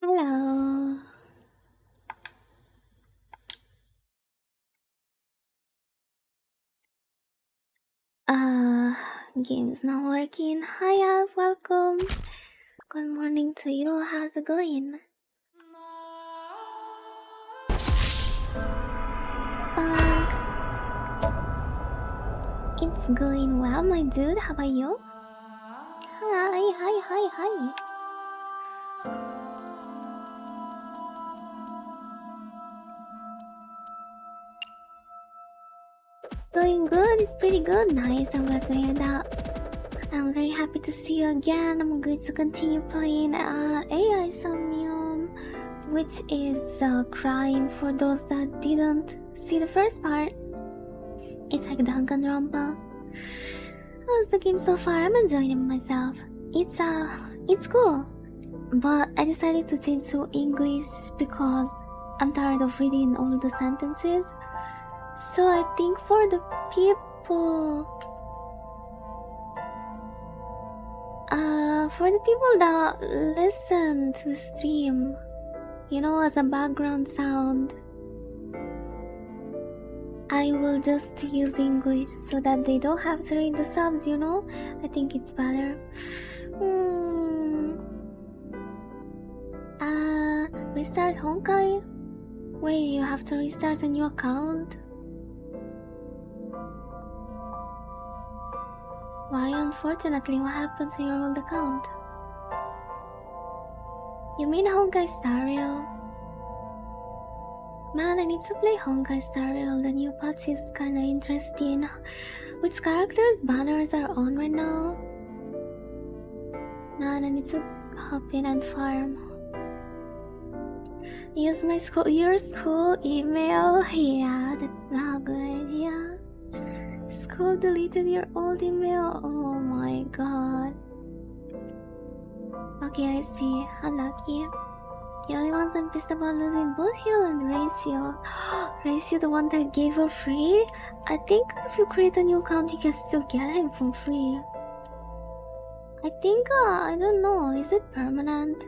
Hello. Uh, Game's not working. Hiya, welcome. Good morning to you. How's it going? Bang. It's going well, my dude. How about you? Hi. Going good. It's pretty good. Nice. I'm glad to hear that. I'm very happy to see you again. I'm going to continue playing AI Somnium, which is a crime for those that didn't see the first part. It's like Danganronpa. How's the game so far? I'm enjoying it myself. It's cool. But I decided to change to English because I'm tired of reading all the sentences. So I think for the people that listen to the stream, as a background sound, I will just use English so that they don't have to read the subs, I think it's better. Restart Honkai? Wait, you have to restart a new account? Why, unfortunately, what happened to your old account? You mean Honkai Star Rail? Man, I need to play Honkai Star Rail. The new patch is kinda interesting. Which characters' banners are on right now? Man, I need to hop in and farm. Use your school email? Yeah, that's not good idea. School deleted your old email? Oh my god. Okay, I see. Unlucky. The only ones I'm pissed about losing both Heal and Ratio. Ratio, the one that gave for free? I think if you create a new account, you can still get him for free. I think, I don't know, is it permanent?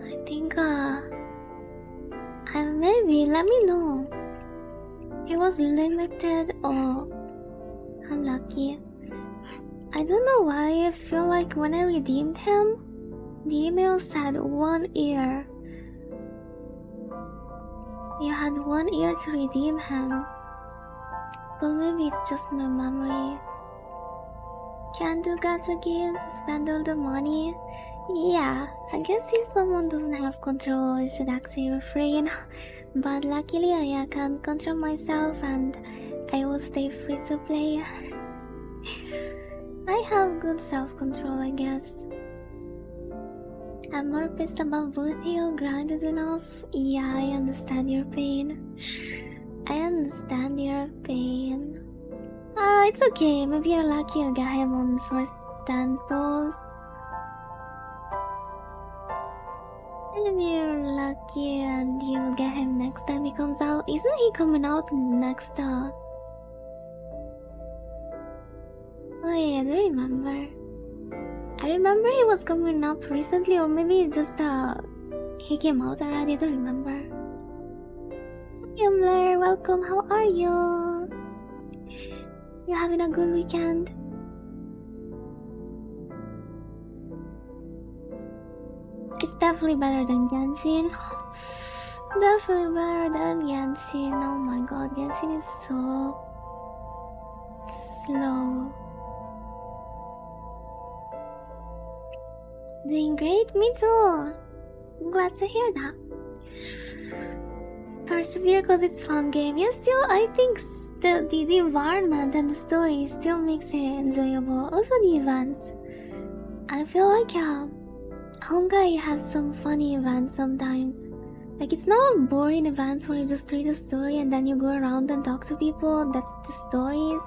I think, maybe, let me know. It was limited or unlucky. I don't know why I feel like when I redeemed him, the email said 1 year. You had 1 year to redeem him. But maybe it's just my memory. Can't do gacha games, spend all the money. Yeah, I guess if someone doesn't have control, I should actually refrain. But luckily I can't control myself and I will stay free to play. I have good self-control, I guess. I'm more pissed about both heal grinded enough. Yeah, I understand your pain. It's okay. Maybe you're lucky you got him on first 10 pulls. Maybe you're lucky and you'll get him next time he comes out. Isn't he coming out next? Oh yeah, I do remember. I remember he was coming up recently, or maybe just he came out already. I don't remember. Yumler, welcome. How are you? You having a good weekend? It's definitely better than Genshin. Definitely better than Genshin. Oh my god, Genshin is so slow. Doing great, me too. I'm glad to hear that. Persevere because it's a fun game. Yes, still I think the environment and the story still makes it enjoyable. Also the events. I feel like Honkai has some funny events sometimes. Like it's not boring events where you just read a story and then you go around and talk to people. That's the stories.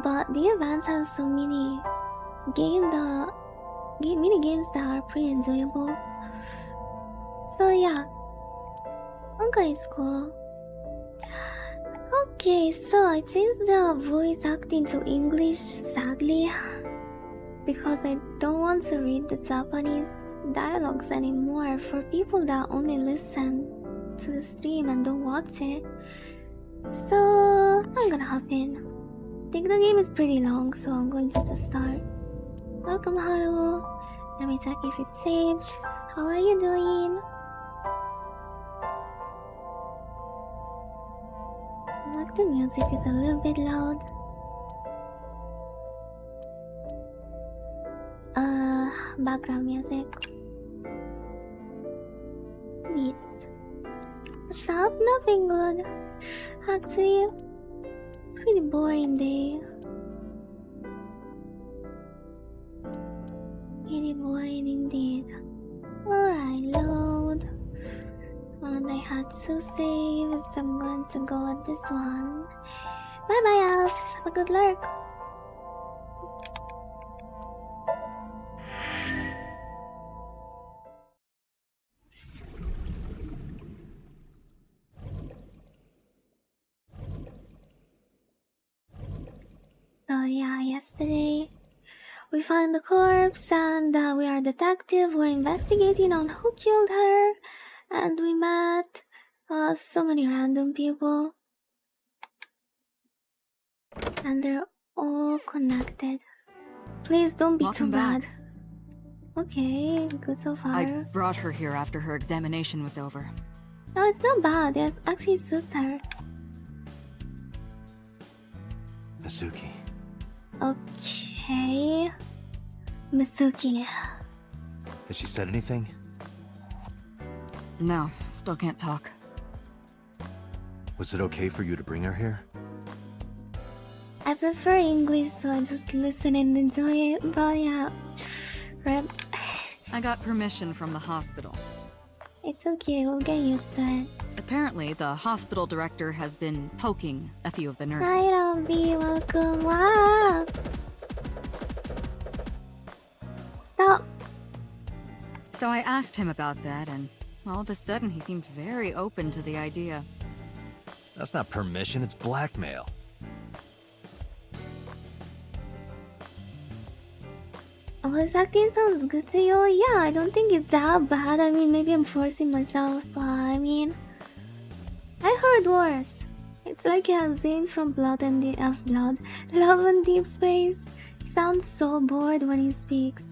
But the events have some mini games that are pretty enjoyable. So yeah, Honkai is cool. Okay, so I changed the voice acting to English, sadly. because I don't want to read the Japanese dialogues anymore for people that only listen to the stream and don't watch it. So I'm gonna hop in. I think the game is pretty long, so I'm going to just start. Welcome, Haru. Let me check if it's saved. How are you doing? Like the music is a little bit loud. Background music. Beast. What's up? Nothing good. Actually, pretty boring day. Pretty boring indeed. Alright, load. And I had to save, so I'm going to go at this one. Bye bye, Alf. Have a good lurk. So yeah, yesterday we found the corpse and we are a detective. We're investigating on who killed her, and we met so many random people, and they're all connected. Please don't be Welcome too back. bad. Okay, good so far. I brought her here after her examination was over. No, it's not bad. It's actually so sad. Mizuki. Okay. Misuki. Has she said anything? No, still can't talk. Was it okay for you to bring her here? I prefer English, so I just listen and enjoy it. But yeah, Rep. I got permission from the hospital. It's okay, we'll get used to it. Apparently, the hospital director has been poking a few of the nurses. Hi, Robby, welcome. Wow. Stop. So I asked him about that, and all of a sudden he seemed very open to the idea. That's not permission, it's blackmail. Voice acting sounds good to you. Yeah, I don't think it's that bad. I mean, maybe I'm forcing myself, but I mean, I heard worse. It's like Zane from Love and Deep Space. He sounds so bored when he speaks.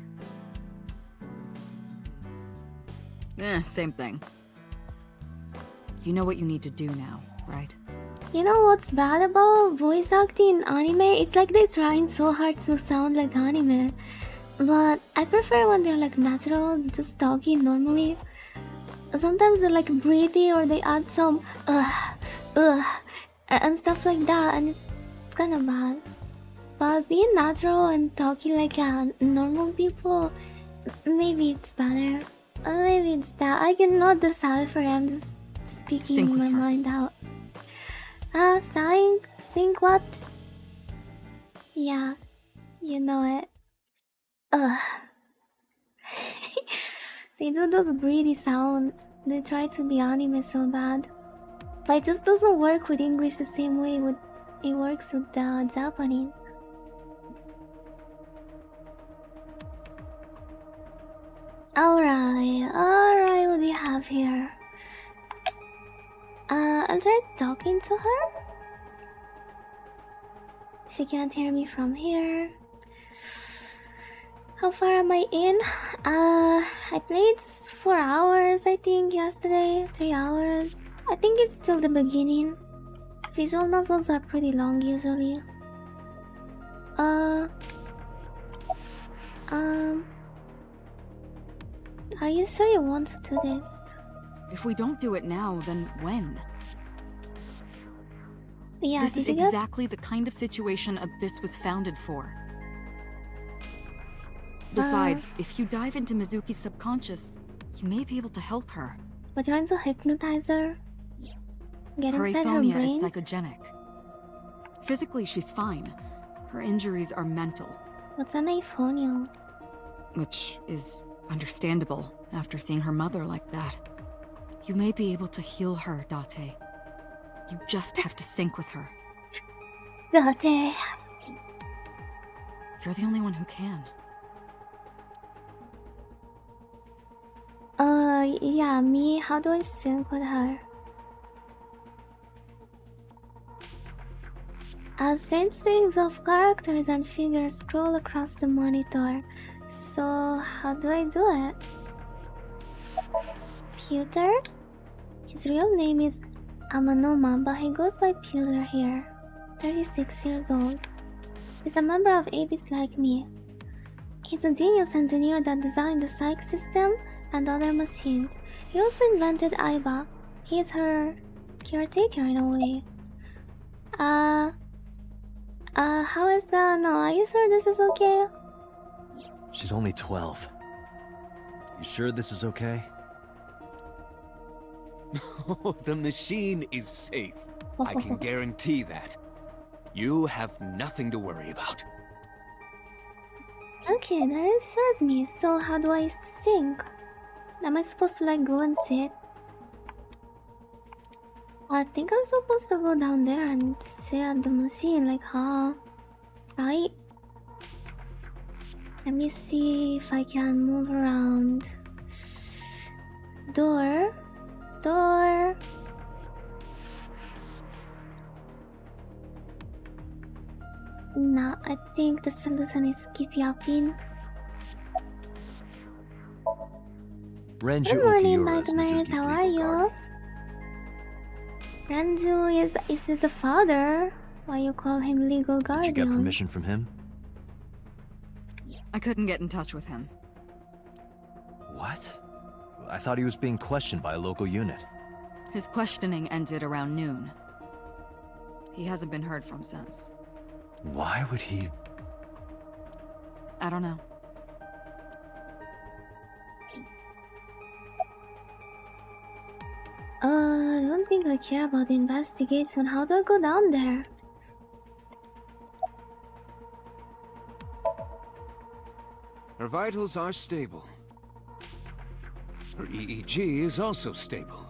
Same thing. You know what you need to do now, right? You know what's bad about voice acting in anime? It's like they're trying so hard to sound like anime. But I prefer when they're like natural, just talking normally. Sometimes they're like breathy or they add some and stuff like that, and it's kind of bad. But being natural and talking like normal people, maybe it's better. Maybe it's that. I cannot decide for I'm just speaking my mind out. Sync what? Yeah, you know it. They do those breathy sounds. They try to be anime so bad. But it just doesn't work with English the same way it works with the Japanese. Alright, what do you have here? I'll try talking to her. She can't hear me from here. How far am I in? I played 4 hours, I think, yesterday. 3 hours. I think it's still the beginning. Visual novels are pretty long, usually. Are you sure you want to do this? If we don't do it now, then when? Yeah, this is exactly the kind of situation Abyss was founded for. Besides, if you dive into Mizuki's subconscious, you may be able to help her. We're trying to hypnotize her. Get Her inside her aphonia brain. is psychogenic. Physically, she's fine. Her injuries are mental. What's an aphonia? Which is understandable after seeing her mother like that. You may be able to heal her, Date. You just have to sync with her. Date. You're the only one who can. Yeah, me, how do I sync with her? As strange strings of characters and figures scroll across the monitor. So, how do I do it? Pewter? His real name is Amanoma, but he goes by Pewter here. 36 years old. He's a member of Abyss like me. He's a genius engineer that designed the psych system and other machines. He also invented Aiba. He's her caretaker in a way. How is that? No, are you sure this is okay? She's only 12. You sure this is okay? The machine is safe. I can guarantee that. You have nothing to worry about. Okay, that reassures me. So how do I sync? Am I supposed to like go and sit? I think I'm supposed to go down there and sit at the machine, like, huh? Right? Let me see if I can move around. Door. Door. No, I think the solution is keep yapping. Renju Good morning, Ukiura is nightmares. Mizuki's How are legal you? guardian. Renju is it the father? Why you call him legal Did guardian? you get permission from him? I couldn't get in touch with him. What? I thought he was being questioned by a local unit. His questioning ended around noon. He hasn't been heard from since. Why would he? I don't know. I don't think I care about the investigation. How do I go down there? Her vitals are stable. Her EEG is also stable.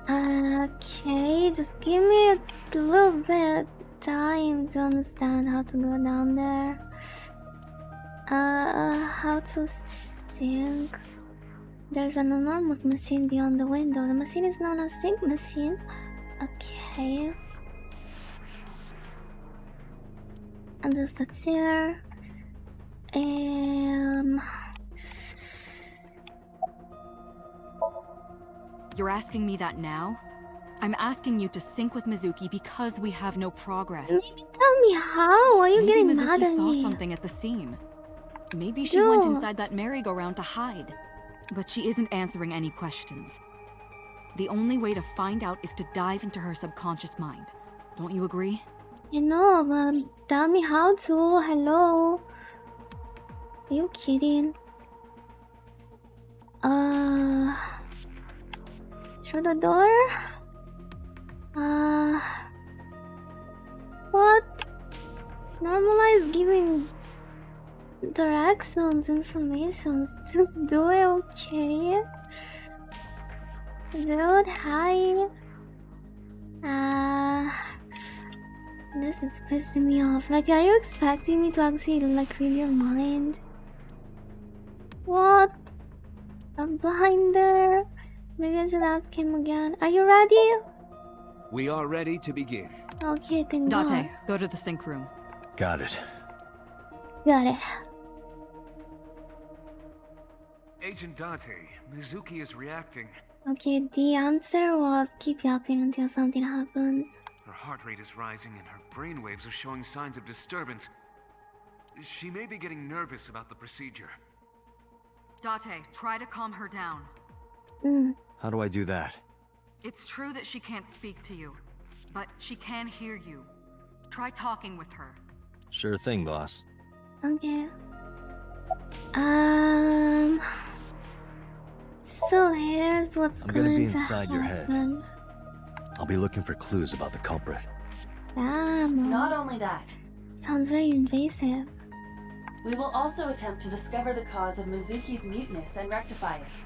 Okay, just give me a little bit time to understand how to go down there. How to sync? There's an enormous machine beyond the window. The machine is known as sync machine. Okay. And just a chair. You're asking me that now? I'm asking you to sync with Mizuki because we have no progress. Maybe tell me how. Why are you Maybe getting Mizuki mad at saw me? something at the scene. Maybe she went Dude. inside that merry-go-round to hide. But she isn't answering any questions. The only way to find out is to dive into her subconscious mind. Don't you agree? You know, but tell me how to. Hello? Are you kidding? Through the door? What? Normalize giving directions, information. Just do it, okay? Dude, hi. This is pissing me off. Like, are you expecting me to actually, like, read your mind? What? A binder? Maybe I should ask him again. Are you ready? We are ready to begin. Okay, thank God. Date, go to the sync room. Got it. Got it. Agent Date, Mizuki is reacting. Okay, the answer was keep yapping until something happens. Her heart rate is rising and her brainwaves are showing signs of disturbance. She may be getting nervous about the procedure. Date, try to calm her down. How do I do that? It's true that she can't speak to you, but she can hear you. Try talking with her. Sure thing, boss. Okay. So here's what's I'm gonna going be to inside your head. happen. I'll be looking for clues about the culprit. Damn. Not only that, Sounds very invasive. we will also attempt to discover the cause of Mizuki's muteness and rectify it.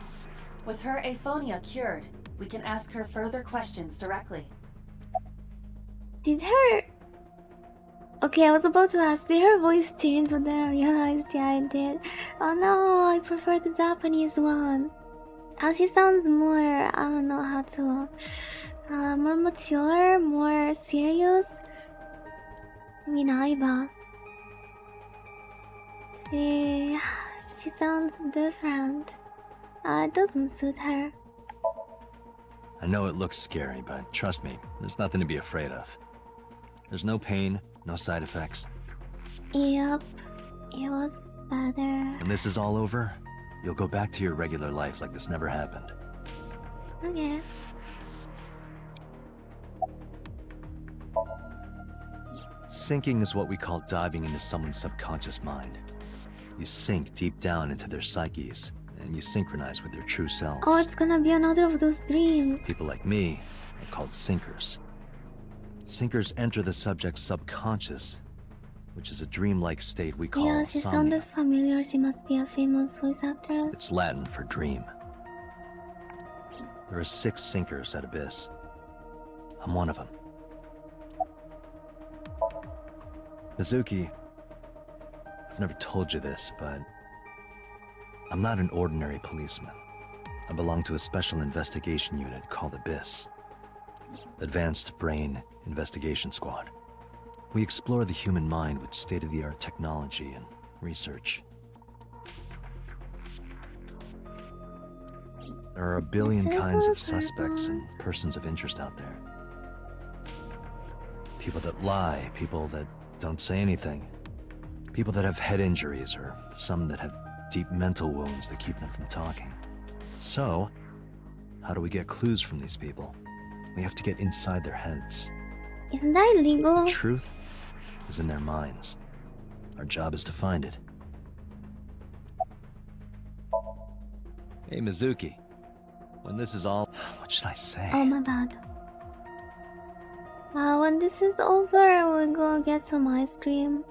With her aphonia cured, we can ask her further questions directly. Did her Okay, I was about to ask, did her voice change? But then I realized, yeah, it did. Oh no, I prefer the Japanese one. How she sounds more, I don't know how to, more mature, more serious. Minaiba. She sounds different. It doesn't suit her. I know it looks scary, but trust me, there's nothing to be afraid of. There's no pain, no side effects. Yep, it was better. When this is all over, you'll go back to your regular life like this never happened. Okay. Sinking is what we call diving into someone's subconscious mind. You sink deep down into their psyches, and you synchronize with their true selves. Oh, it's gonna be another of those dreams. People like me are called sinkers. Sinkers enter the subject's subconscious, which is a dreamlike state we call Yeah, she Somnium. sounded familiar. She must be a famous voice actress. It's Latin for dream. There are 6 sinkers at Abyss. I'm one of them. Mizuki, I've never told you this, but I'm not an ordinary policeman. I belong to a special investigation unit called Abyss. Advanced Brain Investigation Squad. We explore the human mind with state-of-the-art technology and research. There are a billion This is kinds our of suspects and purpose. persons of interest out there. People that lie, people that don't say anything. People that have head injuries, or some that have deep mental wounds that keep them from talking. So, how do we get clues from these people? We have to get inside their heads. Isn't that illegal? The truth is in their minds. Our job is to find it. Hey, Mizuki. When this is all... What should I say? Oh, my bad. When this is over, we'll go get some ice cream.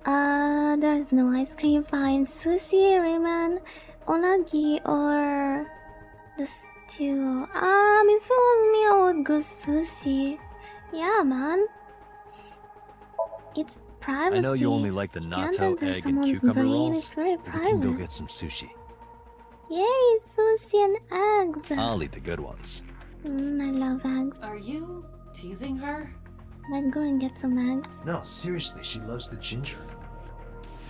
There's no ice cream. Fine. Sushi, ramen, onagi, or the stew. If it was me, I would go sushi. Yeah, man. It's privacy. I know you only like the Can't natto, enter egg, and someone's cucumber brain. rolls. It's very but we can go private. get some sushi. Yay, sushi and eggs. I'll eat the good ones. I love eggs. Are you teasing her? Let's go and get some eggs. No, seriously, she loves the ginger.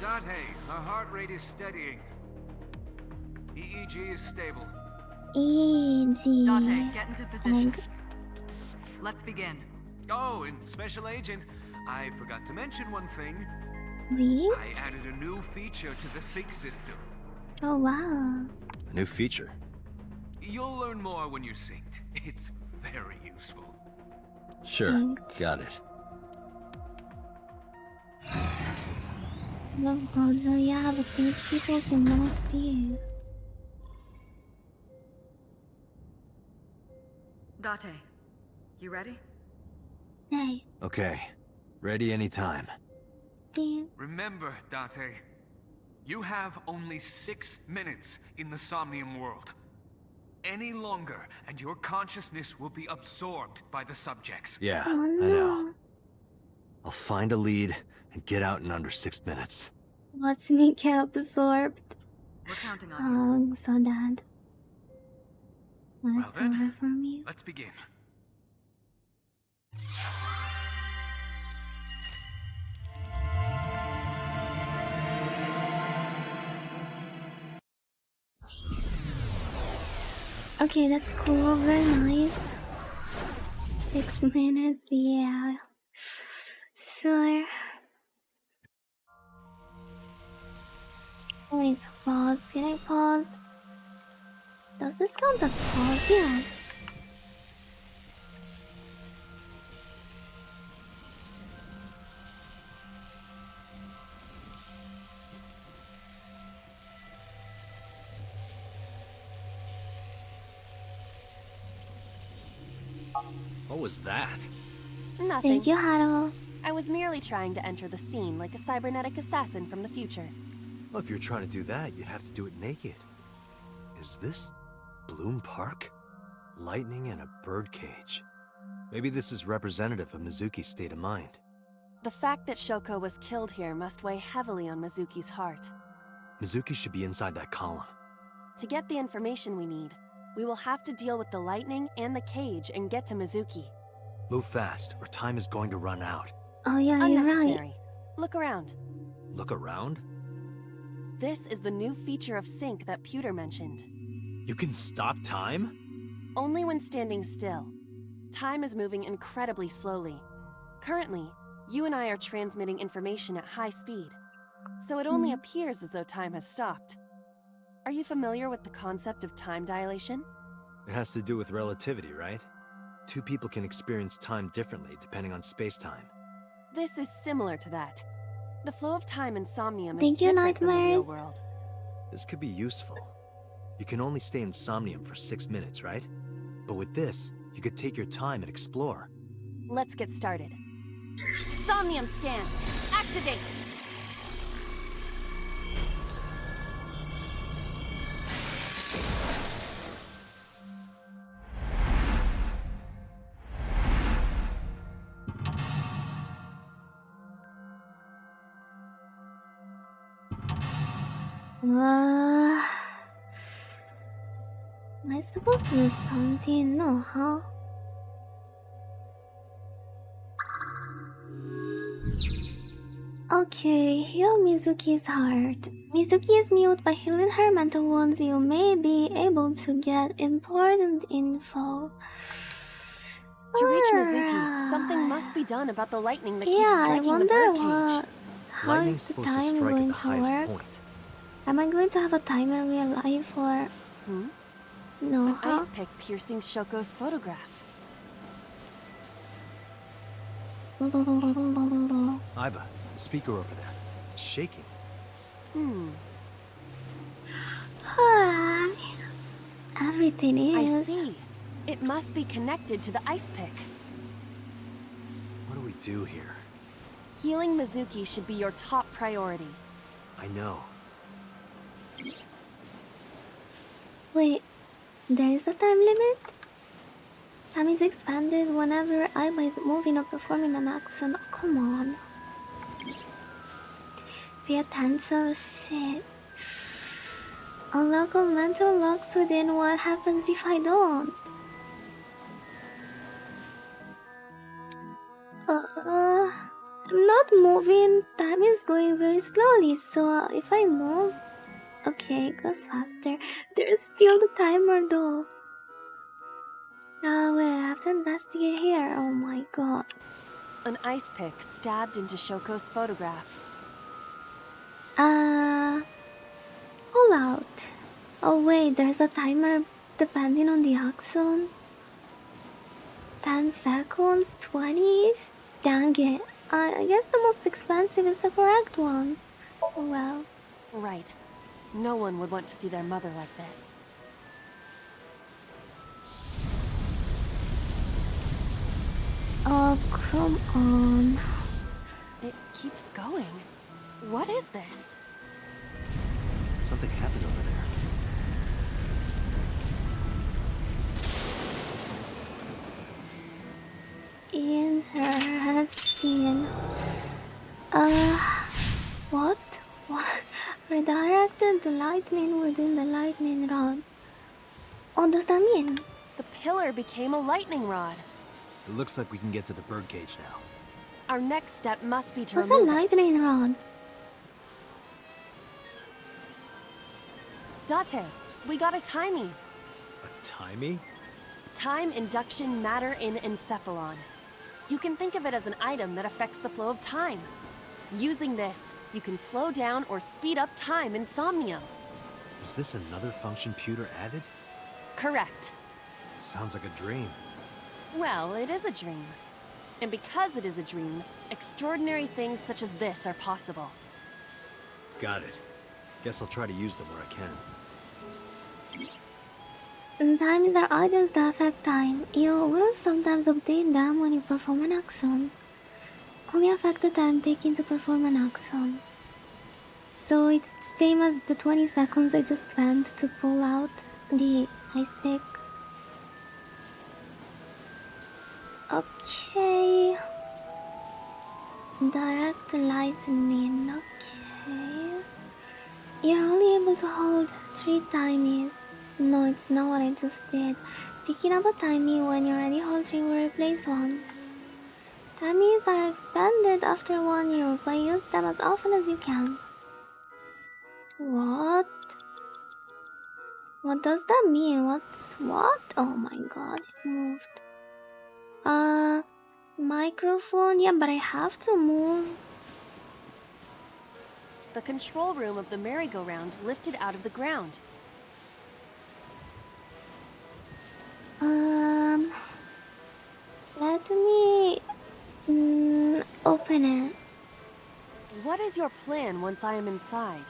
Date, her heart rate is steadying. EEG is stable. Easy. Date, get into position. Egg. Let's begin. Oh, and Special Agent, I forgot to mention one thing. Wait. I added a new feature to the sync system. Oh wow. A new feature. You'll learn more when you're synced. It's very useful. Sure, Synced. got it. Love Godzo, yeah, but these people cannot see. Date, you ready? Hey, Okay, ready anytime. dude. Remember, Date, you have only 6 minutes in the Somnium world. Any longer, and your consciousness will be absorbed by the subjects. Yeah, Oh I no. know. I'll find a lead and get out in under 6 minutes. Watch me get absorbed. We're counting on you. Oh, so sad. Well That's then, over for me. let's begin. Okay, that's cool. Very nice. 6 minutes, yeah. Sure. Wait, pause. Can I pause? Does this count as pause? Yeah. What was that? Nothing. Thank you, Haro. I was merely trying to enter the scene like a cybernetic assassin from the future. Well, if you're trying to do that, you'd have to do it naked. Is this Bloom Park? Lightning in a birdcage. Maybe this is representative of Mizuki's state of mind. The fact that Shoko was killed here must weigh heavily on Mizuki's heart. Mizuki should be inside that column. To get the information we need, we will have to deal with the lightning and the cage and get to Mizuki. Move fast, or time is going to run out. Oh yeah, you're right. Unnecessary. Look around. Look around? This is the new feature of sync that Pewter mentioned. You can stop time? Only when standing still. Time is moving incredibly slowly. Currently, you and I are transmitting information at high speed, so it only appears as though time has stopped. Are you familiar with the concept of time dilation? It has to do with relativity, right? Two people can experience time differently depending on space-time. This is similar to that. The flow of time in Somnium is Thank you, different than the real Nightmares. world. This could be useful. You can only stay in Somnium for 6 minutes, right? But with this, you could take your time and explore. Let's get started. Somnium scan! Activate! Am I supposed to do something? No, huh? Okay, heal Mizuki's heart. Mizuki is mute. By healing her mental wounds, you may be able to get important info. To reach Mizuki, something must be done about the lightning that keeps Yeah, I striking the wonder birdcage. how Lightning's is the supposed to time strike at going the to highest work? point. Am I going to have a timer in real life or no? An Huh? ice pick piercing Shoko's photograph. Iba, the speaker over there. It's shaking. Everything I is. see. It must be connected to the ice pick. What do we do here? Healing Mizuki should be your top priority. I know. Wait, there is a time limit? Time is expanded whenever Iba is moving or performing an action. Oh, come on. Pay attention, shit. Unlock all mental locks within. What happens if I don't? I'm not moving. Time is going very slowly, so if I move... Okay, it goes faster. There's still the timer though. Wait, I have to investigate here. Oh my god. An ice pick stabbed into Shoko's photograph. Pull out. Oh wait, there's a timer depending on the axon. 10 seconds, 20? Dang it. I guess the most expensive is the correct one. Oh well. Right. No one would want to see their mother like this. Oh, come on. It keeps going. What is this? Something happened over there. Interesting. What? What? Redirected the lightning within the lightning rod. What does that mean? The pillar became a lightning rod. It looks like we can get to the birdcage now. Our next step must be to What's a remove it. lightning rod? Date, we got a timey. A timey? Time induction matter in encephalon. You can think of it as an item that affects the flow of time. Using this, you can slow down or speed up time in Somnium. Is this another function Pewter added? Correct. Sounds like a dream. Well, it is a dream. And because it is a dream, extraordinary things such as this are possible. Got it. Guess I'll try to use them where I can. Times are items that affect time. You will sometimes update them when you perform an action. Only affect the time taken to perform an action. So it's the same as the 20 seconds I just spent to pull out the ice pick. Okay. Direct lightning, okay. You're only able to hold 3 timies. No, it's not what I just did. Picking up a timey when you're ready, hold 3 will replace 1. Timies are expanded after 1 use, but use them as often as you can. What? What does that mean? What? Oh my god, it moved. Microphone? Yeah, but I have to move. The control room of the merry-go-round lifted out of the ground. Let me open it. What is your plan once I am inside?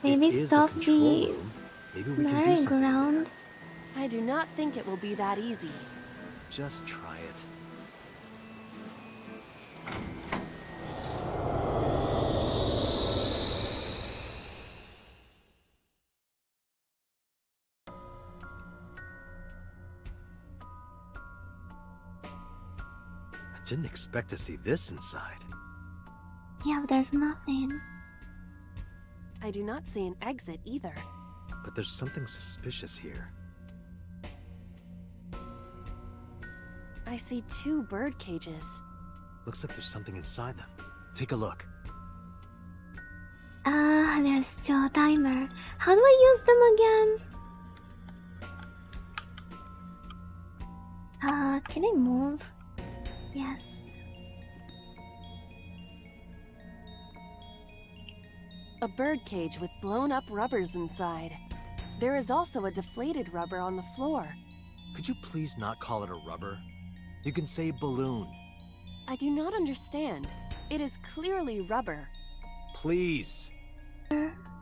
Maybe It is a stop control the room. Maybe we can do something. merry-go-round. I do not think it will be that easy. Just try it. I didn't expect to see this inside. Yeah, but there's nothing. I do not see an exit either. But there's something suspicious here. I see 2 bird cages. Looks like there's something inside them. Take a look. There's still a timer. How do I use them again? Can I move? Yes. A bird cage with blown-up rubbers inside. There is also a deflated rubber on the floor. Could you please not call it a rubber? You can say balloon. I do not understand. It is clearly rubber. Please.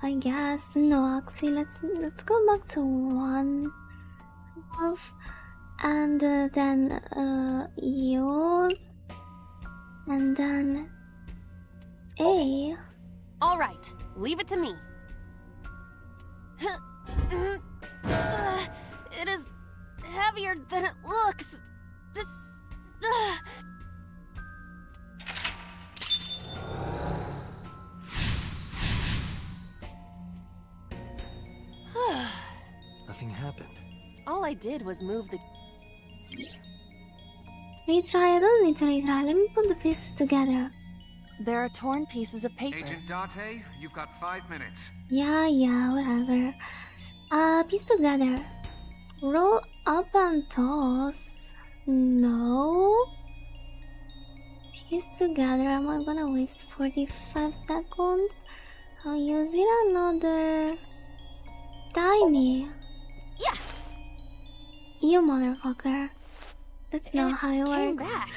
I guess. No, actually, let's go back to 1 of, and then use, and then A. All right, leave it to me. It is heavier than it looks. Nothing happened. All I did was move the... Retry. I don't need to retry. Let me put the pieces together. There are torn pieces of paper. Agent Date, you've got 5 minutes. Yeah, whatever. Piece together. Roll up and toss. No. Piece together. Am I gonna waste 45 seconds? I'll use it another timey. Yeah. You motherfucker. That's not how it Came works. back.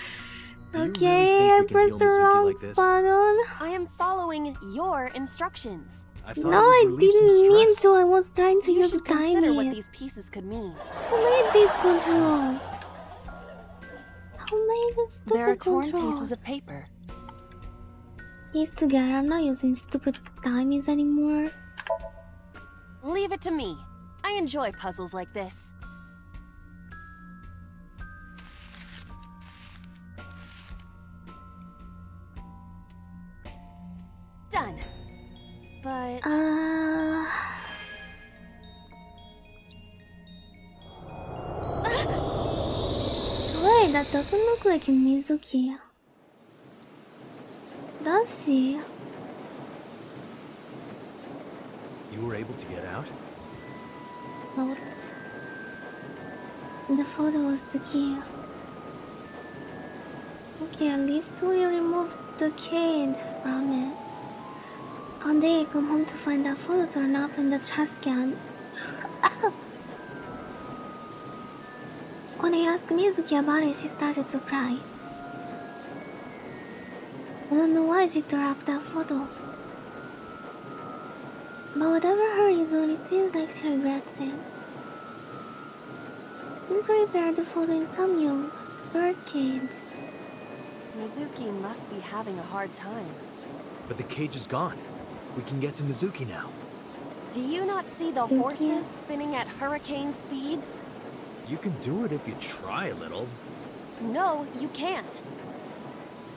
Do you Okay, really think I we can pressed the heal Mizuki wrong like this? button. I am following your instructions. I thought No, it I would relieve some didn't mean stress. to. I was trying to You use should consider what timies. these pieces could mean. Who made these controls? Who made the stupid There are torn controls? pieces of paper. Piece together. I'm not using stupid timies anymore. Leave it to me. I enjoy puzzles like this. Done. But... Wait, that doesn't look like Mizuki. Does he? You were able to get out? Notes. The photo was the key. Okay, at least we removed the cage from it. One day I come home to find that photo torn up in the trash can. When I asked Mizuki about it, she started to cry. I don't know why she tore up that photo. But whatever her reason, it seems like she regrets it. Since we repaired the photo in Somnium, birdcage. Mizuki must be having a hard time. But the cage is gone. We can get to Mizuki now. Do you not see the Mizuki? horses spinning at hurricane speeds? You can do it if you try a little. No, you can't.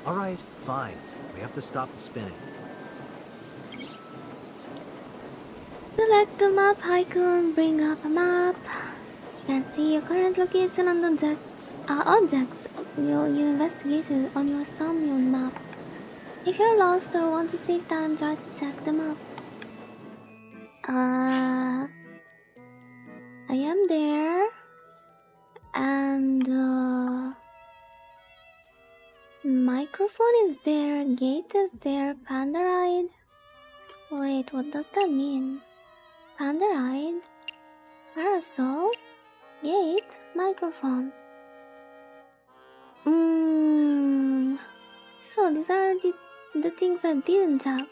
Alright, fine. We have to stop the spinning. Select the map icon, bring up a map. You can see your current location and objects you investigated on your Somnium map. If you're lost or want to save time, try to check the map. I am there. And microphone is there, gate is there, panda ride. Wait, what does that mean? Panda ride, parasol, gate, microphone. So these are the things I didn't check.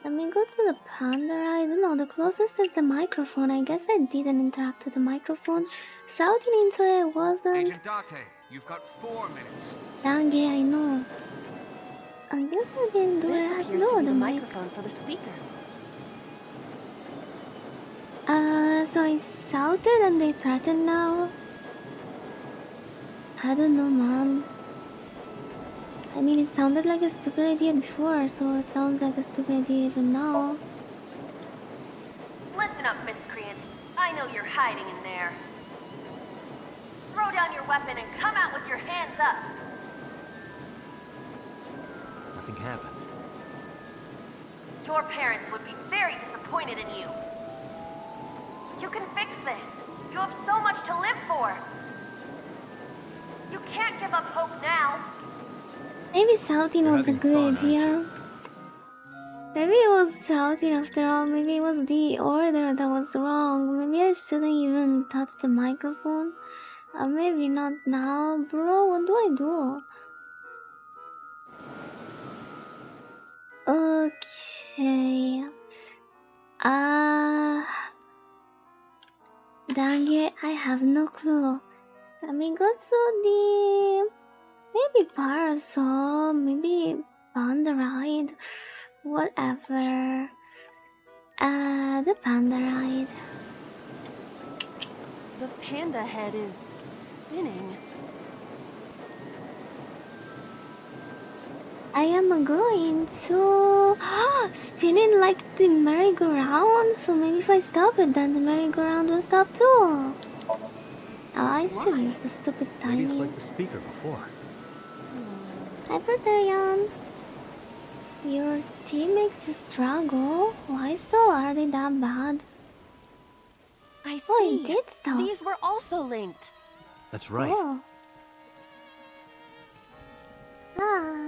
Let me go to the panda ride. No, the closest is the microphone. I guess I didn't interact with the microphone. Shouting into it wasn't. Agent Date, you've got 4 minutes. Dang it, I know. I guess I didn't do This it. I had to appears do to be with the the mic. microphone for the speaker. So I shouted and they threatened now. I don't know, man. I mean, it sounded like a stupid idea before, so it sounds like a stupid idea even now. Listen up, miscreant. I know you're hiding in there. Throw down your weapon and come out with your hands up. Nothing happened. Your parents would be very disappointed in you. You can fix this. You have so much to live for. You can't give up hope now. Maybe shouting You're was a having good fun, aren't idea. you? Maybe it was shouting after all. Maybe it was the order that was wrong. Maybe I shouldn't even touch the microphone. Maybe not now. Bro, what do I do? Okay. Dang it, I have no clue. Let me go to the... Maybe parasol, maybe panda ride, whatever. The panda ride. The panda head is spinning. I am going to spinning like the merry-go-round. So maybe if I stop it, then the merry-go-round will stop too. I should use the stupid Maybe it's timing. like the speaker before. Hypertherian. Your team makes you struggle. Why so? Are they that bad? I see. Oh, it did stop. These were also linked. That's right. Oh. Hi.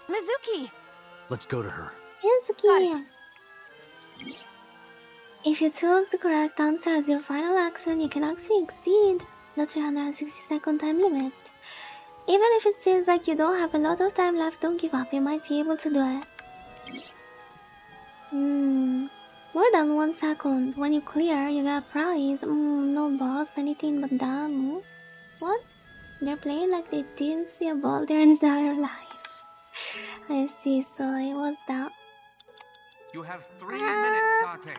Mizuki! Let's go to her. Hinsuki. If you choose the correct answer as your final action, you can actually exceed the 360-second time limit. Even if it seems like you don't have a lot of time left, don't give up. You might be able to do it. More than 1 second. When you clear, you get a prize. No boss, anything but that. What? They're playing like they didn't see a ball their entire life. I see, so it was that. You have 3 minutes, Date.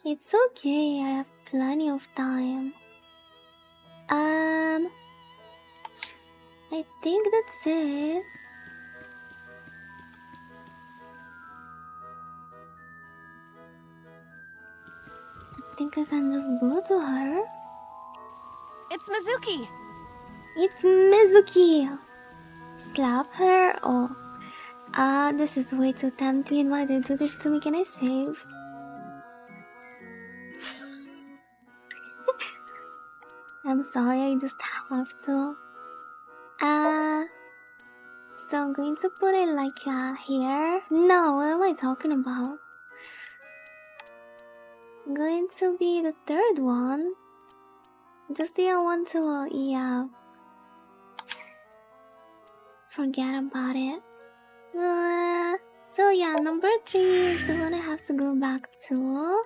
It's okay, I have plenty of time. I think that's it. I think I can just go to her. It's Mizuki! It's Mizuki! Slap her? Oh. This is way too tempting. Why did they do this to me? Can I save? I'm sorry, I just have to. So I'm going to put it like here. No, what am I talking about? Going to be the third one. Just didn't want to, forget about it. So yeah, number 3 is the one I have to go back to.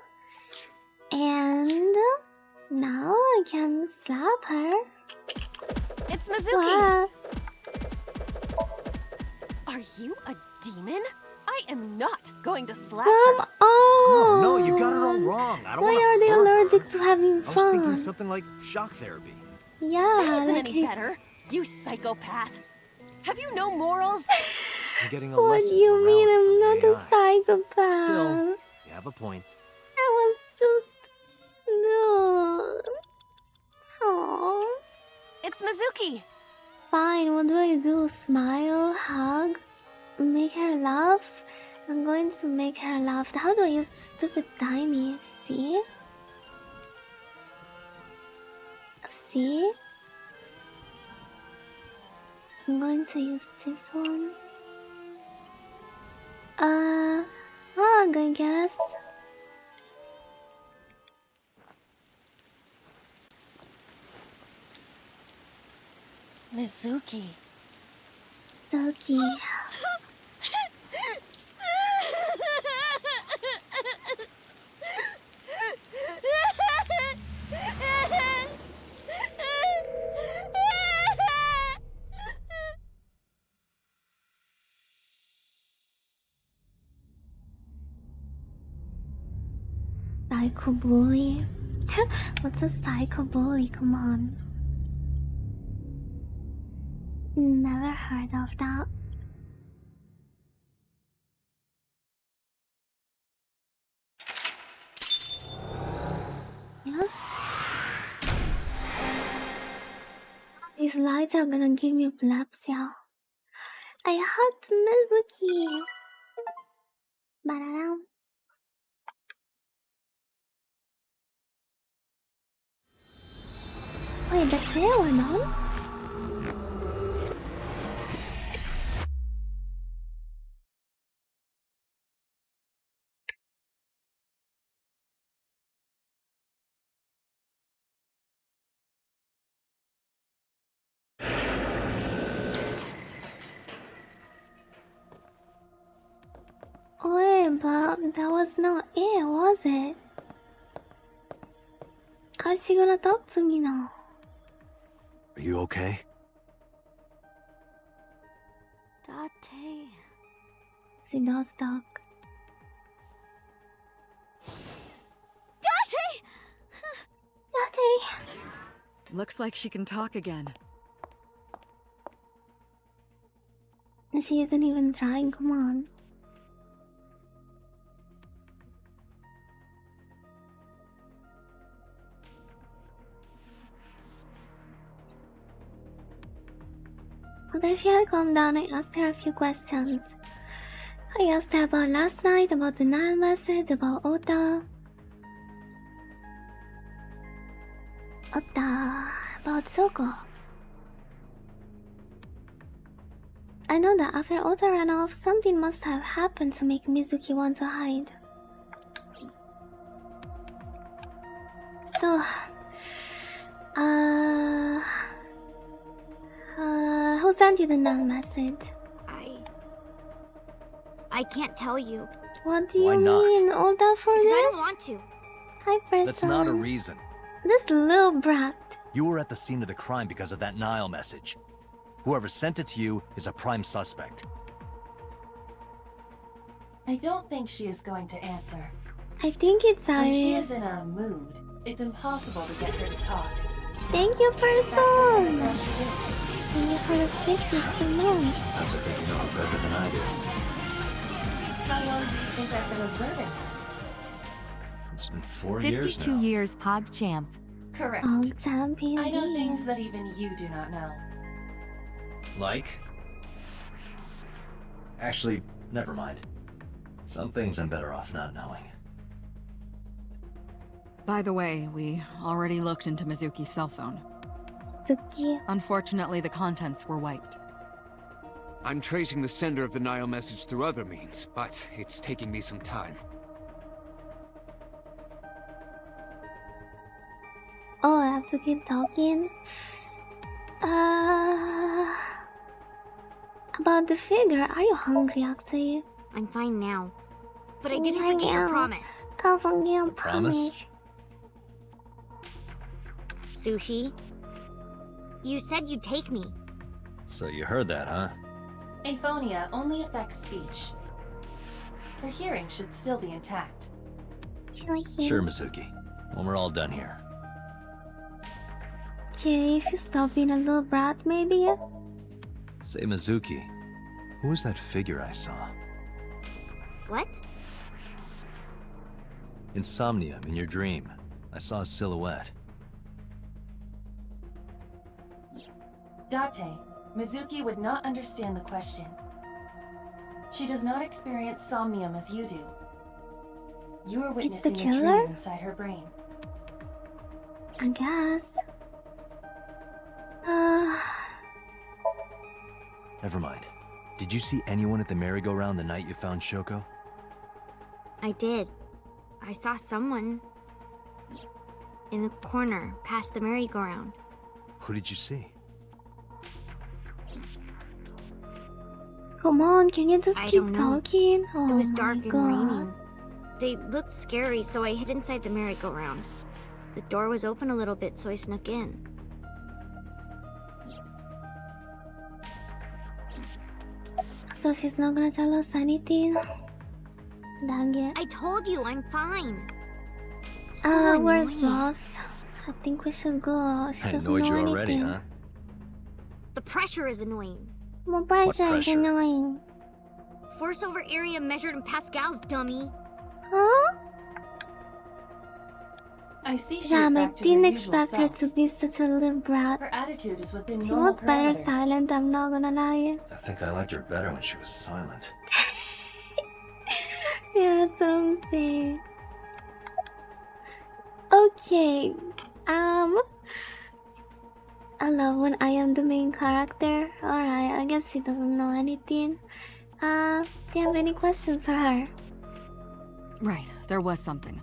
And now I can slap her. It's Mizuki! Wow. Are you a demon? I I am not going to slap Come her. on! No, you got it all wrong. I don't Why wanna are they hurt her. allergic to having I was thinking fun? something like shock therapy. Yeah, That isn't like any better, you psychopath. Have you no morals? I'm getting a What lesson do you in mean I'm morality not a from AI. psychopath? Still, you have a point. I was just... Dude. Aww. It's Mizuki. Fine, what do I do? Smile? Hug? Make her laugh? I'm going to make her laugh. How do I use the stupid timey? See? See? I'm going to use this one. Hug, I guess. Mizuki. Suki. Psycho bully? What's a psycho bully? Come on. Never heard of that. Yes. These lights are gonna give me epilepsy. I hugged Mizuki. Ba-da-dum. Wait, that's real or no? Wait, but that was not it, was it? How's she gonna talk to me now? Are you okay? Date. She does talk. Date! Date! Looks like she can talk again. She isn't even trying, come on. After she had calmed down, I asked her a few questions. I asked her about last night, about the Nile message, about Ota, about Soko. I know that after Ota ran off, something must have happened to make Mizuki want to hide. So, who sent you the Nile message? I can't tell you. What do you Why not? mean? All that for Because this? I don't want to. Hi, person. That's not a reason. This little brat. You were at the scene of the crime because of that Nile message. Whoever sent it to you is a prime suspect. I don't think she is going to answer. I think it's When she Iris. is in a mood, it's impossible to get her to talk. Thank you, That's the person. that she is. Thank you for the 50 so much. Sounds like you know her better than I do. How long do you think I've been observing? It's been 4 years 52 now. years PogChamp. Correct. Oh, champion. I know things that even you do not know. Like? Actually, never mind. Some things I'm better off not knowing. By the way, we already looked into Mizuki's cell phone. Suki. Unfortunately, the contents were wiped. I'm tracing the sender of the Nile message through other means, but it's taking me some time. Oh, I have to keep talking. About the figure, are you hungry, actually? I'm fine now. But I didn't I forget your am. promise. I'll forget a Promise? Sushi? You said you'd take me. So you heard that, huh? Aphonia only affects speech. Her hearing should still be intact. Can I hear? Sure, Mizuki. When we're all done here. Okay, if you stop being a little brat, maybe? Say, Mizuki, who was that figure I saw? What? In Somnium, in your dream, I saw a silhouette. Date, Mizuki would not understand the question. She does not experience somnium as you do. You are It's the witnessing a killer? dream inside her brain. I guess. Never mind. Did you see anyone at the merry-go-round the night you found Shoko? I did. I saw someone in the corner past the merry-go-round. Who did you see? Come on, can you just I keep don't know. talking? Oh It was my dark and god. raining. They looked scary, so I hid inside the merry-go-round. The door was open a little bit, so I snuck in. So she's not gonna tell us anything? Dang it. I told you, I'm fine. So Where's annoying. boss? I think we should go. She I doesn't annoyed know you anything. already, huh? The pressure is annoying. More pressure is pressure? annoying. Force over area measured in pascals, dummy. Huh? I see she Damn, is I back to her didn't usual expect her self. to be such a little brat. Her attitude is within She normal was better parameters. silent, I'm not gonna lie. I think I liked her better when she was silent. Yeah, that's what I'm saying. Okay. I love when I am the main character. Alright, I guess she doesn't know anything. Do you have any questions for her? Right, there was something.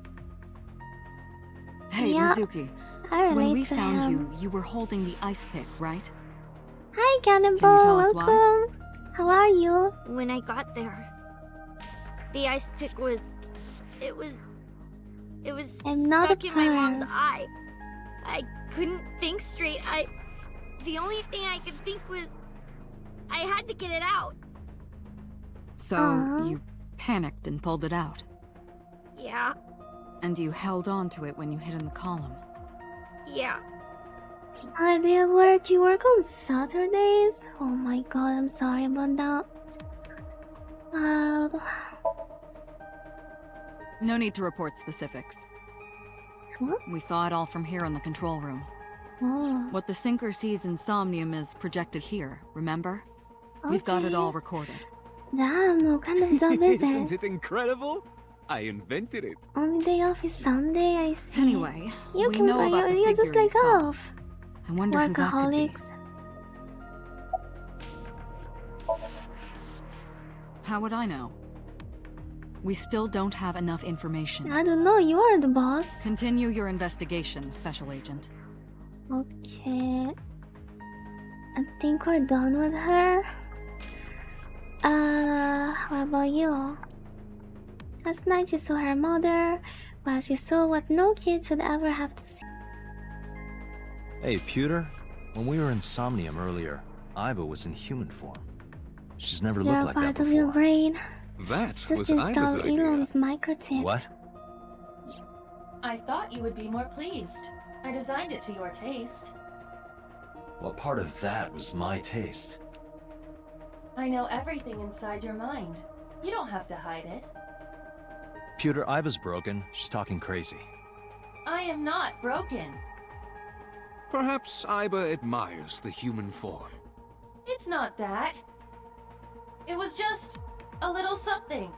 Hey, Yeah, Mizuki. I relate When we to found him. you were holding the ice pick, right? Hi, Cannonball. Can you tell us why? Welcome. How are you? When I got there, the ice pick was... It was I'm not stuck a in my mom's parent. eye. I couldn't think straight. The only thing I could think was... I had to get it out. So Aw. you panicked and pulled it out. Yeah, And you held on to it when you hid in the column. yeah. How do you work? You work on Saturdays? Oh my god, I'm sorry about that. No need to report specifics. What? We saw it all from here in the control room. Oh, What the sinker sees in Somnium is projected here, remember? We've got it okay. all recorded. Damn, what kind of job is Isn't it? it incredible? I invented it. Only day off is Sunday, I see. Anyway, you we can know about the you figure just like you saw. off. I wonder who that could be. Workaholics. How would I know? We still don't have enough information. I don't know, you are the boss. Continue your investigation, Special Agent. Okay. I think we're done with her. What about you? Last night she saw her mother, while she saw what no kid should ever have to see. Hey, Pewter. When we were in Somnium earlier, Iba was in human form. She's never You're looked a like that part of before. your brain. That Just was install Iva's idea. Elon's microchip. What? I thought you would be more pleased. I designed it to your taste. What part of that was my taste? I know everything inside your mind. You don't have to hide it. Pewter, Iba's broken. She's talking crazy. I am not broken. Perhaps Iba admires the human form. It's not that. It was just a little something.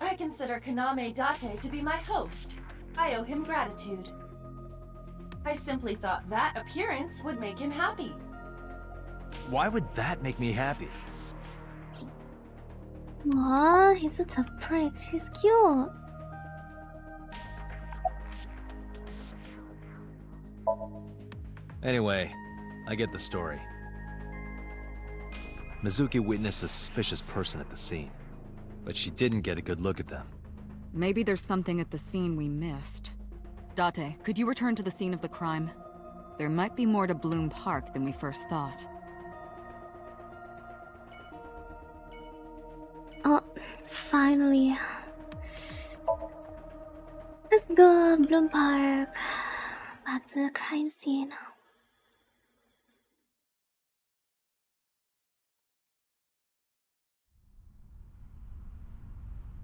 I consider Kaname Date to be my host. I owe him gratitude. I simply thought that appearance would make him happy. Why would that make me happy? Aw, he's such a prick. She's cute. Anyway, I get the story. Mizuki witnessed a suspicious person at the scene, but she didn't get a good look at them. Maybe there's something at the scene we missed. Date, could you return to the scene of the crime? There might be more to Bloom Park than we first thought. Oh, finally. Let's go, Bloom Park. Back to the crime scene.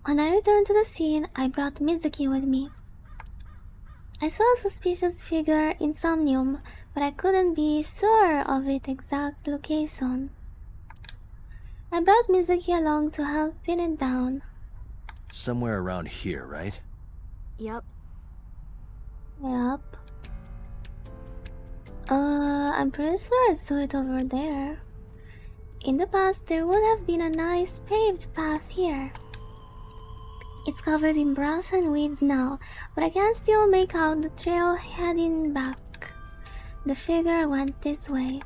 When I returned to the scene, I brought Mizuki with me. I saw a suspicious figure in Somnium, but I couldn't be sure of its exact location. I brought Mizuki along to help pin it down. Somewhere around here, right? Yup. Yep. I'm pretty sure I saw it over there. In the past, there would have been a nice paved path here. It's covered in brush and weeds now, but I can still make out the trail heading back. The figure went this way.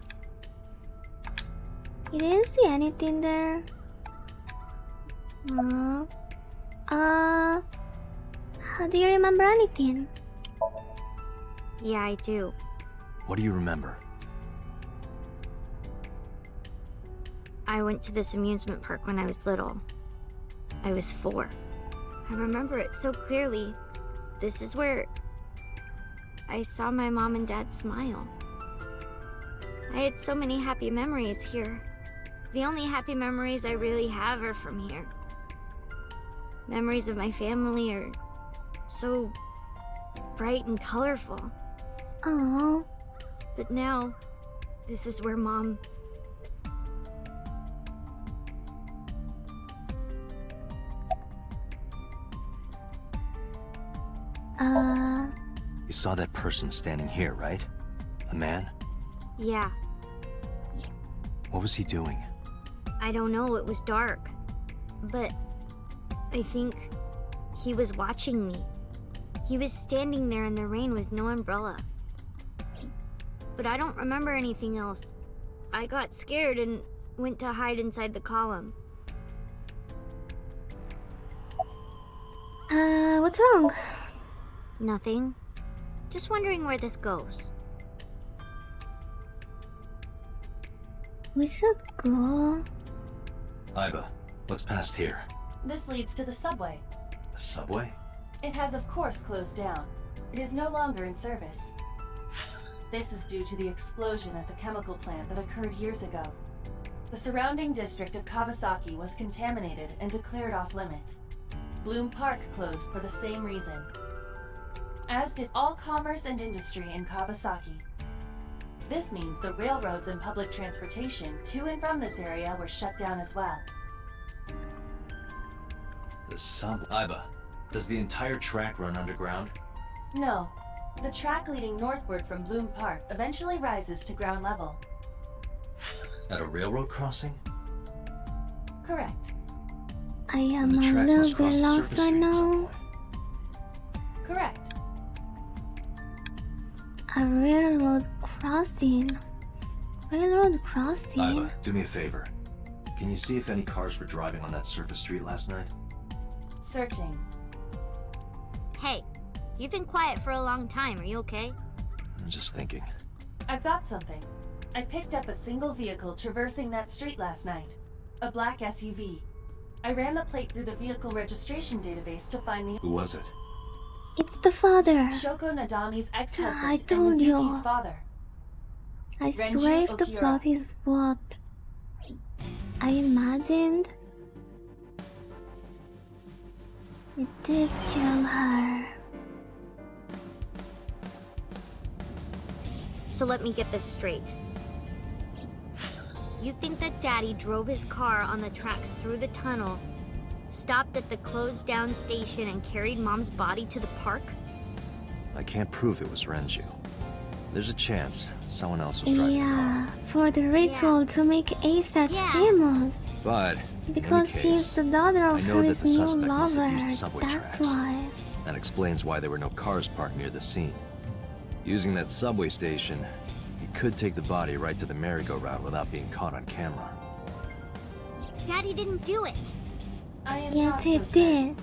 You didn't see anything there? Do you remember anything? Yeah, I do. What do you remember? I went to this amusement park when I was little. I was 4. I remember it so clearly. This is where I saw my mom and dad smile. I had so many happy memories here. The only happy memories I really have are from here. Memories of my family are so bright and colorful. Oh. But now, this is where Mom... You saw that person standing here, right? A man? Yeah, What was he doing? I don't know, it was dark. But I think he was watching me. He was standing there in the rain with no umbrella. But I don't remember anything else. I got scared and went to hide inside the column. What's wrong? Nothing. Just wondering where this goes. We should go. Iba, what's past here? This leads to the subway. The subway? It has of course closed down. It is no longer in service. This is due to the explosion at the chemical plant that occurred years ago. The surrounding district of Kawasaki was contaminated and declared off limits. Bloom Park closed for the same reason. As did all commerce and industry in Kawasaki. This means the railroads and public transportation to and from this area were shut down as well. The Iba, does the entire track run underground? No. The track leading northward from Bloom Park eventually rises to ground level. At a railroad crossing? Correct. I am And the a tracks little must bit cross the lost surface right street at some now. point. Correct. A railroad crossing. Railroad crossing? Iba, do me a favor. Can you see if any cars were driving on that surface street last night? Searching. Hey, you've been quiet for a long time. Are you okay? I'm just thinking. I've got something. I picked up a single vehicle traversing that street last night. A black SUV. I ran the plate through the vehicle registration database to find the... Who was it? It's the father. Shoko Nadami's ex-husband I and told Mizuki's you. father. I Renji swear if the Okiura. plot is what I imagined, it did kill her. So let me get this straight. You think that Daddy drove his car on the tracks through the tunnel, stopped at the closed down station, and carried Mom's body to the park? I can't prove it was Renju. There's a chance someone else was driving the Yeah, car. for the ritual to make ASAT Yeah. famous. But, Because in any she's case, the daughter I of know that his the new suspect must lover. have used the subway That's tracks. why. That explains why there were no cars parked near the scene. Using that subway station, he could take the body right to the merry-go-round without being caught on camera. Daddy didn't do it. I am Yes, not he so certain. did.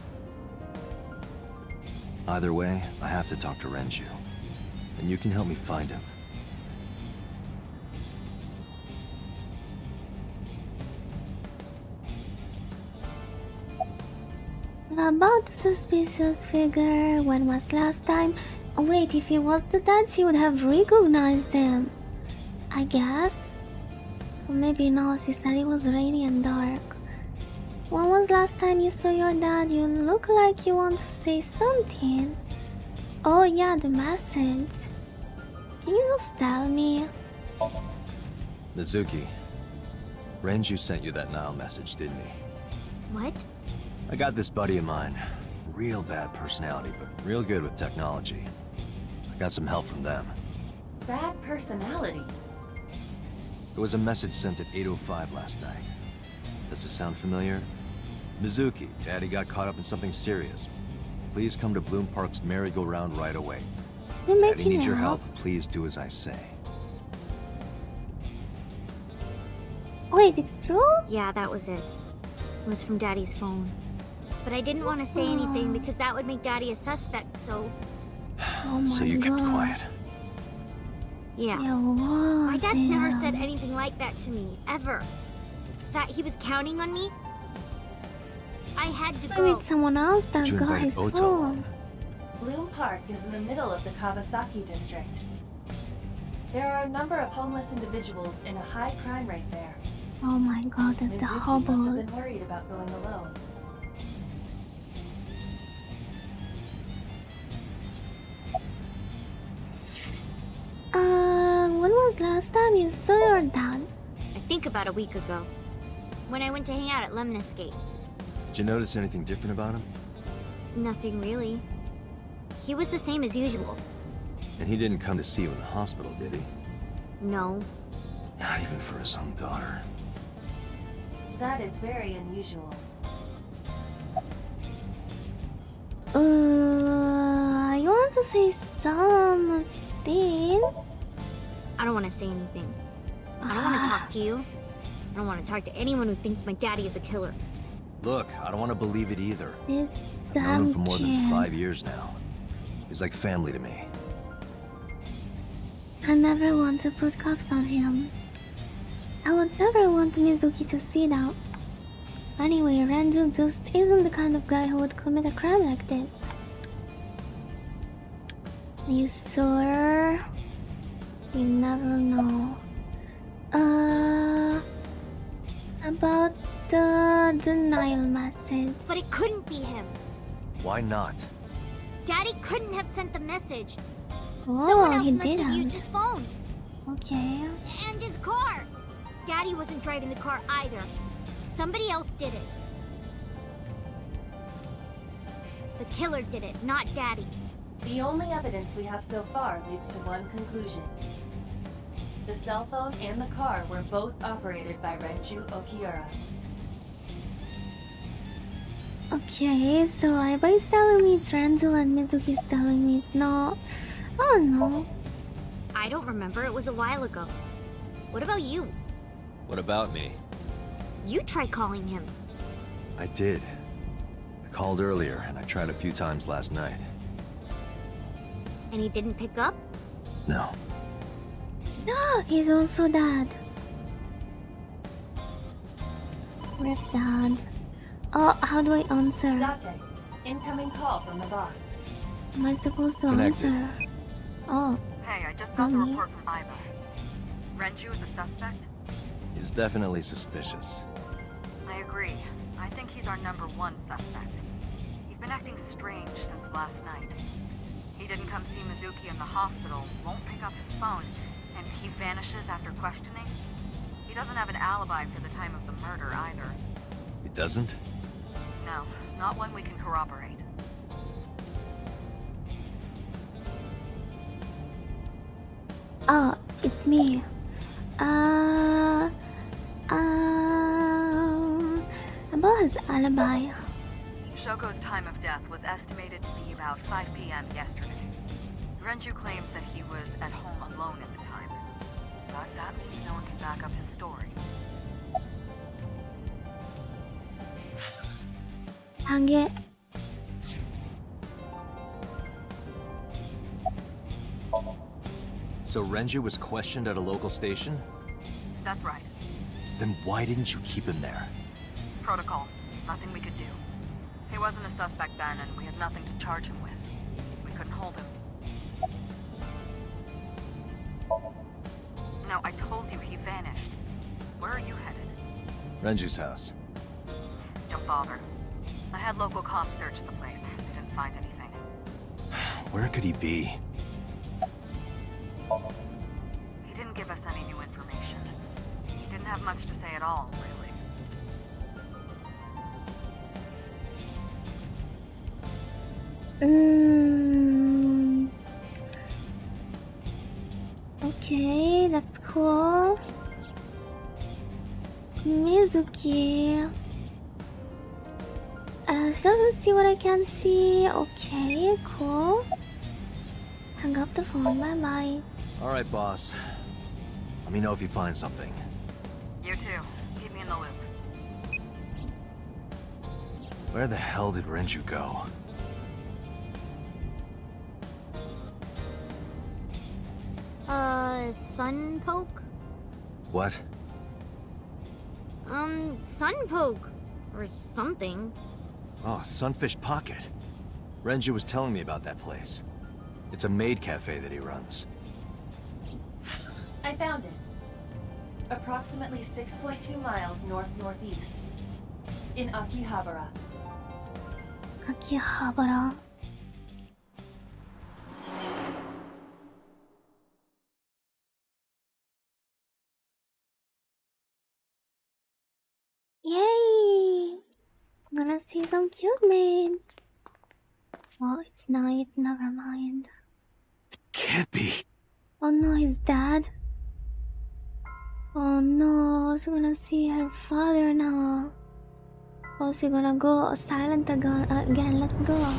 Either way, I have to talk to Renju. And you can help me find him. About the suspicious figure, when was last time? Oh, wait, if he was the dad, she would have recognized him. I guess. Or maybe no, she said it was rainy and dark. When was last time you saw your dad? You look like you want to say something. Oh yeah, the message. Can you just tell me? Mizuki, Renju sent you that Nile message, didn't he? What? I got this buddy of mine. Real bad personality, but real good with technology. I got some help from them. Bad personality. There was a message sent at 8:05 last night. Does it sound familiar? Mizuki, Daddy got caught up in something serious. Please come to Bloom Park's merry-go-round right away. Is he Daddy making needs your it help. up? Please do as I say. Wait, it's true? Yeah, that was it. It was from Daddy's phone. But I didn't want to say anything because that would make Daddy a suspect, so... Oh my So you kept God. quiet. Yeah. Yeah, My dad's never yeah. said anything like that to me, ever. That he was counting on me. I had to Maybe go. it's someone else that You got invited his Oto phone. along. Bloom Park is in the middle of the Kawasaki district. There are a number of homeless individuals in a high crime rate there. Oh my God, the Mizuki must have hobbles. been worried about going alone. When was last time you saw your dad? I think about a week ago. When I went to hang out at Lemniscate. Did you notice anything different about him? Nothing really. He was the same as usual. And he didn't come to see you in the hospital, did he? No. Not even for his own daughter. That is very unusual. You want to say something? I don't want to say anything. I don't want to talk to you. I don't want to talk to anyone who thinks my daddy is a killer. Look, I don't want to believe it either. This I've known him damn for more than kid. 5 years now. He's like family to me. I never want to put cuffs on him. I would never want Mizuki to see that. Anyway, Renju just isn't the kind of guy who would commit a crime like this. Are you sure? You never know. About the denial message. But it couldn't be him. Why not? Daddy couldn't have sent the message. Oh, Someone else he must have didn't. used his phone. Okay. And his car. Daddy wasn't driving the car either. Somebody else did it. The killer did it, not Daddy. The only evidence we have so far leads to one conclusion. The cell phone and the car were both operated by Renju Okiura. Okay, so Aiba is telling me it's Renju and Mizuki is telling me it's not. I don't know. I don't remember, it was a while ago. What about you? What about me? You tried calling him. I did. I called earlier, and I tried a few times last night. And he didn't pick up? No. No, he's also dad. Where's dad? Oh, how do I answer? Date, incoming call from the boss. Am I supposed to Connected. answer? Oh, Hey, I just got got the the Sorry. report from Aiba. Renju is a suspect? He's definitely suspicious. I agree. I think he's our #1 suspect. He's been acting strange since last night. He didn't come see Mizuki in the hospital, won't pick up his phone, and he vanishes after questioning. He doesn't have an alibi for the time of the murder either. He doesn't? No, not one we can corroborate. oh, it's me. About his alibi. Shoko's time of death was estimated to be about 5 p.m. yesterday. Renju claims that he was at home alone at the time. But that means no one can back up his story. Dang it. So Renju was questioned at a local station? That's right. Then why didn't you keep him there? Protocol. Nothing we could do. Hey, He wasn't a suspect then, and we had nothing to charge him with. We couldn't hold him. No, I told you he vanished. Where are you headed? Renju's house. Don't bother. I had local cops search the place. They didn't find anything. Where could he be? He didn't give us any new information. He didn't have much to say at all, really. Okay, that's cool. Mizuki. She doesn't see what I can see. Okay, cool. Hang up the phone. Bye bye. Alright, boss. Let me know if you find something. You too. Keep me in the loop. Where the hell did Renju go? Sun poke? What? Sun poke. Or something. Oh, Sunfish Pocket. Renju was telling me about that place. It's a maid cafe that he runs. I found it. Approximately 6.2 miles north-northeast. In Akihabara. Akihabara. Yay! I'm gonna see some cute maids. Oh, it's night. Never mind. Can't be. Oh no, he's dead. Oh no, she's gonna see her father now. Oh, she's gonna go silent again. Let's go.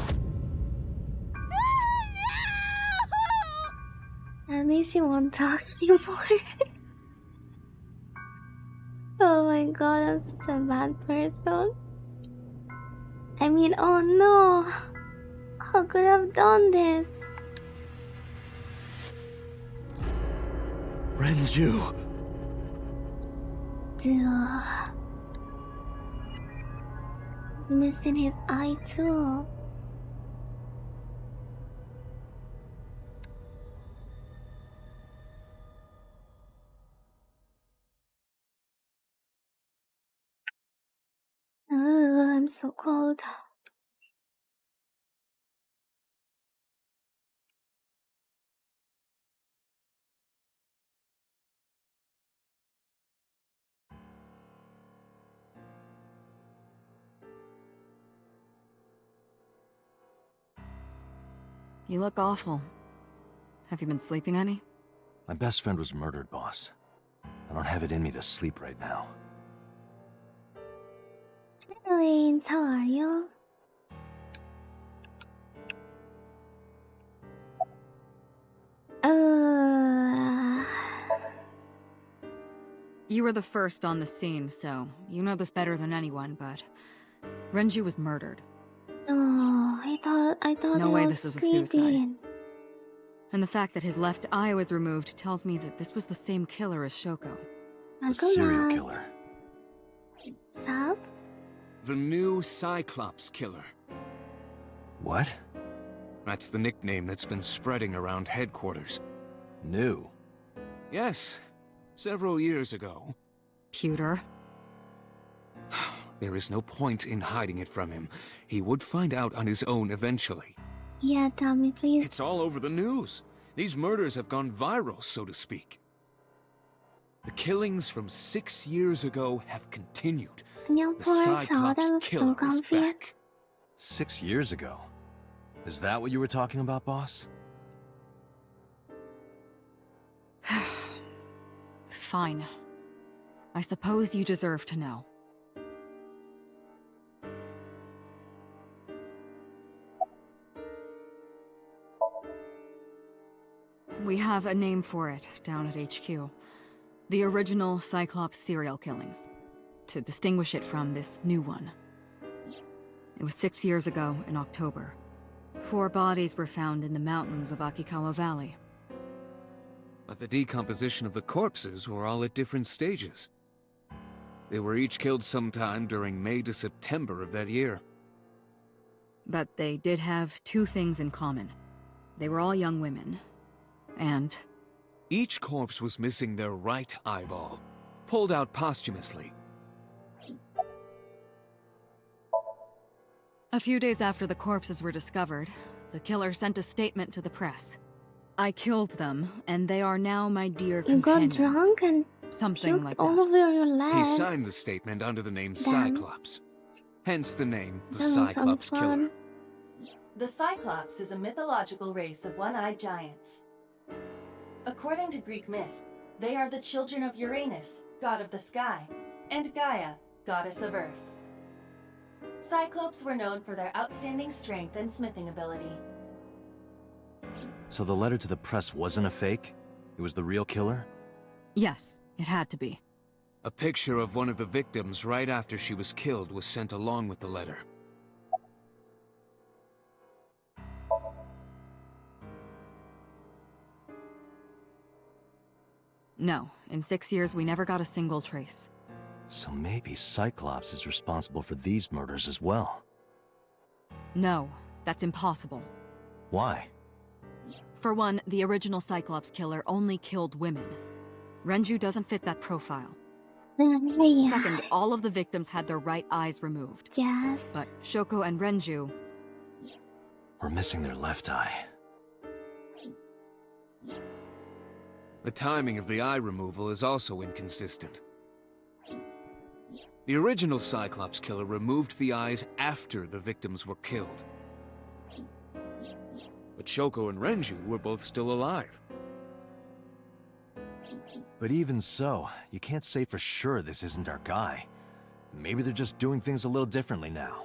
At least she won't talk anymore. Oh my god, I'm such a bad person. I mean, oh no. How could I have done this? Renju. Duh. He's missing his eye too. I'm so cold. You look awful. Have you been sleeping any? My best friend was murdered, boss. I don't have it in me to sleep right now. Lane, how are you? You were the first on the scene, so you know this better than anyone, but Renju was murdered. Oh, I thought No he way was this was a sleeping. suicide. And the fact that his left eye was removed tells me that this was the same killer as Shoko. A serial killer. Sup? The new Cyclops killer. What? That's the nickname that's been spreading around headquarters. New? Yes, several years ago. Pewter. There is no point in hiding it from him. He would find out on his own eventually. Yeah, tell me please. It's all over the news. These murders have gone viral, so to speak. The killings from 6 years ago have continued. Your The poor child, Cyclops I look so killer is comfy. back. 6 years ago. Is that what you were talking about, boss? Fine. I suppose you deserve to know. We have a name for it down at HQ. The original Cyclops serial killings. To distinguish it from this new one. It was 6 years ago in October. 4 bodies were found in the mountains of Akikawa Valley. But the decomposition of the corpses were all at different stages. They were each killed sometime during May to September of that year. But they did have two things in common. They were all young women. And Each corpse was missing their right eyeball, pulled out posthumously. a few days after the corpses were discovered, the killer sent a statement to the press. I killed them, and they are now my dear You got companions. drunk and Something puked like all that. over your legs. He signed the statement under the name Damn. Cyclops. Hence the name, the Doesn't sound Cyclops Killer. fun. The Cyclops is a mythological race of one-eyed giants. According to Greek myth, they are the children of Uranus, god of the sky, and Gaia, goddess of earth. Cyclopes were known for their outstanding strength and smithing ability. So the letter to the press wasn't a fake? It was the real killer? Yes, it had to be. A picture of one of the victims right after she was killed was sent along with the letter. No, in 6 years we never got a single trace. So maybe Cyclops is responsible for these murders as well. No, that's impossible. Why? For one, the original Cyclops killer only killed women. Renju doesn't fit that profile. Yeah. Second, all of the victims had their right eyes removed. Yes. But Shoko and Renju, We're missing their left eye. The timing of the eye removal is also inconsistent. The original Cyclops Killer removed the eyes after the victims were killed. But Shoko and Renju were both still alive. But even so, you can't say for sure this isn't our guy. Maybe they're just doing things a little differently now.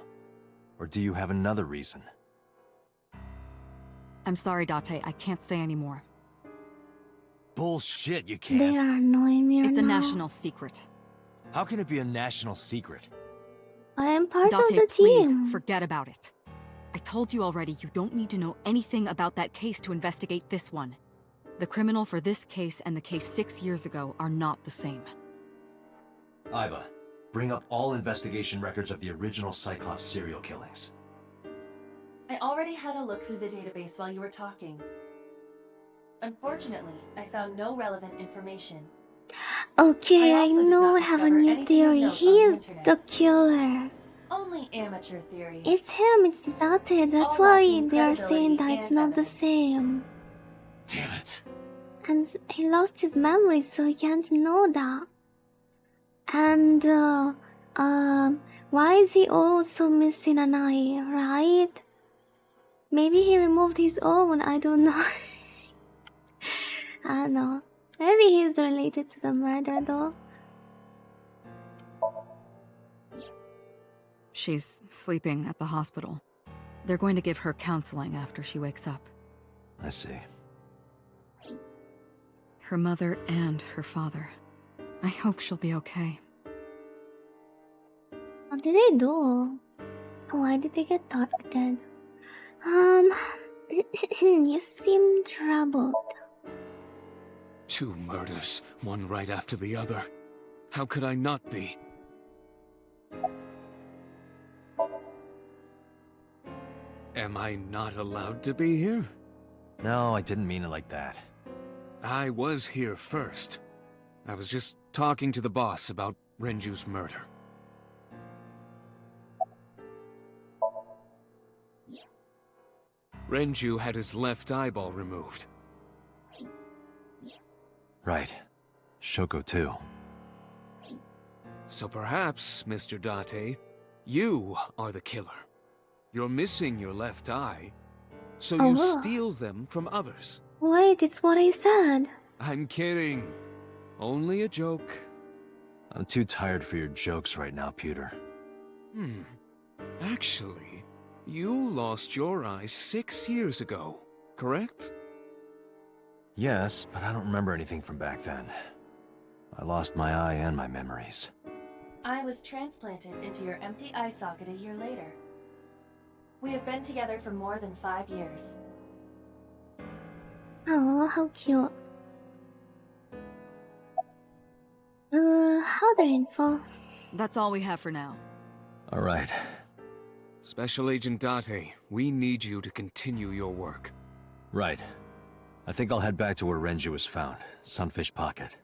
Or do you have another reason? I'm sorry, Date, I can't say anymore. Bullshit, you They can't. are annoying me right It's a now. national secret. How can it be a national secret? I am part of Date, the please, team. forget about it. I told you already, you don't need to know anything about that case to investigate this one. The criminal for this case and the case 6 years ago are not the same. Iba, bring up all investigation records of the original Cyclops serial killings. I already had a look through the database while you were talking. Unfortunately, I found no relevant information. Okay, I I also did know not I have a discover new anything of theory. note He on the is internet. the killer. Only amateur theories. It's him, it's Date. That's All why lacking they are saying credibility that it's and not the evidence. same. Damn it. And he lost his memory, so he can't know that. And, why is he also missing an eye, right? Maybe he removed his own, I don't know. I don't know. Maybe he's related to the murder, though. She's sleeping at the hospital. They're going to give her counseling after she wakes up. I see. Her mother and her father. I hope she'll be okay. What did they do? Why did they get targeted? You seem troubled. 2 murders, one right after the other. How could I not be? Am I not allowed to be here? No, I didn't mean it like that. I was here first. I was just talking to the boss about Renju's murder. Renju had his left eyeball removed. Right. Shoko too. So perhaps, Mr. Date, you are the killer. You're missing your left eye, so you Oh. steal them from others. Wait, it's what I said. I'm kidding. Only a joke. I'm too tired for your jokes right now, Pewter. Actually, you lost your eye 6 years ago, correct? Yes, but I don't remember anything from back then. I lost my eye and my memories. I was transplanted into your empty eye socket a year later. We have been together for more than 5 years. Oh, how cute. Other info. That's all we have for now. Alright. Special Agent Date, we need you to continue your work. Right. I think I'll head back to where Renju was found. Sunfish Pocket.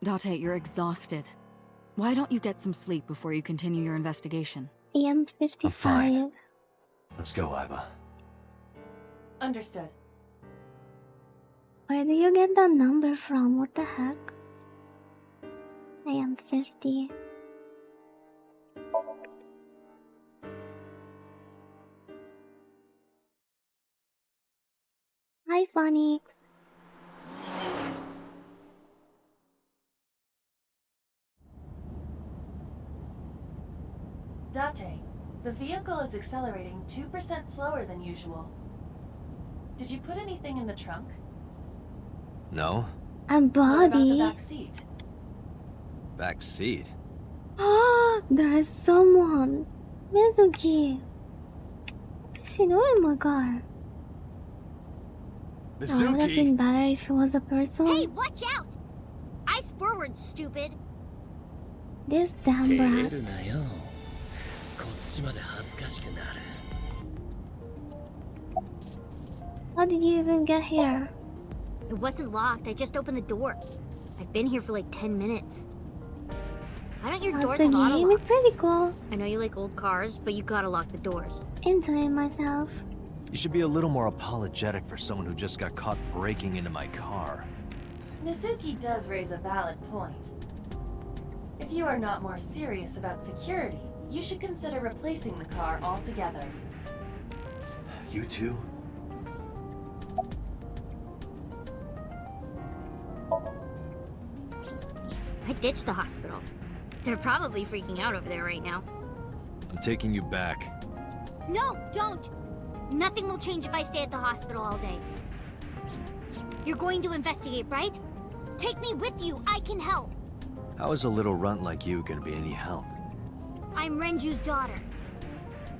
Date, you're exhausted. Why don't you get some sleep before you continue your investigation? I'm 55. I'm fine. Let's go, Iba. Understood. Where do you get that number from? What the heck? I am 50. Hi, Phonics. Date, the vehicle is accelerating 2% slower than usual. Did you put anything in the trunk? No? And What about the body. back seat? Back seat? Ah, there is someone. Mizuki. What is she doing in my car? It would have been better if it was a person. Hey, watch out! Ice forward, stupid! This damn brat. How did you even get here? It wasn't locked, I just opened the door. I've been here for like 10 minutes. Why don't your How's doors the have auto game? locks? It's pretty cool. I know you like old cars, but you gotta lock the doors. Enjoying myself. You should be a little more apologetic for someone who just got caught breaking into my car. Mizuki does raise a valid point. If you are not more serious about security, you should consider replacing the car altogether. You too? I ditched the hospital. They're probably freaking out over there right now. I'm taking you back. No, don't! Nothing will change if I stay at the hospital all day. You're going to investigate, right? Take me with you, I can help! How is a little runt like you gonna be any help? I'm Renju's daughter.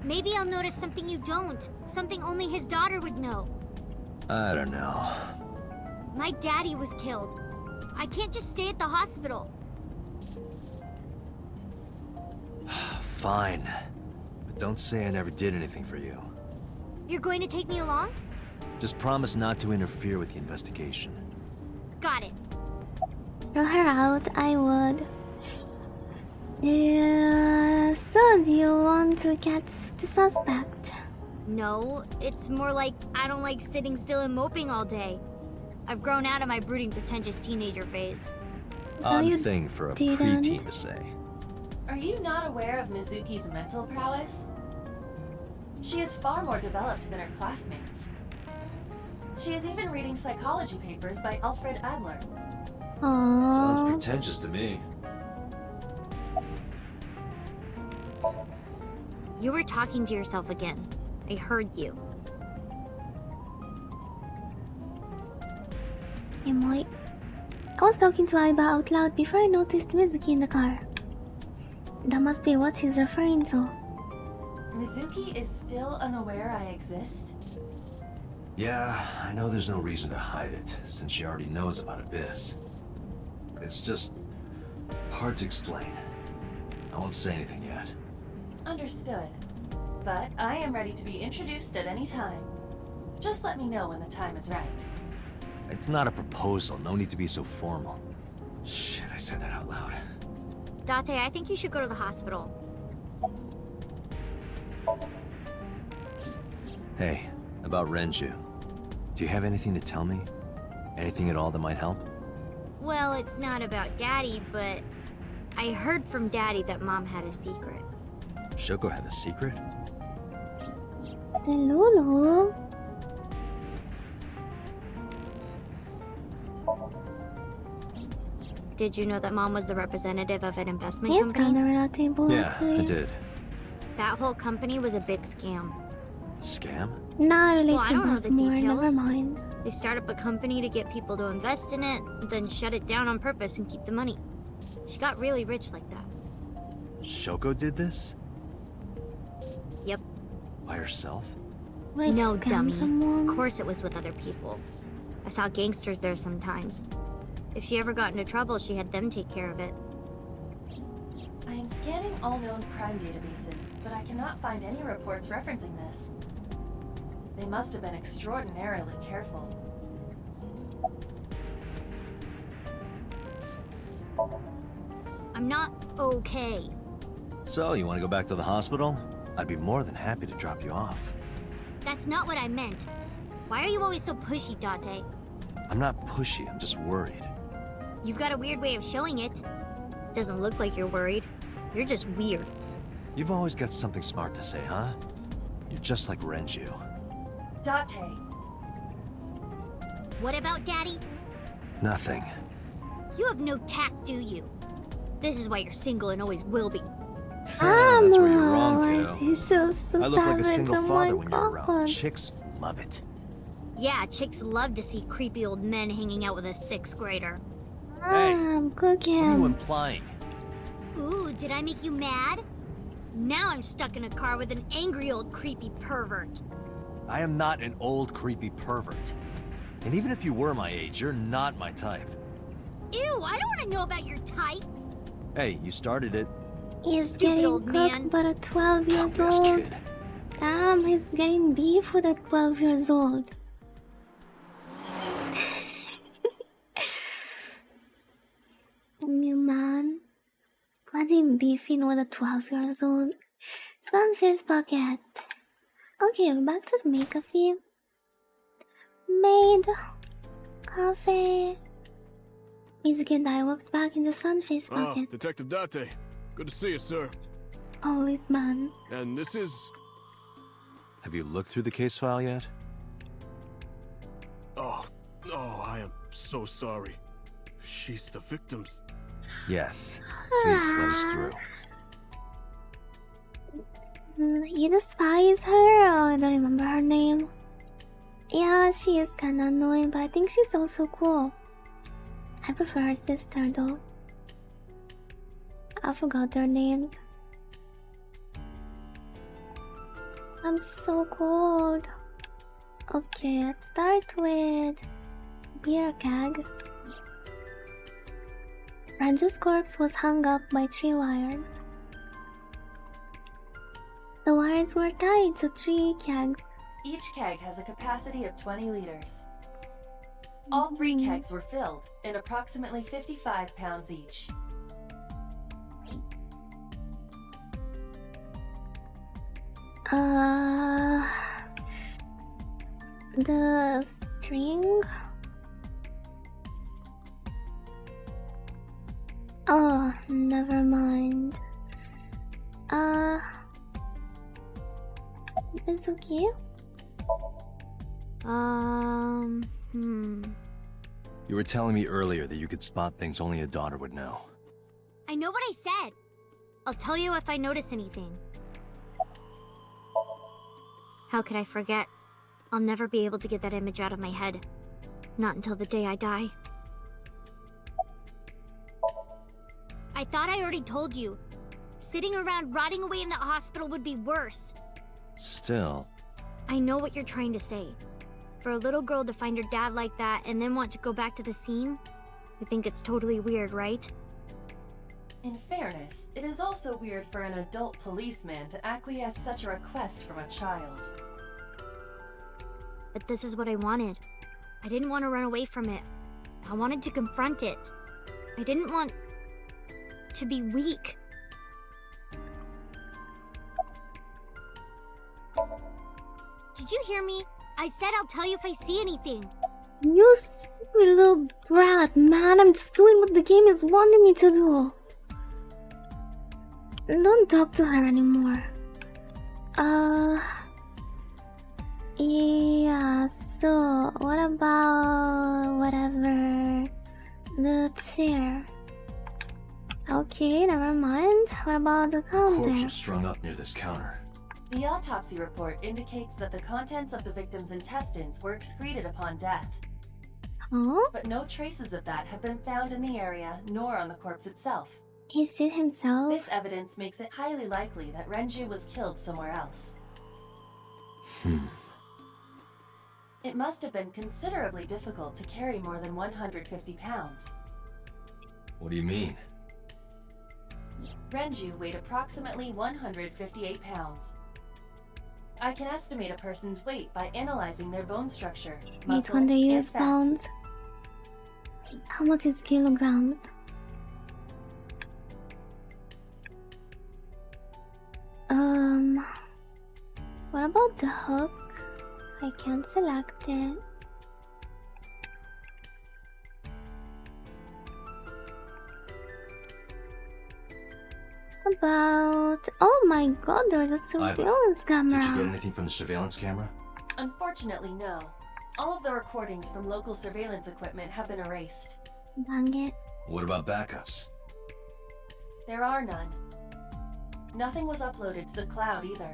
Maybe I'll notice something you don't. Something only his daughter would know. I don't know. My daddy was killed. I can't just stay at the hospital. Fine. But don't say I never did anything for you. You're going to take me along? Just promise not to interfere with the investigation. Got it. Throw her out, I would. So do you want to catch the suspect? No, it's more like I don't like sitting still and moping all day. I've grown out of my brooding, pretentious teenager phase. Odd you thing for a didn't. preteen to say. Are you not aware of Mizuki's mental prowess? She is far more developed than her classmates. She is even reading psychology papers by Alfred Adler. Sounds Aww. pretentious to me. You were talking to yourself again. I heard you. I was talking to Aiba out loud before I noticed Mizuki in the car. That must be what she's referring to. Mizuki is still unaware I exist? Yeah, I know there's no reason to hide it, since she already knows about Abyss. It's just hard to explain. I won't say anything yet. Understood. But I am ready to be introduced at any time. Just let me know when the time is right. It's not a proposal, no need to be so formal. Shit, I said that out loud. Date, I think you should go to the hospital. Hey, about Renju. Do you have anything to tell me? Anything at all that might help? Well, it's not about Daddy, but I heard from Daddy that Mom had a secret. Shoko had a secret? The Lulu. Did you know that Mom was the representative of an investment It's company? kinda relatable, Yeah, actually. I did. That whole company was a big scam. A scam? Nah, Well, I relates don't know to the more, details. never mind. They start up a company to get people to invest in it, then shut it down on purpose and keep the money. She got really rich like that. Shoko did this? Yep. By herself? Wait, No, scam dummy. someone? Of course it was with other people. I saw gangsters there sometimes. If she ever got into trouble, she had them take care of it. I am scanning all known crime databases, but I cannot find any reports referencing this. They must have been extraordinarily careful. I'm not okay. So, you want to go back to the hospital? I'd be more than happy to drop you off. That's not what I meant. Why are you always so pushy, Date? I'm not pushy, I'm just worried. You've got a weird way of showing it. Doesn't look like you're worried. You're just weird. You've always got something smart to say, huh? You're just like Renju. Date, What about Daddy? Nothing. You have no tact, do you? This is why you're single and always will be. That's where you're wrong, kiddo. He's so I look like a savage, single oh father my when you're around. God. Chicks love it. Yeah, chicks love to see creepy old men hanging out with a 6th grader. Cook What are you him. implying? Ooh, did I make you mad? Now I'm stuck in a car with an angry old creepy pervert. I am not an old, creepy pervert. And even if you were my age, you're not my type. Ew, I don't want to know about your type. Hey, you started it. He's Stupid getting old cooked man. by a 12 years Dumbass old. kid. Damn, he's getting beef with a 12 years old. New man. Imagine beefing with a 12 years old. Sunfish bucket. Okay, back to the makeup fee. Made. Coffee. Mizuki and I walked back in the sunfish bucket. Detective Date. Good to see you, sir. Policeman. And this is... Have you looked through the case file yet? Oh, I am so sorry. She's the victim's... Yes. Please let us through. You despise her? Oh, I don't remember her name. Yeah, she is kinda annoying, but I think she's also cool. I prefer her sister though. I forgot their names. I'm so cold. Okay, let's start with beer keg. Ranju's corpse was hung up by 3 wires. The wires were tied to 3 kegs. each keg has a capacity of 20 liters. All 3 kegs were filled, and approximately 55 pounds each. The string? Oh, never mind. It's okay. You were telling me earlier that you could spot things only a daughter would know. I know what I said. I'll tell you if I notice anything. How could I forget? I'll never be able to get that image out of my head. Not until the day I die. I thought I already told you. Sitting around rotting away in that hospital would be worse. Still, I know what you're trying to say. For a little girl to find her dad like that and then want to go back to the scene, I think it's totally weird, right? In fairness, it is also weird for an adult policeman to acquiesce such a request from a child. But this is what I wanted. I didn't want to run away from it. I wanted to confront it. I didn't want to be weak. Did you hear me? I said I'll tell you if I see anything. You stupid little brat, man. I'm just doing what the game is wanting me to do. Don't talk to her anymore. Yeah, so what about whatever? The chair. Okay, never mind. What about the corpse counter? was strung up near this counter. The autopsy report indicates that the contents of the victim's intestines were excreted upon death, Huh? but no traces of that have been found in the area nor on the corpse itself. He shit himself? This evidence makes it highly likely that Renju was killed somewhere else. It must have been considerably difficult to carry more than 150 pounds. What do you mean? Renju weighed approximately 158 pounds. I can estimate a person's weight by analyzing their bone structure, muscle, when they and use fat. pounds. How much is kilograms? What about the hook? I can't select it. About... Oh my god, there's a surveillance camera. Did you get anything from the surveillance camera? Unfortunately, no. All of the recordings from local surveillance equipment have been erased. Dang it. What about backups? There are none. Nothing was uploaded to the cloud either.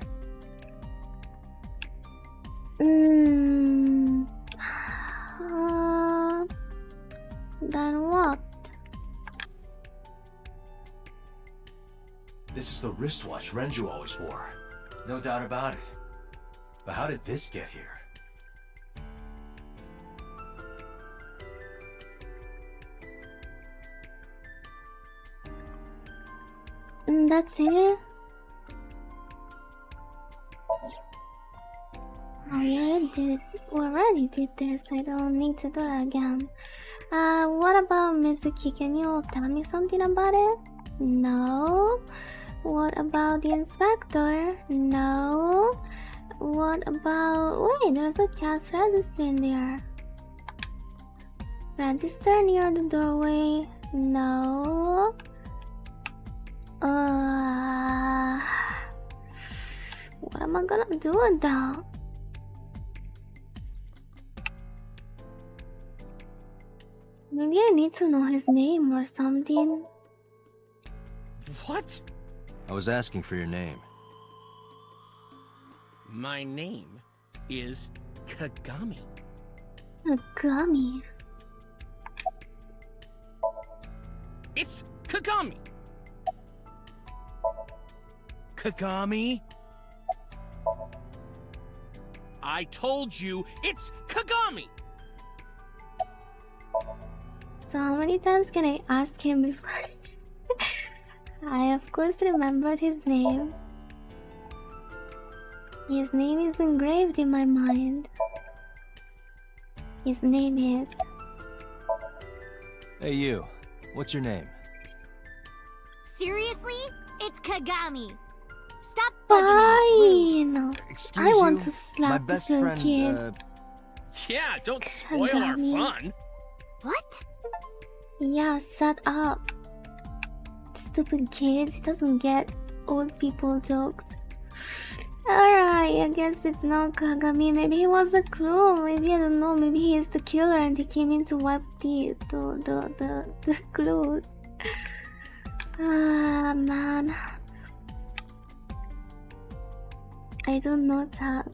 Then what? This is the wristwatch Renju always wore. No doubt about it. But how did this get here? That's it? We already did this. I don't need to do it again. What about Mizuki? Can you tell me something about it? No. What about the inspector? No. What about... Wait, there's a cash register in there. Register near the doorway? No. What am I gonna do with that? Maybe I need to know his name or something. What? I was asking for your name. My name is Kagami. A gummy. It's Kagami. Kagami? I told you, it's Kagami! So how many times can I ask him before? I of course remembered his name. His name is engraved in my mind. His name is... Hey you, what's your name? Seriously? It's Kagami. Stop bugging me. Fine! Excuse I want you? to slap My this best little friend, kid. Yeah, don't spoil our Kagami. fun. What? Yeah, shut up. Stupid kid, she doesn't get old people jokes. Alright, I guess it's not Kagami. Maybe he was a clue. Maybe, I don't know, maybe he is the killer and he came in to wipe the clues. Ah, man. I don't know that.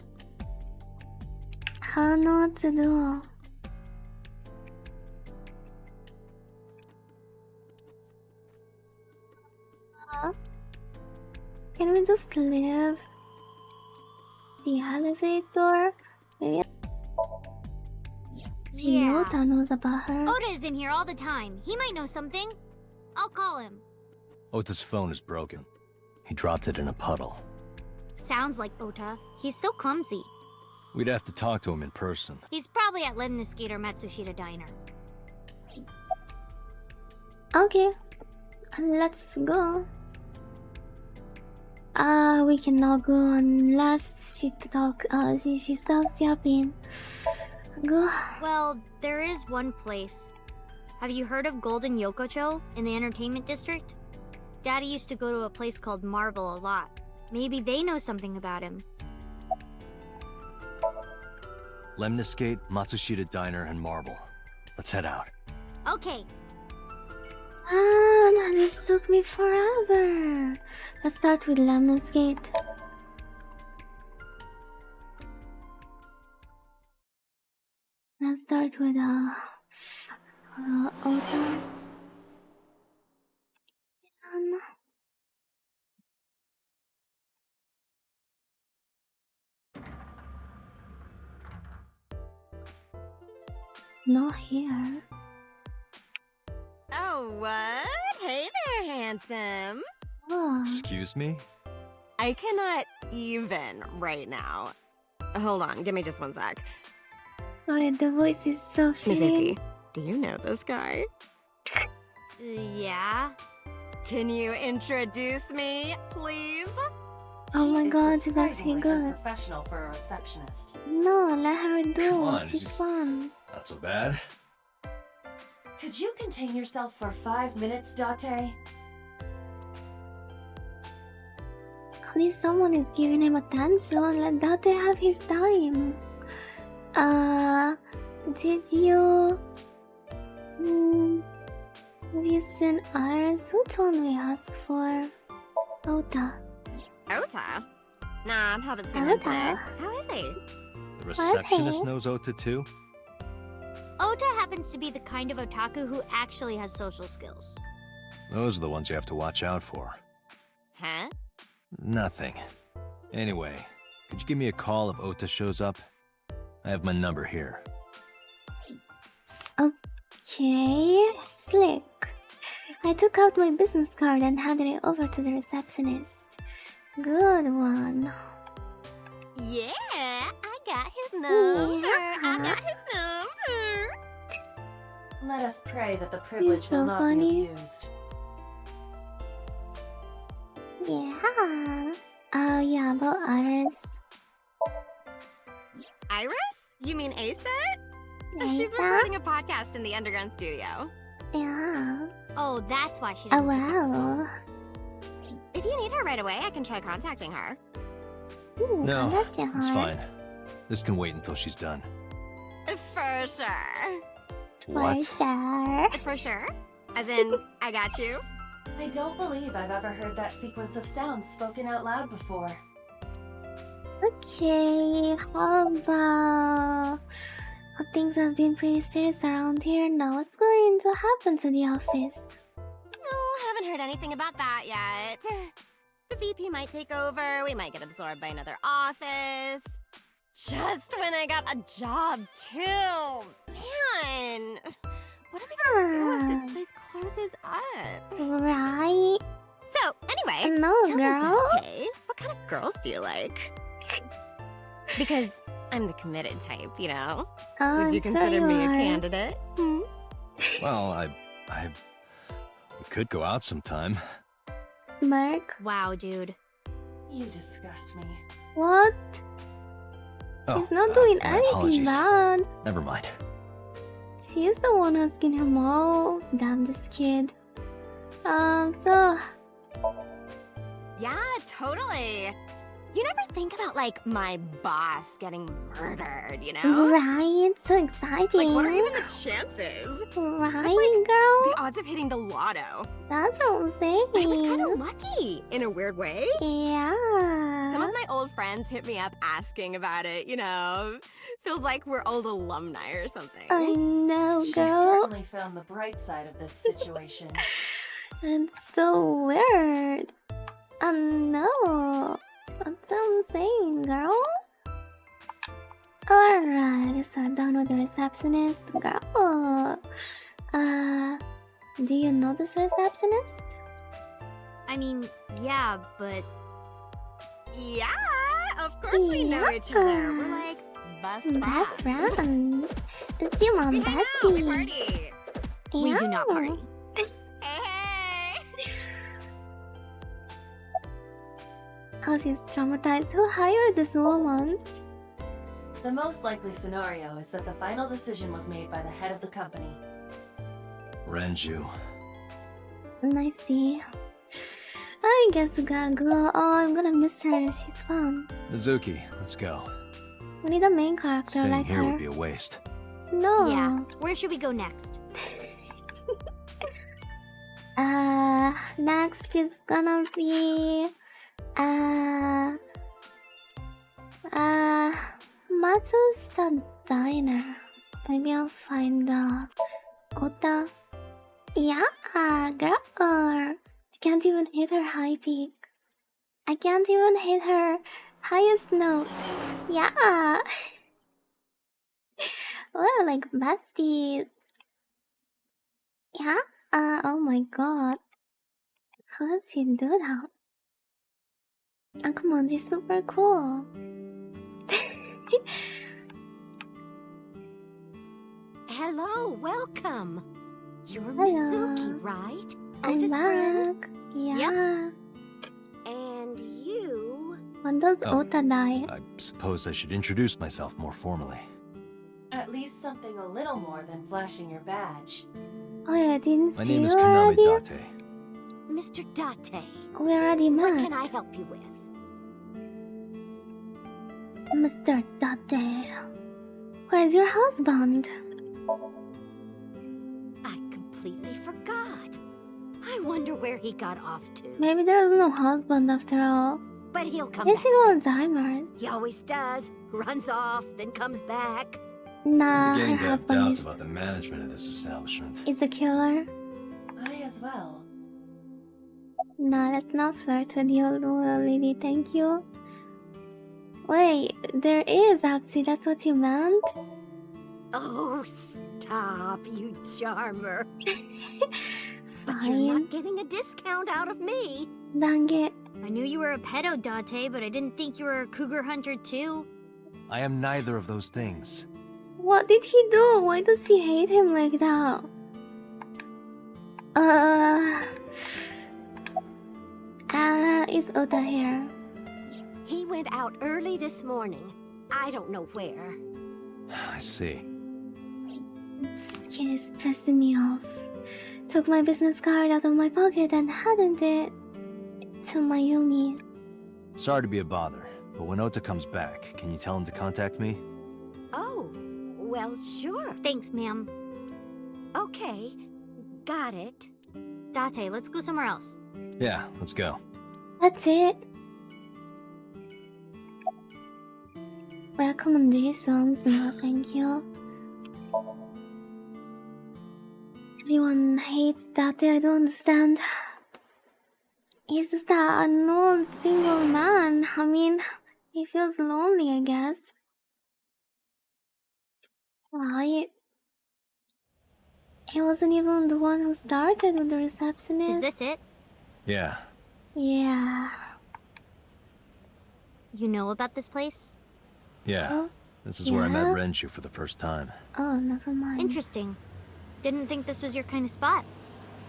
I don't know what to do. Can we just leave the elevator? Maybe Yeah. Yota knows about her. Oda's in here all the time. He might know something. I'll call him. Ota's phone is broken. He dropped it in a puddle. Sounds like Ota. He's so clumsy. We'd have to talk to him in person. He's probably at Lemniscate or Matsushita Diner. Okay, let's go. We cannot go unless she stops yapping. Go. Well, there is one place. Have you heard of Golden Yokocho in the entertainment district? Daddy used to go to a place called Marble a lot. Maybe they know something about him. Lemniscate, Matsushita Diner, and Marble. Let's head out. Okay. Man, this took me forever. Let's start with Lemniscate. Let's start with Ota. Not here. Oh, what? Hey there, handsome. Oh, Excuse me? I cannot even right now. Hold on, give me just one sec. oh, the voice is so fitting. Mizuki, do you know this guy? Yeah? Can you introduce me, please? Oh my She is god, that's surprisingly good. unprofessional for a receptionist. No, let her do. Come on, She's she's- fun. Not so bad. Could you contain yourself for 5 minutes, Date? At least someone is giving him attention. Let Date have his time. Did you... have you seen Iris? Which one we ask for? Ota. Ota? Nah, haven't seen him today. Ota. How is he? The receptionist Okay. knows Ota too? Ota happens to be the kind of otaku who actually has social skills. Those are the ones you have to watch out for. Huh? Nothing. Anyway, could you give me a call if Ota shows up? I have my number here. Okay, slick. I took out my business card and handed it over to the receptionist. Good one. Yeah, I got his number. I got his number. Let us pray that the privilege so will not funny. be abused. Yeah. Oh yeah, about Iris. Iris? You mean Asa? She's Asa? recording a podcast in the underground studio. Yeah. Oh, that's why she Oh didn't pick up the phone. wow. If you need her right away, I can try contacting her. Ooh, No, contact her. it's fine. This can wait until she's done. For sure. For What? sure. For sure? As in, I got you? I don't believe I've ever heard that sequence of sounds spoken out loud before. Okay, how about... Well, things have been pretty serious around here now. What's going to happen to the office? No, haven't heard anything about that yet. The VP might take over, we might get absorbed by another office. Just when I got a job, too. Man, what am I gonna do if this place closes up? Right? So, anyway, No, tell girl. me, Dante, what kind of girls do you like? Because I'm the committed type, you know? Oh, Would you sure consider me a are. candidate? Hmm? Well, we could go out sometime. Smirk? Wow, dude. You disgust me. What? Oh, He's not doing my anything apologies. bad. Never mind. She's the one asking him out. Damn this kid. So... Yeah, totally. You never think about, like, my boss getting murdered, you know? Right? So exciting. Like, what are even the chances? Right, girl? The odds of hitting the lotto. That's what I'm saying. I was kind of lucky, in a weird way. Yeah. Some of my old friends hit me up asking about it, you know? Feels like we're old alumni or something. I know, She girl. certainly found the bright side of this situation. It's so weird. I know. That's what I'm saying, girl. Alright, guess we're done with the receptionist. Girl. Do you know this receptionist? I mean, yeah, but Yeah, of course we know each other. We're like best friends. Best friends. It's your mom, We hang out, we bestie. party. we do not Yeah. party. Hey! Oh, she's traumatized. Who hired this woman? The most likely scenario is that the final decision was made by the head of the company. Renju. I see. I guess we gotta go. Oh, I'm gonna miss her. She's fun. Mizuki, let's go. We need a main character Staying like here her. would be a waste. No. Yeah. Where should we go next? Next is gonna be Matsu's diner. Maybe I'll find Ota. Yeah, girl. I can't even hit her high peak. I can't even hit her highest note. Yeah. We're like besties. Yeah. Oh my god. How does he do that? Oh, come on, she's super cool. Hello, welcome. You're Hello. Mizuki, right? I'm Ota's friend? back. Yeah. And you... When does Oh. Ota die? I suppose I should introduce myself more formally. At least something a little more than flashing your badge. Oh yeah, I didn't My see name you is Kaname already. Date. Mr. Date. We already What met. can I help you with? Mr. Date. Where's your husband? I completely forgot. I wonder where he got off to. Maybe there's no husband after all. But he'll come Is back she soon. got Alzheimer's? He always does. Runs off, then comes back. Nah, I'm her beginning to have husband doubts is about the management of this establishment. a killer. I as well. Nah, let's not flirt with the old lady, thank you. Wait, there is actually, that's what you meant? Oh, stop, you charmer. But you're Fine. not getting a discount out of me. Dang it. I knew you were a pedo, Date, but I didn't think you were a cougar hunter too. I am neither of those things. What did he do? Why does he hate him like that? Is Ota here? He went out early this morning. I don't know where. I see. This kid is pissing me off. Took my business card out of my pocket and handed it to Mayumi. Sorry to be a bother, but when Ota comes back, can you tell him to contact me? Oh, well, sure. Thanks, ma'am. Okay, got it. Date, let's go somewhere else. Yeah, let's go. That's it. Recommendations? No, thank you. Everyone hates Date, I don't understand. He's just that unknown single man. I mean, he feels lonely, I guess. Right? He wasn't even the one who started with the receptionist. Is this it? Yeah. Yeah. You know about this place? Yeah. Oh, This is where I met yeah? Renshu for the first time. Oh, never mind. Interesting. Didn't think this was your kind of spot.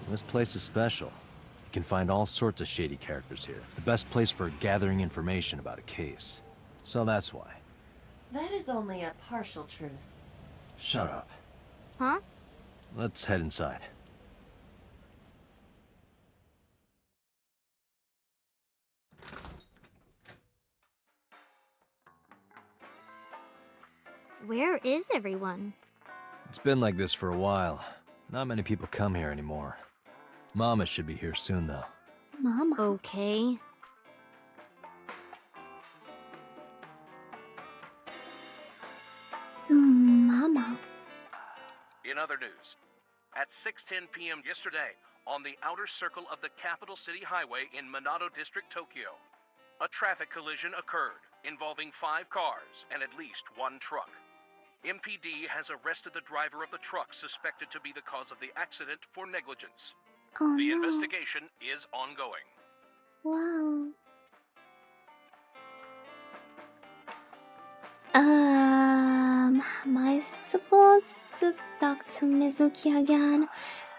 This place is special. You can find all sorts of shady characters here. It's the best place for gathering information about a case. So that's why. That is only a partial truth. Shut up. Huh? Let's head inside. Where is everyone? It's been like this for a while. Not many people come here anymore. Mama should be here soon, though. Mama. Okay. Mama. In other news, at 6:10 p.m. yesterday, on the outer circle of the capital city highway in Minato District, Tokyo, a traffic collision occurred involving 5 cars and at least 1 truck. MPD has arrested the driver of the truck suspected to be the cause of the accident for negligence. Oh The no. investigation is ongoing. Wow. Am I supposed to talk to Mizuki again?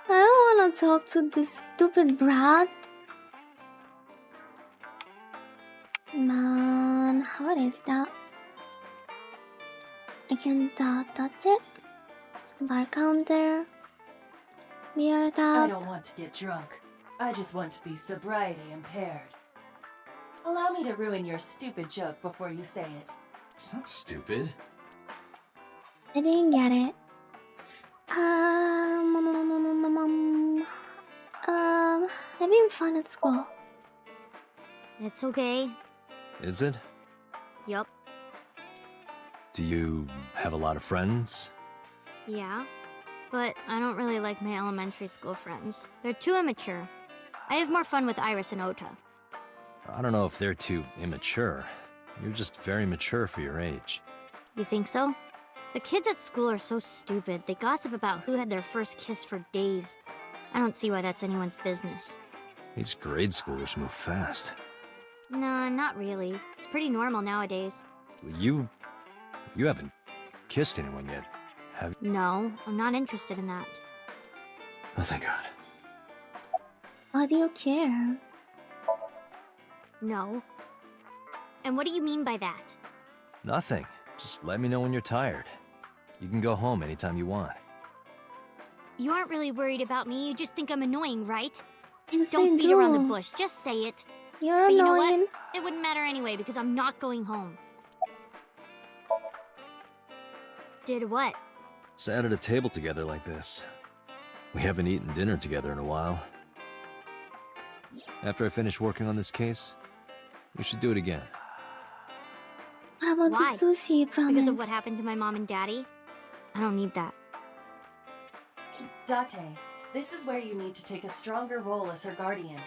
I don't wanna talk to this stupid brat. Man, what is that? I can that's it. Bar counter. Beer I tap. don't want to get drunk. I just want to be sobriety impaired. Allow me to ruin your stupid joke before you say it. It's not stupid. I didn't get it. Having fun at school. It's okay. Is it? Yup. Do you have a lot of friends? Yeah. But I don't really like my elementary school friends. They're too immature. I have more fun with Iris and Ota. I don't know if they're too immature. You're just very mature for your age. You think so? The kids at school are so stupid. They gossip about who had their first kiss for days. I don't see why that's anyone's business. These grade schoolers move fast. Nah, not really. It's pretty normal nowadays. You haven't kissed anyone yet, have you? No, I'm not interested in that. Oh, thank God. Why do you care? No. And what do you mean by that? Nothing. Just let me know when you're tired. You can go home anytime you want. You aren't really worried about me, you just think I'm annoying, right? Yes, Don't I beat around the do. bush, just say it. You're But you know annoying. what? It wouldn't matter anyway because I'm not going home. Did what? Sat at a table together like this. We haven't eaten dinner together in a while. After I finish working on this case, we should do it again. What about Why? the sushi you promised? Because of what happened to my mom and daddy? I don't need that. Date, this is where you need to take a stronger role as her guardian.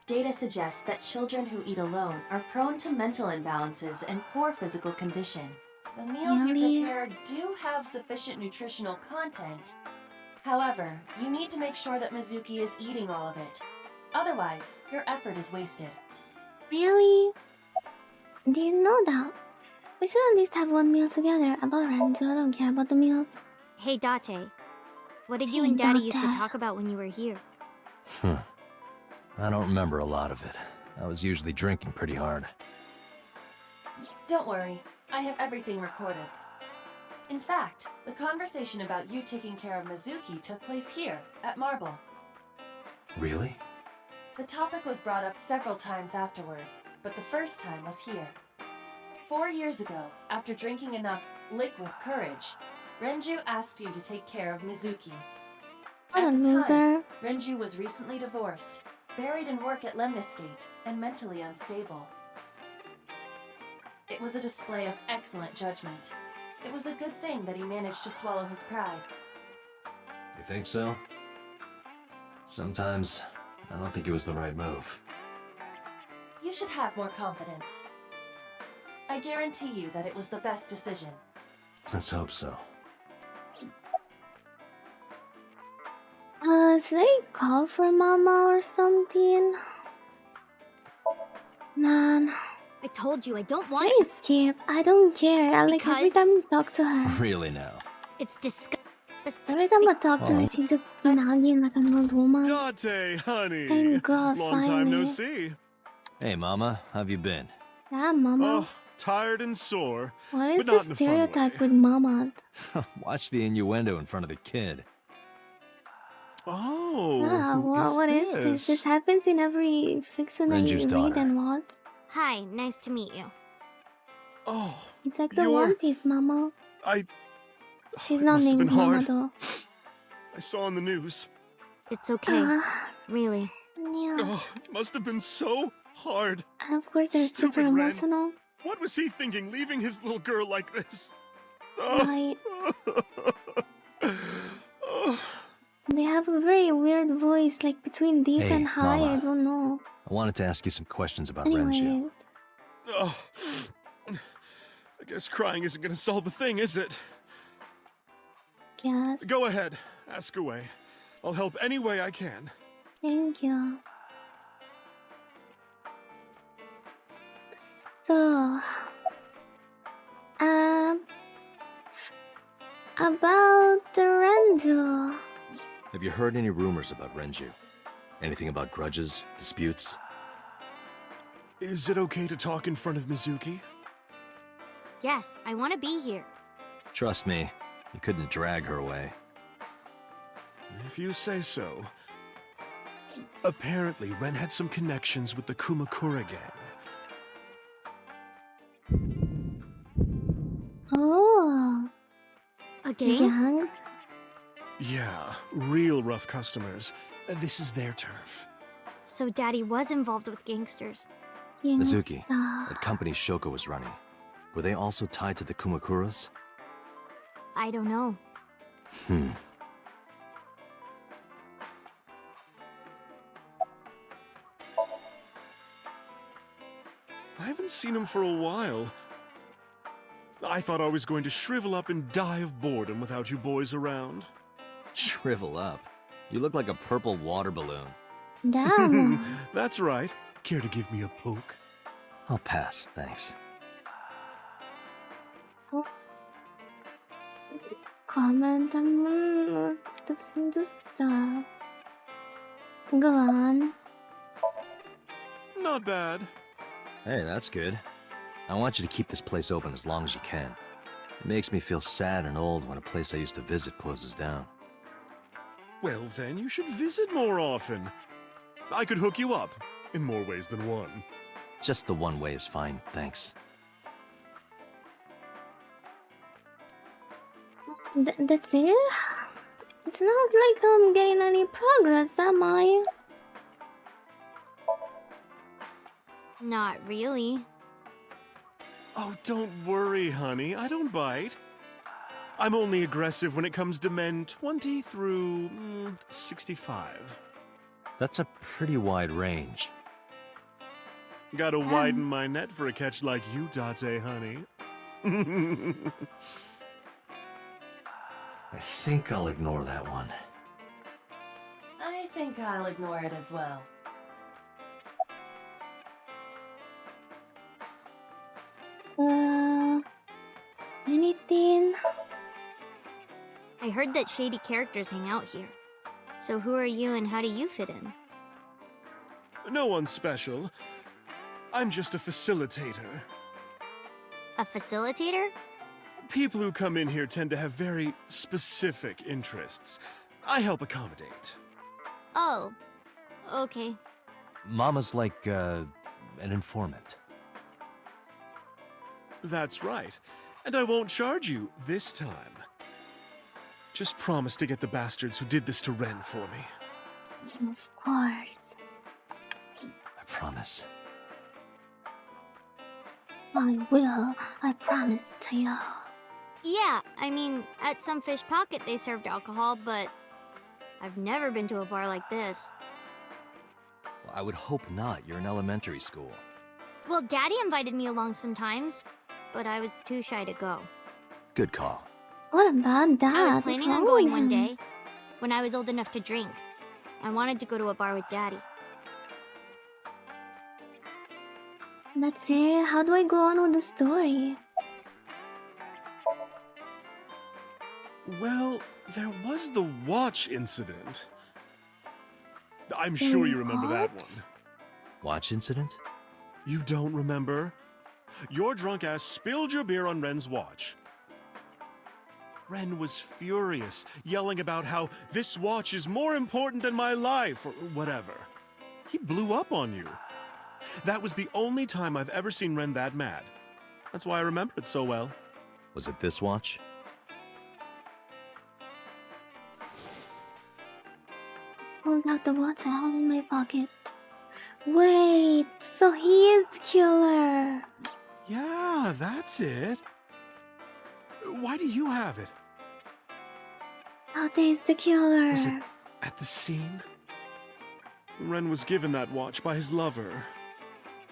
Data suggests that children who eat alone are prone to mental imbalances and poor physical condition. The meals Really? you prepare do have sufficient nutritional content. However, you need to make sure that Mizuki is eating all of it. Otherwise, your effort is wasted. Really? Didn't know that. We should at least have one meal together. About Renzo, I don't care about the meals. Hey, Date. What did you Hey, and Daddy used to Date. talk about when you were here? I don't remember a lot of it. I was usually drinking pretty hard. Don't worry, I have everything recorded. In fact, the conversation about you taking care of Mizuki took place here, at Marble. Really? The topic was brought up several times afterward, but the first time was here. 4 years ago, after drinking enough liquid courage, Renju asked you to take care of Mizuki. What a At the time, loser. Renju was recently divorced, buried in work at Lemniscate, and mentally unstable. It was a display of excellent judgment. It was a good thing that he managed to swallow his pride. You think so? Sometimes, I don't think it was the right move. You should have more confidence. I guarantee you that it was the best decision. Let's hope so. Should I call for Mama or something? Man, I told you I don't want please skip. I don't care. I like every Because- time I talk to her. Really now? It's disgusting. Every time I talk to Oh. her, she's just nagging like an old woman. Date, honey. Thank God, Long time no finally. see. Hey, Mama, how have you been? Yeah, Mama. Oh, tired and sore. What is but the not in a fun stereotype way. with mamas? Watch the innuendo in front of the kid. Oh, Yeah, who what is this? This happens in every fiction I Renju's read daughter. and watch. Hi, nice to meet you. Oh, It's like the You're- One Piece, Mama. She's it not must have named been Mama hard. though. I saw on the news. It's okay. Ah, Really. yeah. Oh, it must have been so hard. And of course, they're super Stupid Ren. emotional. What was he thinking, leaving his little girl like this? Oh. Right. Oh. They have a very weird voice, like between deep Hey, and high. Mama. I don't know. I wanted to ask you some questions about Anyways, Renju. Oh. I guess crying isn't gonna solve a thing, is it? yes. Go ahead, ask away. I'll help any way I can. Thank you. So, about the Renzo. Have you heard any rumors about Renju? Anything about grudges, disputes? Is it okay to talk in front of Mizuki? Yes, I want to be here. Trust me, you couldn't drag her away. If you say so. Apparently, Ren had some connections with the Kumakura gang. Oh, A gang? gangs? Yeah, real rough customers. This is their turf. So Daddy was involved with gangsters. Mizuki, Gangsta. that company Shoko was running, were they also tied to the Kumakuras? I don't know. Hmm. I haven't seen him for a while. I thought I was going to shrivel up and die of boredom without you boys around. Shrivel up. You look like a purple water balloon. Damn. That's right. Care to give me a poke? I'll pass, thanks. Comment that's just go on. Not bad. Hey, that's good. I want you to keep this place open as long as you can. It makes me feel sad and old when a place I used to visit closes down. Well, then you should visit more often. I could hook you up, in more ways than one. Just the one way is fine, thanks. That's it? It's not like I'm getting any progress, am I? Not really. Oh, don't worry, honey. I don't bite. I'm only aggressive when it comes to men 20 through 65. That's a pretty wide range. Gotta widen my net for a catch like you, Date, honey. I think I'll ignore that one. I think I'll ignore it as well. Anything? I heard that shady characters hang out here. So who are you and how do you fit in? No one special. I'm just a facilitator. A facilitator? People who come in here tend to have very specific interests. I help accommodate. Oh, okay. Mama's like, an informant. That's right. And I won't charge you this time. Just promise to get the bastards who did this to Ren for me. Of course. I promise. I will. I promise to you. Yeah, I mean, at some fish pocket they served alcohol, but I've never been to a bar like this. Well, I would hope not. You're in elementary school. Well, Daddy invited me along sometimes, but I was too shy to go. Good call. What about that? I was planning on going one day, when I was old enough to drink. I wanted to go to a bar with Daddy. That's it. How do I go on with the story? Well, there was the watch incident. I'm sure you remember that one. Watch incident? You don't remember? Your drunk ass spilled your beer on Ren's watch. Ren was furious, yelling about how this watch is more important than my life, or whatever. He blew up on you. That was the only time I've ever seen Ren that mad. That's why I remember it so well. Was it this watch? Pulled out the watch I had in my pocket. Wait, so he is the killer. Yeah, that's it. Why do you have it? Tate is the killer. Was it at the scene? Ren was given that watch by his lover.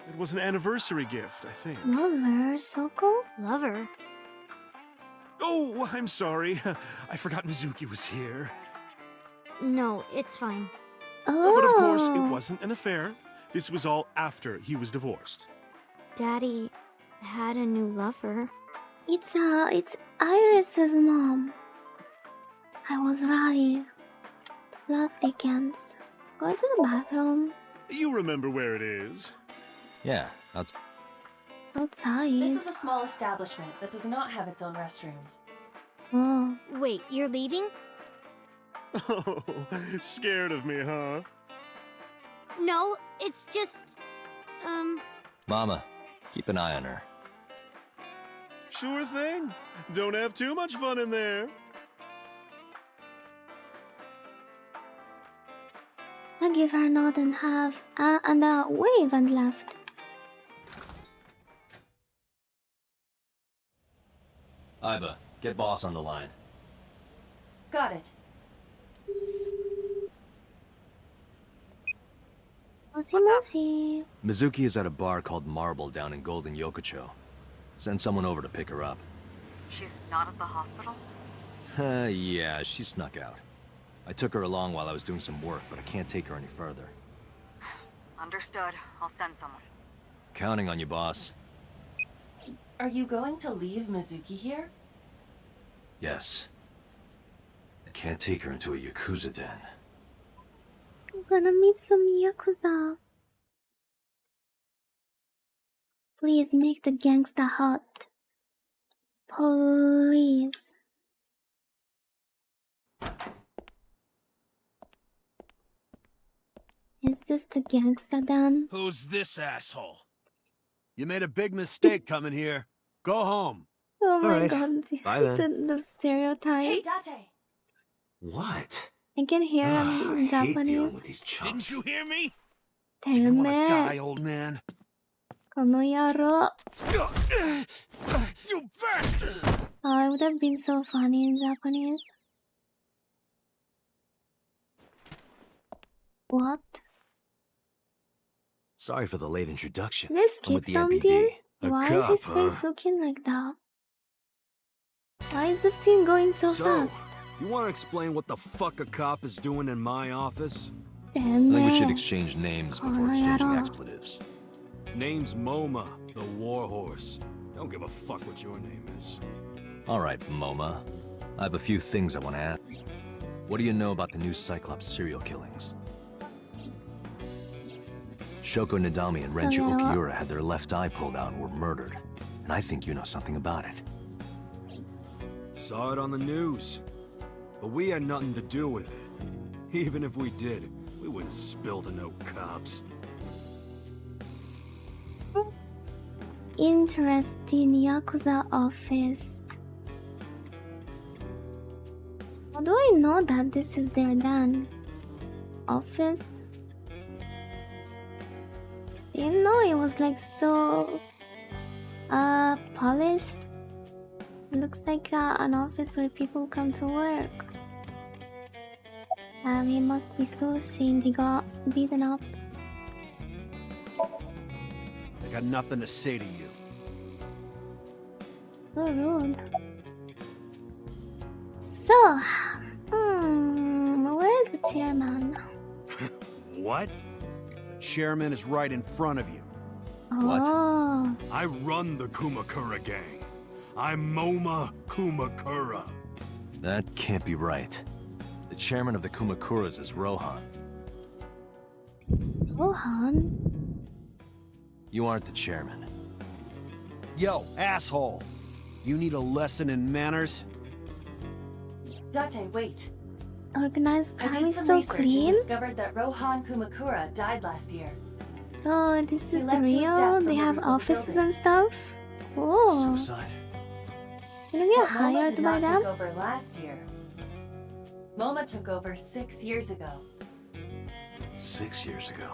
It was an anniversary gift, I think. Lover, Soko? Lover? Oh, I'm sorry. I forgot Mizuki was here. No, it's fine. Oh. But of course, it wasn't an affair. This was all after he was divorced. Daddy had a new lover. It's Iris's mom. I was right. The plot thickens. Going to the bathroom. You remember where it is? Yeah, Outside. This is a small establishment that does not have its own restrooms. Oh. Wait, you're leaving? Oh, scared of me, huh? No, it's just... Mama, keep an eye on her. Sure thing. Don't have too much fun in there. I give her a nod and a wave and left. Iba, get boss on the line. Got it. Moshi moshi. Mizuki is at a bar called Marble down in Golden Yokocho. Send someone over to pick her up. She's not at the hospital? Yeah, she snuck out. I took her along while I was doing some work, but I can't take her any further. Understood. I'll send someone. Counting on you, boss. Are you going to leave Mizuki here? Yes. I can't take her into a Yakuza den. I'm gonna meet some Yakuza. Please make the gangsta hot. Please. Is this the gangsta den? Who's this asshole? You made a big mistake coming here. Go home. Oh my Alright. god, Bye then. the stereotype. Hey, Date! What? I can hear him in I hate dealing Japanese. with these Didn't chumps. you hear me? Do you want to Damn die, it. old man? この野郎. You bastard! Oh, it would have been so funny in Japanese. What? Sorry for the late introduction. Did I I'm skip with the something? MPD. Why is his face looking like that? Why is the scene going so fast? You want to explain what the fuck a cop is doing in my office? Damn I think we should it. exchange names before Oh, exchanging yeah. expletives. Name's MoMA, the warhorse. Don't give a fuck what your name is. All right, MoMA. I have a few things I want to ask. What do you know about the new Cyclops serial killings? Shoko Nadami and Renju yeah. Okiura had their left eye pulled out and were murdered. And I think you know something about it. Saw it on the news. But we had nothing to do with it. Even if we did, we wouldn't spill to no cops. Interesting Yakuza office. How do I know that this is their den? Office? Didn't know it was like so polished. It looks like an office where people come to work. He must be so ashamed he got beaten up. I got nothing to say to you. So rude. So, where is the chairman? What? The chairman is right in front of you. Oh. I run the Kumakura gang. I'm MoMA Kumakura. That can't be right. The chairman of the Kumakuras is Rohan. Rohan? You aren't the chairman. Yo, asshole. You need a lesson in manners? Date, wait. Organized I crime did is some so research and clean. discovered that Rohan Kumakura died last year. So this He is left to his death real? from They the have roof of the offices building. and stuff? Oh. Suicide? You don't get But MoMA hired did by not them? take over last year. MoMA took over 6 years ago. 6 years ago.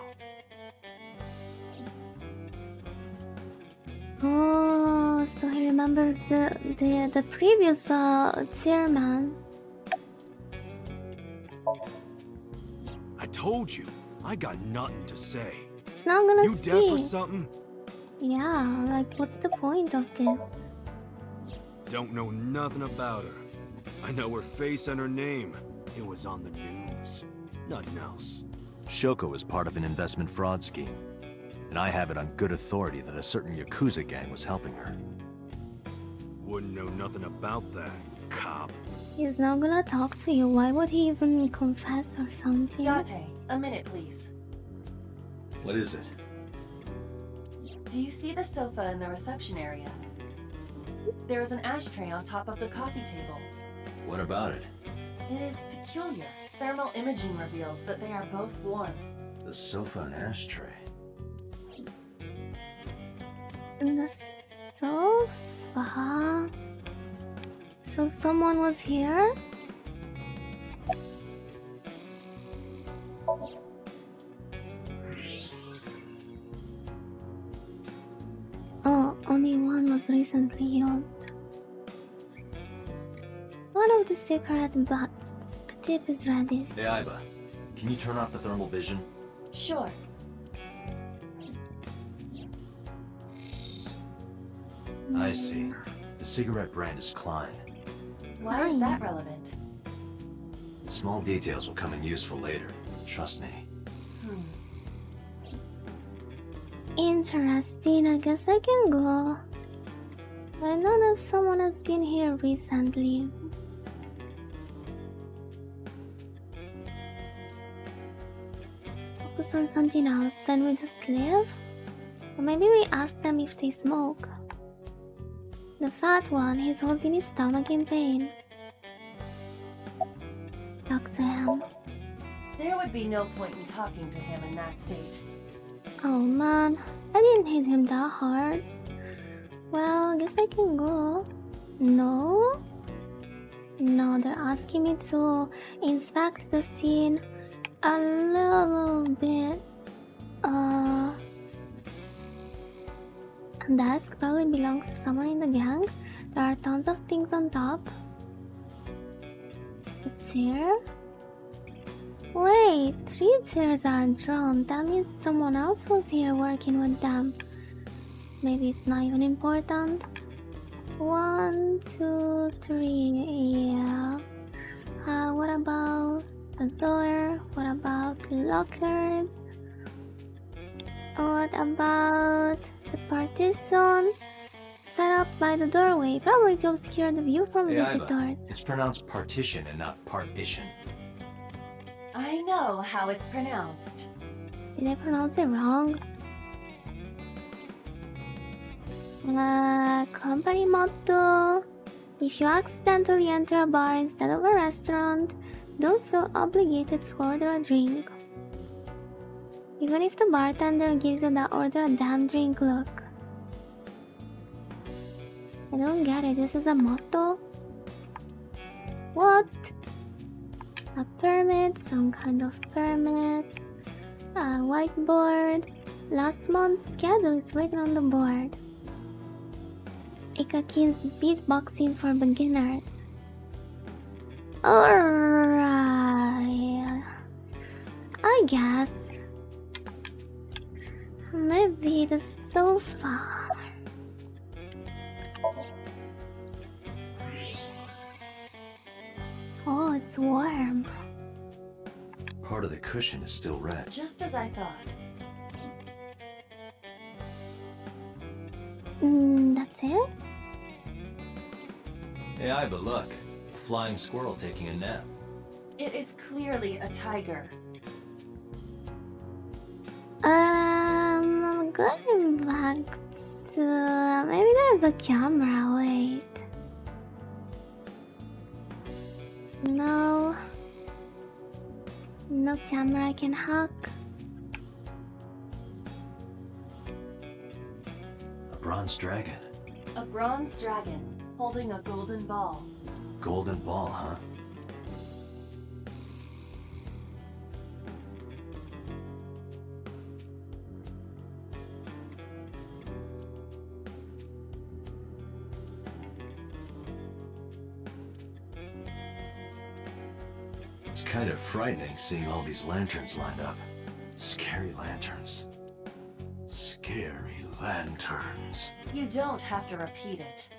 Oh, so he remembers the previous chairman. I told you, I got nothing to say. He's not gonna You deaf or speak. something? Yeah, like what's the point of this? Don't know nothing about her. I know her face and her name. It was on the news. Nothing else. Shoko was part of an investment fraud scheme. And I have it on good authority that a certain Yakuza gang was helping her. Wouldn't know nothing about that, cop. He's not gonna talk to you. Why would he even confess or something? Date, a minute please. What is it? Do you see the sofa in the reception area? There is an ashtray on top of the coffee table. What about it? It is peculiar. Thermal imaging reveals that they are both warm. The sofa and ashtray. The sofa. So someone was here? Oh, only one was recently used. One of the cigarette butts. The tip is reddish. Hey, Aiba. Can you turn off the thermal vision? Sure. I see. The cigarette brand is Klein. Why is that relevant? Small details will come in useful later. Trust me. Interesting, I guess I can go. I know that someone has been here recently. Focus on something else, then we just leave? Or maybe we ask them if they smoke. The fat one, he's holding his stomach in pain. Talk to him. There would be no point in talking to him in that state. Oh man, I didn't hit him that hard. Well, I guess I can go. No? No, they're asking me to inspect the scene a little bit. A desk probably belongs to someone in the gang. There are tons of things on top. It's here. Wait, 3 chairs are drawn. That means someone else was here working with them. Maybe it's not even important. 1, 2, 3, yeah. What about the door? What about lockers? What about the partition set up by the doorway? Probably to obscure the view from visitors. It's pronounced partition and not partition. I know how it's pronounced. Did I pronounce it wrong? Company motto: if you accidentally enter a bar instead of a restaurant, don't feel obligated to order a drink. Even if the bartender gives you that order a damn drink look. I don't get it, this is a motto? What? A permit, some kind of permit. A whiteboard. Last month's schedule is written on the board. Ikakin's beatboxing for beginners. Alright. I guess. Maybe the sofa. Oh, it's warm. Part of the cushion is still red. Just as I thought. That's it? Yeah, but look. A flying squirrel taking a nap. It is clearly a tiger. I'm going back to... Maybe there's a camera, wait. No. No camera I can hack. A bronze dragon. A bronze dragon holding a golden ball. Golden ball, huh? It's kind of frightening seeing all these lanterns lined up. Scary lanterns. Scary lanterns. You don't have to repeat it.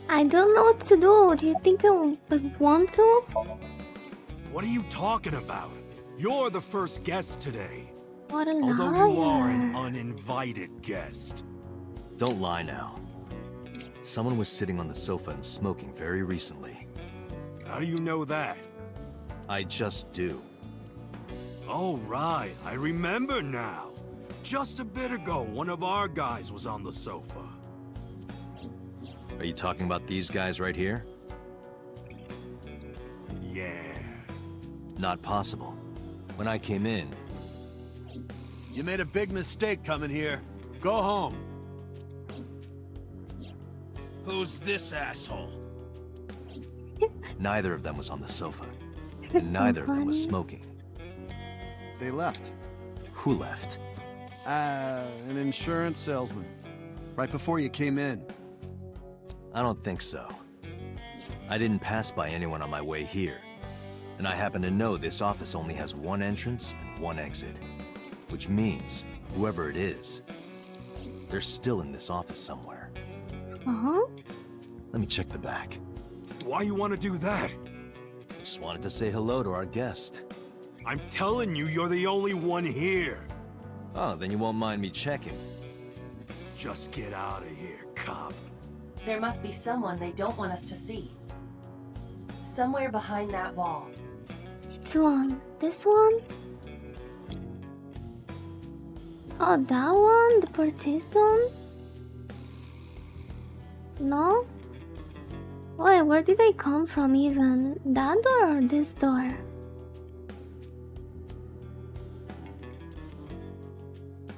I don't know what to do. Do you think I would want to? What are you talking about? You're the first guest today. What a liar. Although you are an uninvited guest. Don't lie now. Someone was sitting on the sofa and smoking very recently. How do you know that? I just do. Oh, right. I remember now. Just a bit ago, one of our guys was on the sofa. Are you talking about these guys right here? Yeah. Not possible. When I came in... You made a big mistake coming here. Go home. Who's this asshole? Neither of them was on the sofa. And neither of them was smoking. They left. Who left? An insurance salesman. Right before you came in. I don't think so. I didn't pass by anyone on my way here. And I happen to know this office only has one entrance and one exit. Which means, whoever it is, they're still in this office somewhere. Uh-huh. Let me check the back. Why you want to do that? Just wanted to say hello to our guest. I'm telling you, you're the only one here. Oh, then you won't mind me checking. Just get out of here, cop. There must be someone they don't want us to see. Somewhere behind that wall. Which one? This one? Oh, that one? The partition? No? Wait, where did they come from even? That door or this door?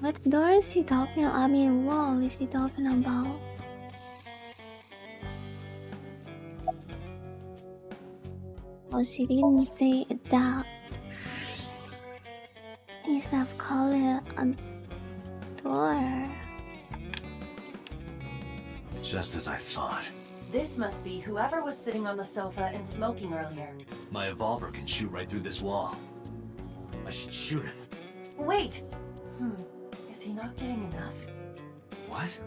Which door is she talking about? I mean, wall is she talking about? Oh, she didn't say that. You should have called it a door. Just as I thought. This must be whoever was sitting on the sofa and smoking earlier. My evolver can shoot right through this wall. I should shoot him. Wait! Is he not getting enough? What?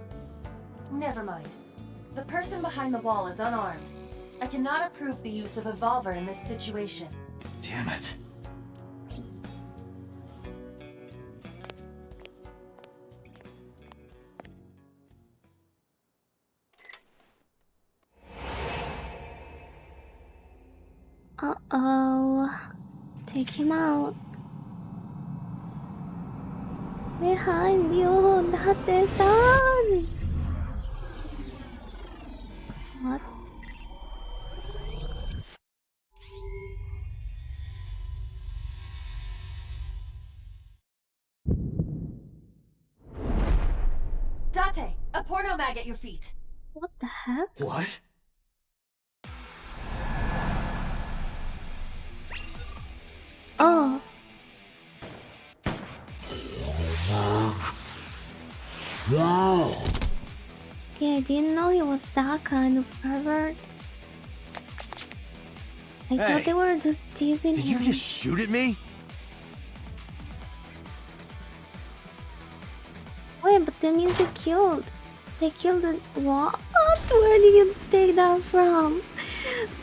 Never mind. The person behind the wall is unarmed. I cannot approve the use of a evolver in this situation. Damn it. Uh-oh. Take him out. Behind you, Date-san! What? Date! A porno mag at your feet! What the heck? What? Oh. Okay, I didn't know he was that kind of pervert. I thought they were just teasing him. Did you just shoot at me? Wait, but that means they killed. They killed the what? Where did you take that from?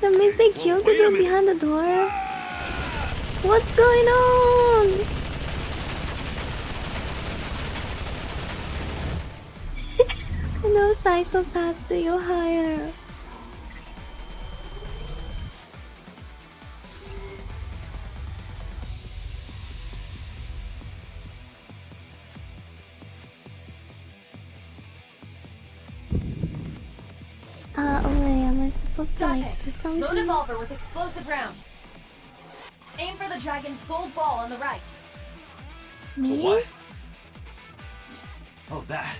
That means they killed the dude behind the door. What's going on? No psychopaths do you hire? Wait, am I supposed to like do something? Load evolver with explosive rounds. Aim for the dragon's gold ball on the right. Me? What? Oh, that.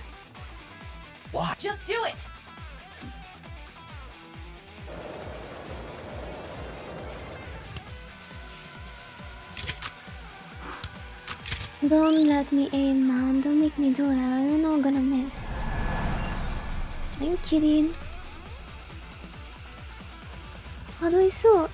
What? Just do it! Don't let me aim, man. Don't make me do it. I know I'm gonna miss. Are you kidding? How do I shoot?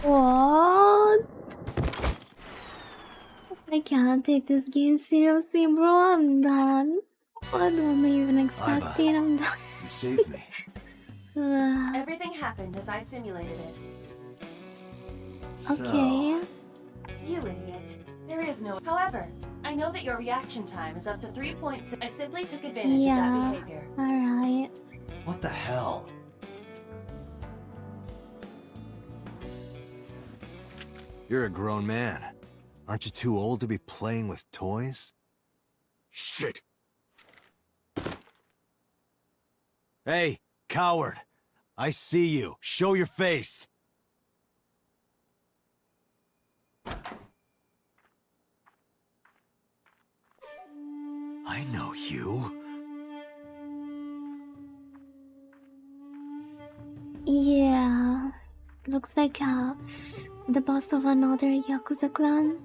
What? I can't take this game seriously, bro. I'm done. What am I even expecting? I'm done. You saved me. Everything happened as I simulated it. Okay. You idiot. There is no. However, I know that your reaction time is up to 3.6. I simply took advantage of that behavior. Alright. What the hell? You're a grown man. Aren't you too old to be playing with toys? Shit! Hey, coward! I see you. Show your face! I know you. Yeah. Looks like the boss of another Yakuza clan.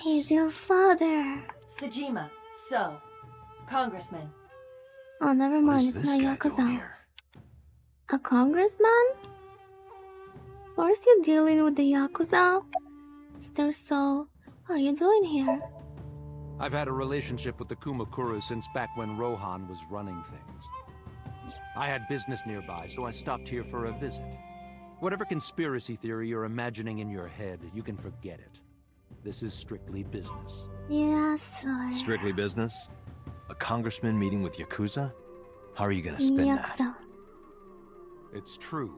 He's your father. Sejima, so, Congressman. Oh, never What mind, is it's this not guy doing Yakuza. here? A congressman? Of course you're dealing with the Yakuza. Mr. So, what are you doing here? I've had a relationship with the Kumakuras since back when Rohan was running things. I had business nearby, so I stopped here for a visit. Whatever conspiracy theory you're imagining in your head, you can forget it. This is strictly business. Yes, sir. Strictly business? A congressman meeting with Yakuza? How are you gonna spin that? Yakuza. It's true.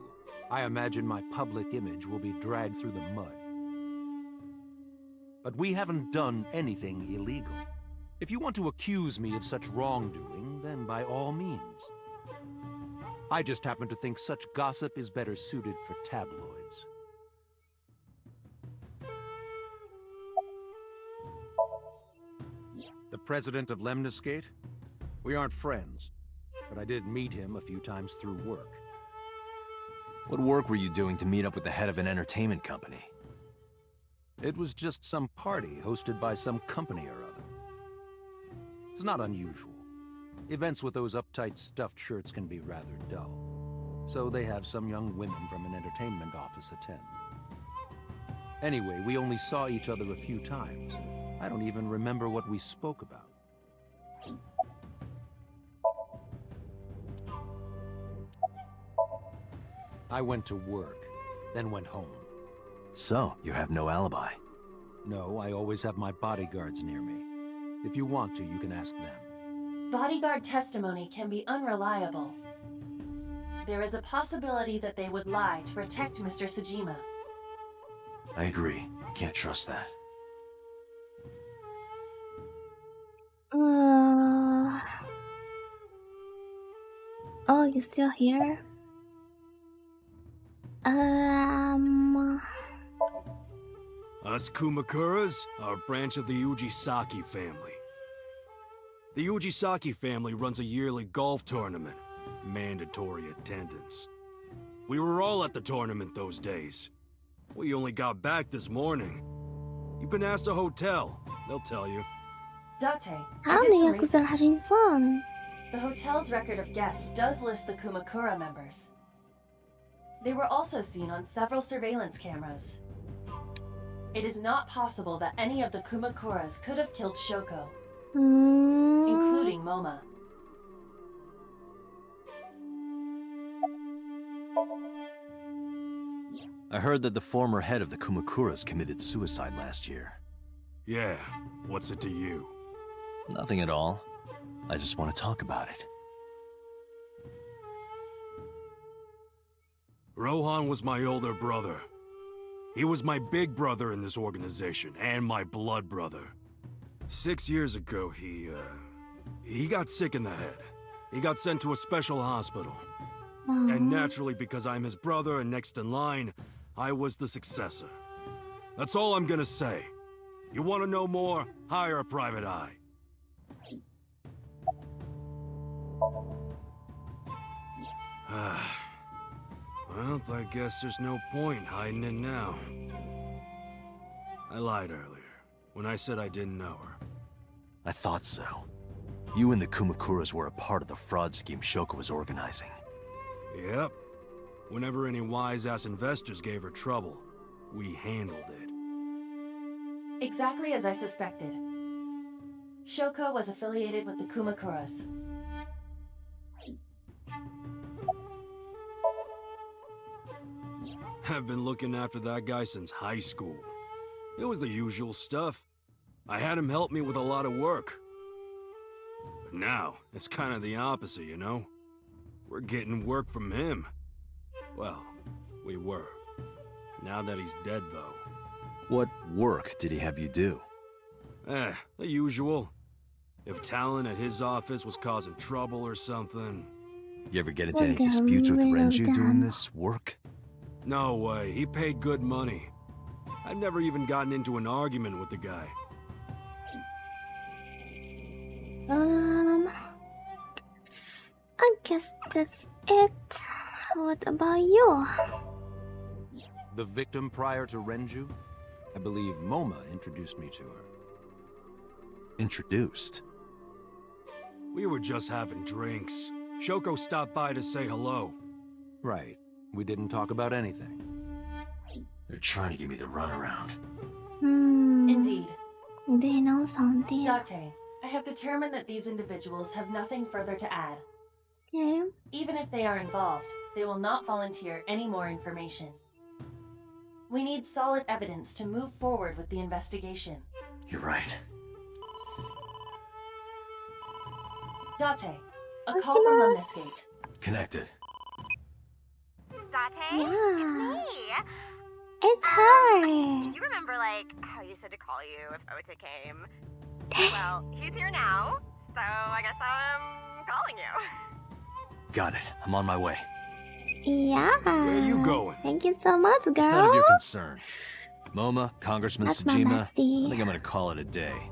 I imagine my public image will be dragged through the mud. But we haven't done anything illegal. If you want to accuse me of such wrongdoing, then by all means. I just happen to think such gossip is better suited for tabloids. The president of Lemniscate? We aren't friends, but I did meet him a few times through work. What work were you doing to meet up with the head of an entertainment company? It was just some party hosted by some company or other. It's not unusual. Events with those uptight stuffed shirts can be rather dull. So they have some young women from an entertainment office attend. Anyway, we only saw each other a few times. I don't even remember what we spoke about. I went to work, then went home. So, you have no alibi? No, I always have my bodyguards near me. If you want to, you can ask them. Bodyguard testimony can be unreliable. There is a possibility that they would lie to protect Mr. Sejima. I agree. Can't trust that. Oh, you still here? Us Kumakuras are a branch of the Ujisaki family. The Ujisaki family runs a yearly golf tournament. Mandatory attendance. We were all at the tournament those days. We only got back this morning. You can ask the hotel. They'll tell you. Date, How the Yakuza are having fun? The hotel's record of guests does list the Kumakura members. They were also seen on several surveillance cameras. It is not possible that any of the Kumakuras could have killed Shoko, including Moma. I heard that the former head of the Kumakuras committed suicide last year. Yeah, what's it to you? Nothing at all. I just want to talk about it. Rohan was my older brother. He was my big brother in this organization, and my blood brother. 6 years ago, he got sick in the head. He got sent to a special hospital. And naturally, because I'm his brother and next in line, I was the successor. That's all I'm gonna say. You want to know more? Hire a private eye. Well, I guess there's no point hiding it now. I lied earlier, when I said I didn't know her. I thought so. You and the Kumakuras were a part of the fraud scheme Shoko was organizing. Yep. Whenever any wise-ass investors gave her trouble, we handled it. Exactly as I suspected. Shoko was affiliated with the Kumakuras. I've been looking after that guy since high school. It was the usual stuff. I had him help me with a lot of work. But now, it's kind of the opposite, you know? We're getting work from him. Well, we were. Now that he's dead, though. What work did he have you do? The usual. If talent at his office was causing trouble or something... You ever get into any disputes with Renju doing this work? No way, he paid good money. I've never even gotten into an argument with the guy. I guess that's it. What about you? The victim prior to Renju? I believe Moma introduced me to her. Introduced? We were just having drinks. Shoko stopped by to say hello. Right. We didn't talk about anything. They're trying to give me the runaround. Indeed. They know something. Date, I have determined that these individuals have nothing further to add. Yeah. Even if they are involved, they will not volunteer any more information. We need solid evidence to move forward with the investigation. You're right. Date, a call from Lemniscate. Connected. Date, Yeah. it's me. It's her. You remember, like, how you said to call you if Ota came? Well, he's here now, so I guess I'm calling you. Got it. I'm on my way. Yeah. Where you going? Thank you so much, girl. It's none of your concern. Moma, Congressman That's my Tsujima, bestie. I think I'm gonna call it a day.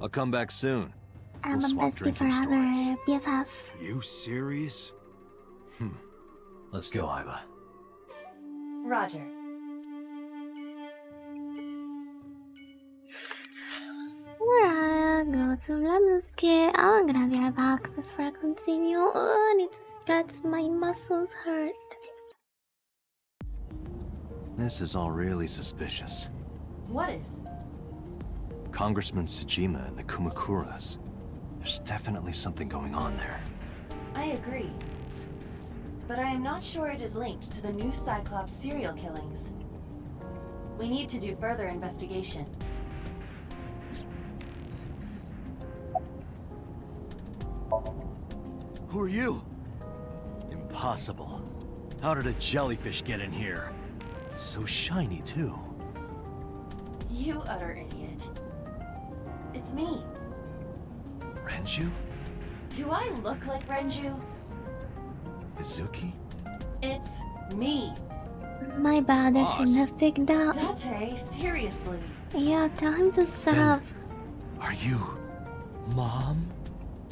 I'll come back soon. I'm We'll a swap bestie drinking forever, stories. BFF. You serious? Let's go, Iba. Roger. Alright, go to Lemniscate. I'm gonna be right back before I continue. Oh, I need to stretch, my muscles hurt. This is all really suspicious. What is? Congressman Tsujima and the Kumakuras. There's definitely something going on there. I agree. But I am not sure it is linked to the new Cyclops serial killings. We need to do further investigation. Who are you? Impossible. How did a jellyfish get in here? So shiny, too. You utter idiot. It's me. Renju? Do I look like Renju? Mizuki? It's me. My bad, I Boss. shouldn't have picked up. Date, seriously. Yeah, tell him to shut Then- up. Are you... Mom?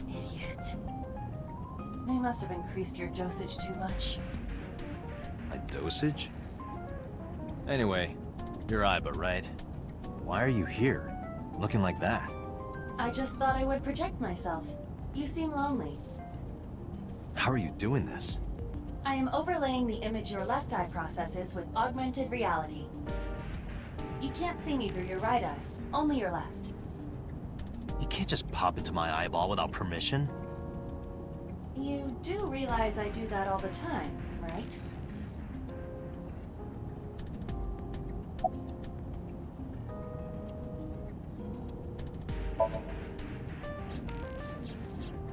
Idiot. They must have increased your dosage too much. My dosage? Anyway, you're Iba, right? Why are you here? Looking like that? I just thought I would project myself. You seem lonely. How are you doing this? I am overlaying the image your left eye processes with augmented reality. You can't see me through your right eye, only your left. You can't just pop into my eyeball without permission. You do realize I do that all the time, right?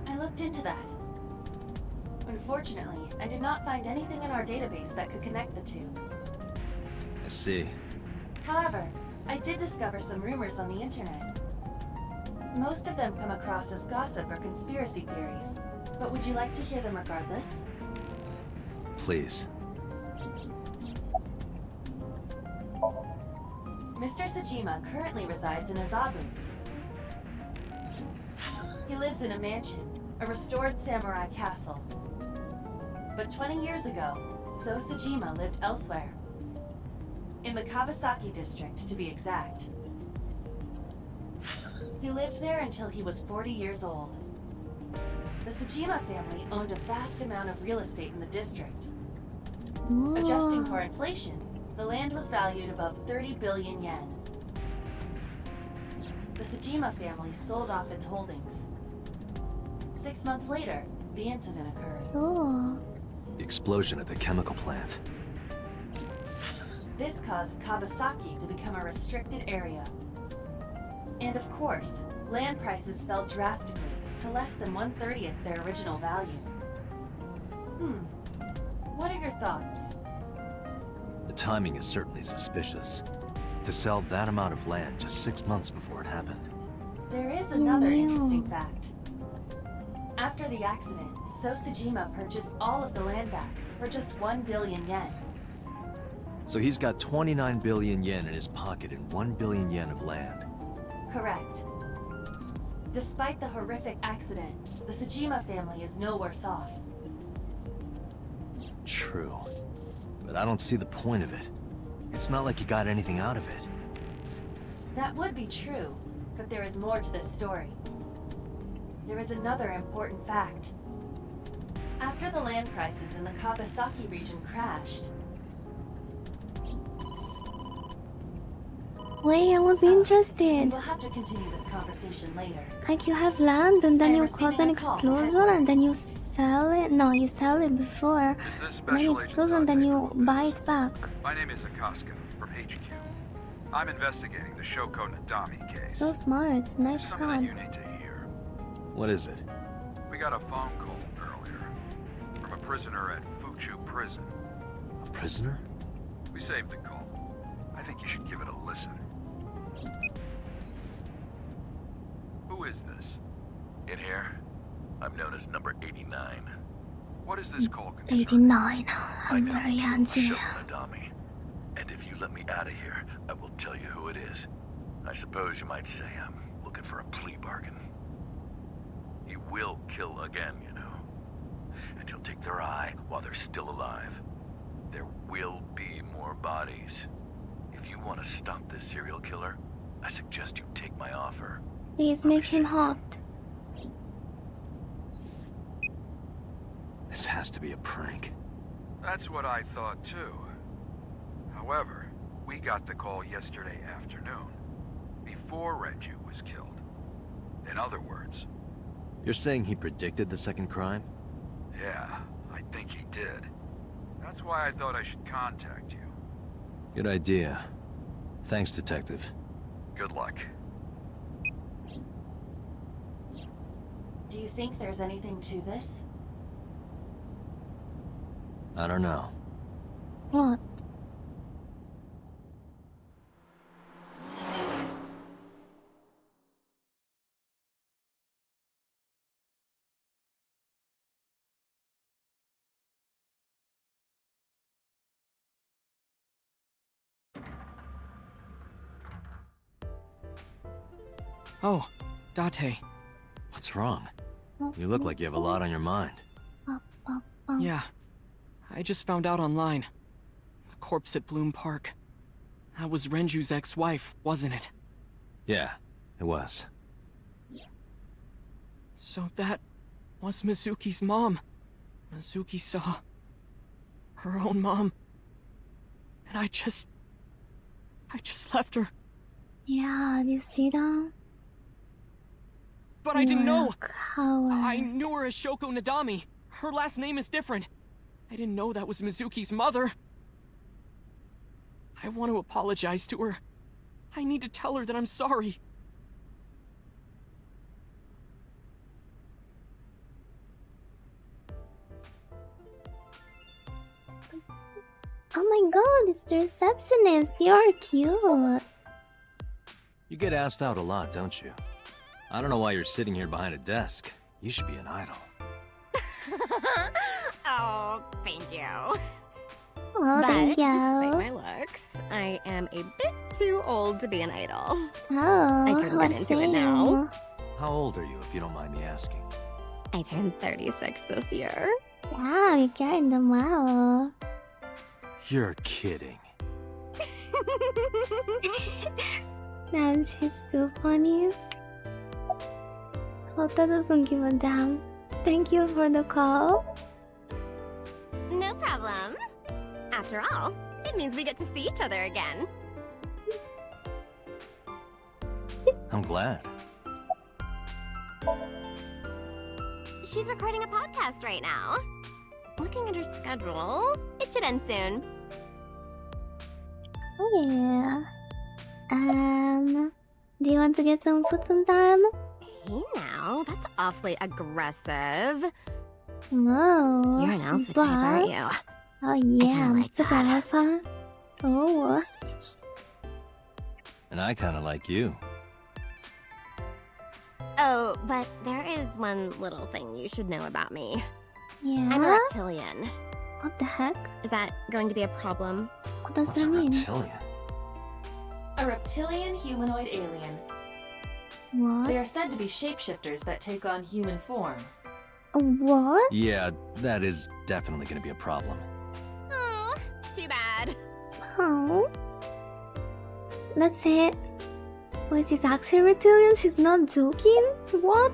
I looked into that. Unfortunately, I did not find anything in our database that could connect the two. I see. However, I did discover some rumors on the internet. Most of them come across as gossip or conspiracy theories, but would you like to hear them regardless? Please. Mr. Tsujima currently resides in Azabu. He lives in a mansion, a restored samurai castle. But 20 years ago, So Tsujima lived elsewhere. In the Kawasaki district, to be exact. He lived there until he was 40 years old. The Tsujima family owned a vast amount of real estate in the district. Adjusting for inflation, the land was valued above 30 billion yen. The Tsujima family sold off its holdings. 6 months later, the incident occurred. Oh. The explosion at the chemical plant. This caused Kawasaki to become a restricted area. And of course, land prices fell drastically to less than 1/30th their original value. What are your thoughts? The timing is certainly suspicious. To sell that amount of land just 6 months before it happened. There is another interesting fact. After the accident, So Tsujima purchased all of the land back for just 1 billion yen. So he's got 29 billion yen in his pocket and 1 billion yen of land. Correct. Despite the horrific accident, the Tsujima family is no worse off. True. But I don't see the point of it. It's not like he got anything out of it. That would be true, but there is more to this story. there is another important fact. After the land crisis in the Kawasaki region crashed... Wait, I was interested. We'll have to continue this conversation later. Like you have land and then I'm you cause an receiving a call from explosion and then you sell it. No, you sell it before. And then explosion, then you buy it back. My name is Akaska from HQ. I'm investigating the Shoko Nadami case. So smart. Nice Something run. you need to hear. What is it? We got a phone call earlier from a prisoner at Fuchu prison. A prisoner? We saved the call. I think you should give it a listen. Who is this? In here, I'm known as number 89. What is this call concern? 89. I I'm know very you killed antsy. Shoko Nadami, and if you let me out of here, I will tell you who it is. I suppose you might say I'm looking for a plea bargain. He will kill again, you know. And he'll take their eye while they're still alive. There will be more bodies. If you want to stop this serial killer, I suggest you take my offer. Please make him hot. This has to be a prank. That's what I thought too. However, we got the call yesterday afternoon, before Renju was killed. In other words... You're saying he predicted the second crime? Yeah, I think he did. That's why I thought I should contact you. Good idea. Thanks, Detective. Good luck. Do you think there's anything to this? I don't know. What? Oh, Date. What's wrong? You look like you have a lot on your mind. Yeah. I just found out online. The corpse at Bloom Park. That was Renju's ex-wife, wasn't it? Yeah, it was. So that was Mizuki's mom. Mizuki saw her own mom. And I just left her. Yeah, do you see that? But I didn't know. Coward. I knew her as Shoko Nadami. Her last name is different. I didn't know that was Mizuki's mother. I want to apologize to her. I need to tell her that I'm sorry. Oh my god, it's the receptionist. You're cute. You get asked out a lot, don't you? I don't know why you're sitting here behind a desk. You should be an idol. Oh, thank you. Oh, thank you. Despite my looks, I am a bit too old to be an idol. Oh, I couldn't get into it now. How old are you, if you don't mind me asking? I turned 36 this year. Yeah, you're carrying them well. You're kidding. And she's too funny. Hotta doesn't give a damn. Thank you for the call. No problem. After all, it means we get to see each other again. I'm glad. She's recording a podcast right now. Looking at her schedule, it should end soon. Oh yeah. Do you want to get some food sometime? Hey now, that's awfully aggressive. Whoa. You're an alpha type, aren't you? Oh yeah, I'm like super that. alpha. Oh. And I kinda like you. Oh, but there is one little thing you should know about me. Yeah? I'm a reptilian. What the heck? Is that going to be a problem? What does What's that a mean? reptilian? A reptilian humanoid alien. What? They are said to be shapeshifters that take on human form. What? Yeah, that is definitely gonna be a problem. Oh, too bad. Oh. That's it. Wait, she's actually reptilian? She's not joking? What?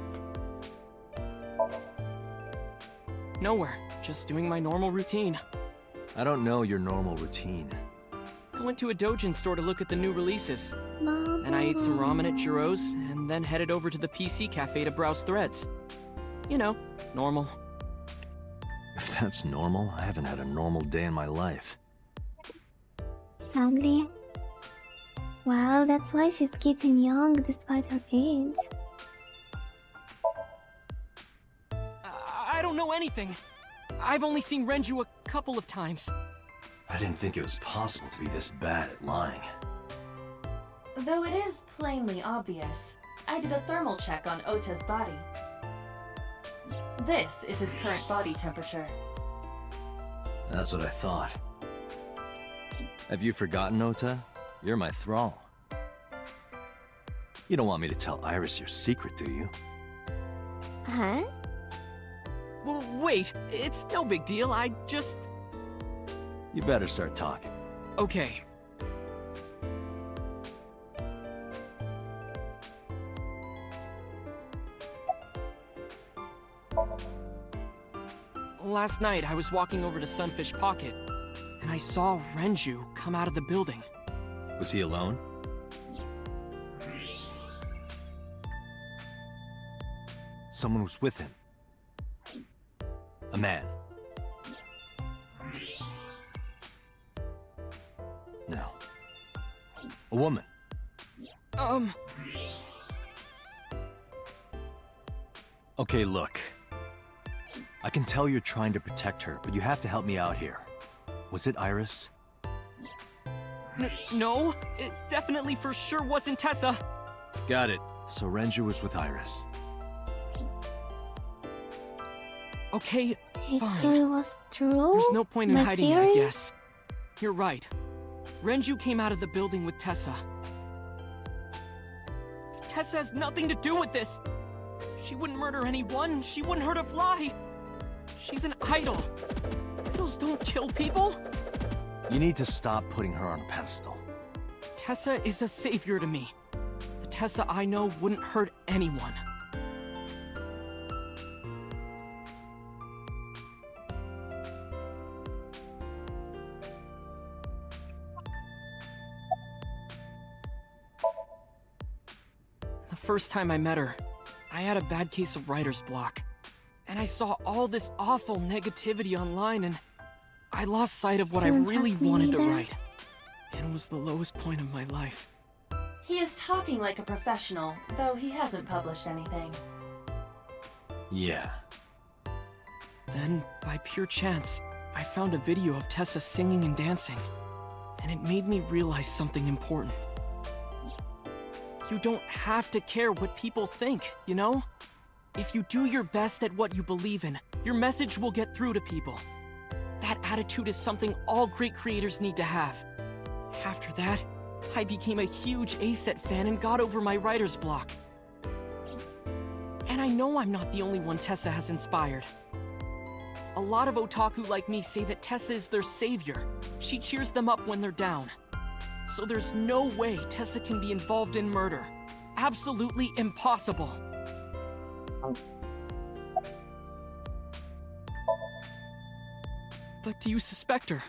Nowhere. Just doing my normal routine. I don't know your normal routine. I went to a doujin store to look at the new releases. Then I ate some ramen at Jiro's, and then headed over to the PC cafe to browse threads. You know, normal. If that's normal, I haven't had a normal day in my life. Sadly. Well, that's why she's keeping young despite her age. I don't know anything. I've only seen Renju a couple of times. I didn't think it was possible to be this bad at lying. Though it is plainly obvious, I did a thermal check on Ota's body. This is his current body temperature. That's what I thought. Have you forgotten, Ota? You're my thrall. You don't want me to tell Iris your secret, do you? Huh? Well, wait, it's no big deal, I just... You better start talking. Okay. Last night, I was walking over to Sunfish Pocket, and I saw Renju come out of the building. Was he alone? Someone was with him. A man. No. A woman. Okay, look. I can tell you're trying to protect her, but you have to help me out here. Was it Iris? No, it definitely for sure wasn't Tessa. Got it. So Renju was with Iris. Okay, fine. So it was true? There's no point in My hiding it, theory? I guess. You're right. Renju came out of the building with Tessa. But Tessa has nothing to do with this. She wouldn't murder anyone. She wouldn't hurt a fly. She's an idol. Idols don't kill people. You need to stop putting her on a pedestal. Tessa is a savior to me. The Tessa I know wouldn't hurt anyone. The first time I met her, I had a bad case of writer's block. And I saw all this awful negativity online, and I lost sight of what I really wanted to write. And it was the lowest point of my life. He is talking like a professional, though he hasn't published anything. Yeah. Then, by pure chance, I found a video of Tessa singing and dancing. And it made me realize something important. You don't have to care what people think, you know? If you do your best at what you believe in, your message will get through to people. That attitude is something all great creators need to have. After that, I became a huge A-Set fan and got over my writer's block. And I know I'm not the only one Tessa has inspired. A lot of otaku like me say that Tessa is their savior. She cheers them up when they're down. So there's no way Tessa can be involved in murder. Absolutely impossible. But do you suspect her?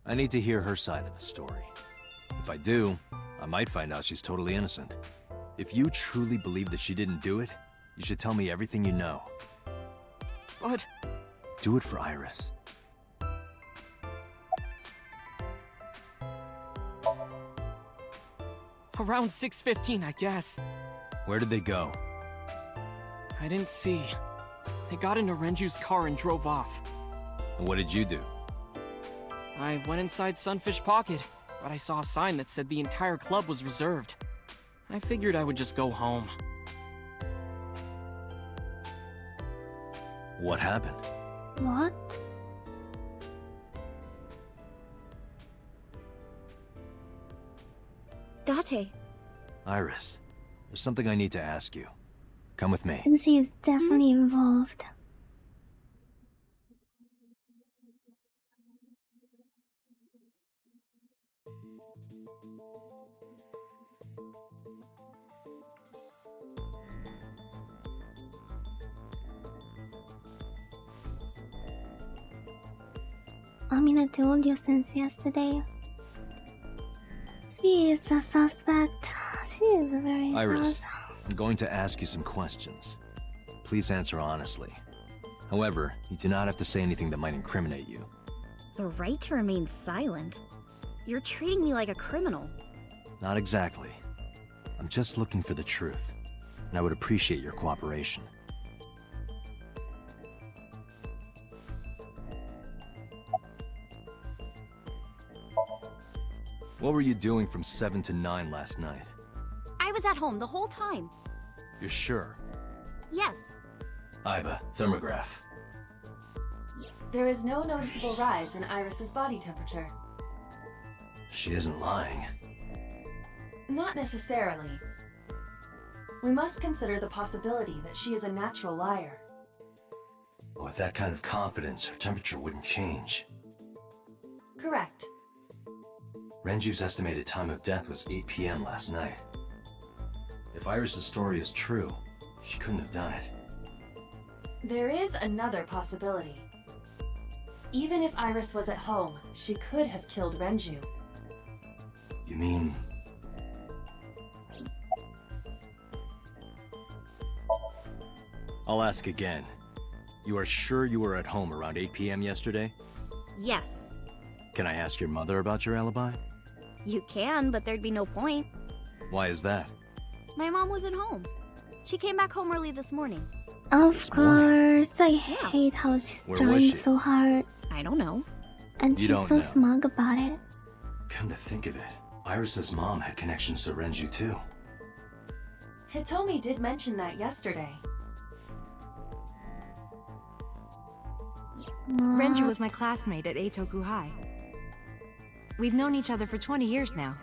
I need to hear her side of the story. If I do, I might find out she's totally innocent. If you truly believe that she didn't do it, you should tell me everything you know. But... Do it for Iris. Around 6:15, I guess. Where did they go? I didn't see. They got into Renju's car and drove off. And what did you do? I went inside Sunfish Pocket, but I saw a sign that said the entire club was reserved. I figured I would just go home. What happened? What? Date. Iris, there's something I need to ask you. Come with me. And she is definitely involved. I mean, I told you since yesterday. She is a suspect. She is a very Iris, I'm going to ask you some questions. Please answer honestly. However, you do not have to say anything that might incriminate you. The right to remain silent? You're treating me like a criminal. Not exactly. I'm just looking for the truth, and I would appreciate your cooperation. What were you doing from 7 to 9 last night? I was at home the whole time. You're sure? Yes. Iva, thermograph. There is no noticeable rise in Iris's body temperature. She isn't lying. Not necessarily. We must consider the possibility that she is a natural liar. With that kind of confidence, her temperature wouldn't change. Correct. Renju's estimated time of death was 8 p.m. last night. If Iris' story is true, she couldn't have done it. There is another possibility. Even if Iris was at home, she could have killed Renju. You mean... I'll ask again. You are sure you were at home around 8 p.m. yesterday? Yes. Can I ask your mother about your alibi? You can, but there'd be no point. Why is that? My mom wasn't home. She came back home early this morning. Of course, I hate how she's trying so hard. I don't know. And she's so smug about it. Come to think of it, Iris' mom had connections to Renju too. Hitomi did mention that yesterday. Renju was my classmate at Eitoku High. We've known each other for 20 years now.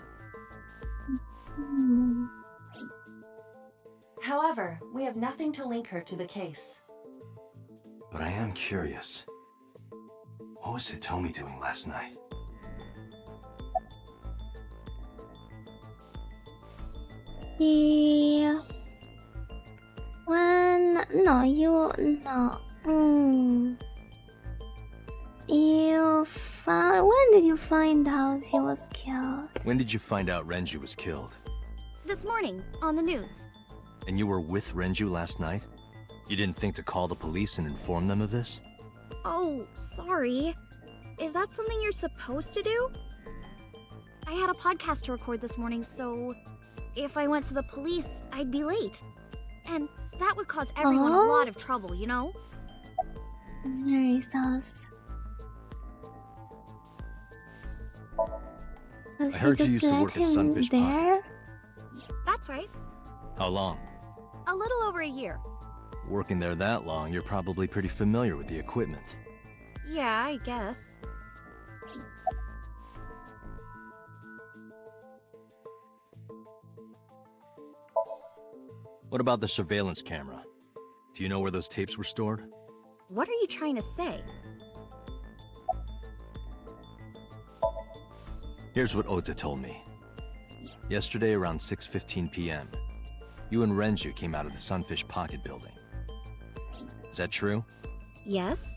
However, we have nothing to link her to the case. But I am curious. What was Hitomi doing last night? See... When... No, you... No. When did you find out he was killed? When did you find out Renju was killed? This morning, on the news. And you were with Renju last night? You didn't think to call the police and inform them of this? Oh, sorry. Is that something you're supposed to do? I had a podcast to record this morning, so if I went to the police, I'd be late. And that would cause everyone a lot of trouble, you know? Very sus. So I heard you used to work at Sunfish Pocket. That's right. How long? A little over a year. Working there that long, you're probably pretty familiar with the equipment. Yeah, I guess. What about the surveillance camera? Do you know where those tapes were stored? What are you trying to say? Here's what Ota told me. Yesterday around 6:15 p.m., you and Renju came out of the Sunfish Pocket building. Is that true? Yes.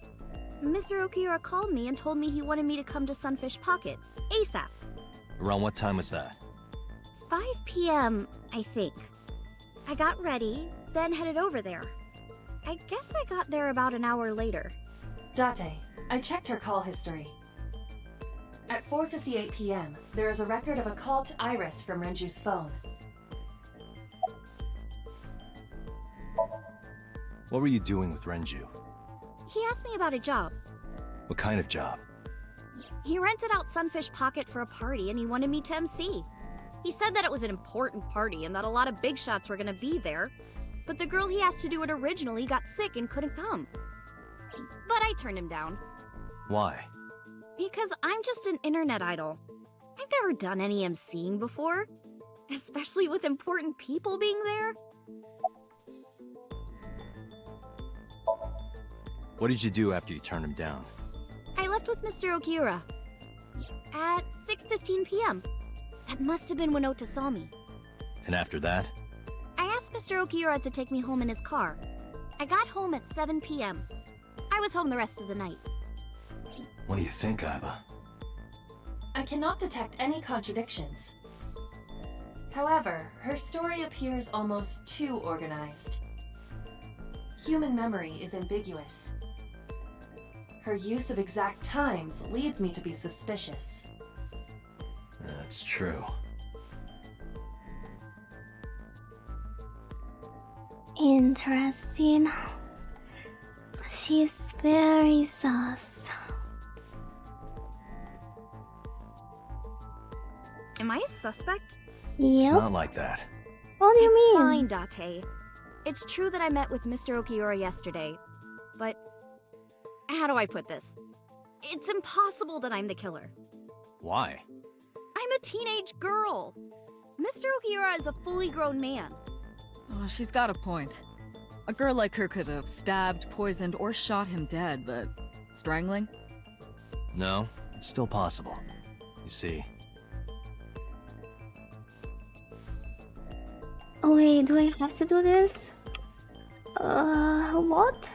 Mr. Okiura called me and told me he wanted me to come to Sunfish Pocket, ASAP. Around what time was that? 5 p.m., I think. I got ready, then headed over there. I guess I got there about an hour later. Date, I checked her call history. At 4:58 p.m., there is a record of a call to Iris from Renju's phone. What were you doing with Renju? He asked me about a job. What kind of job? He rented out Sunfish Pocket for a party and he wanted me to MC. He said that it was an important party and that a lot of big shots were gonna be there. But the girl he asked to do it originally got sick and couldn't come. But I turned him down. Why? Because I'm just an internet idol. I've never done any MCing before. Especially with important people being there. What did you do after you turned him down? I left with Mr. Okiura. At 6:15 p.m. That must have been when Ota saw me. And after that? I asked Mr. Okiura to take me home in his car. I got home at 7 p.m. I was home the rest of the night. What do you think, Iva? I cannot detect any contradictions. However, her story appears almost too organized. Human memory is ambiguous. Her use of exact times leads me to be suspicious. That's true. Interesting. She's very sus. Am I a suspect? It's Yep. not like that. What do you It's mean? fine, Date. It's true that I met with Mr. Okiura yesterday, but how do I put this? It's impossible that I'm the killer. Why? I'm a teenage girl. Mr. Okiura is a fully grown man. Oh, she's got a point. A girl like her could have stabbed, poisoned, or shot him dead, but strangling? No, it's still possible. You see. Oh wait, do I have to do this? What?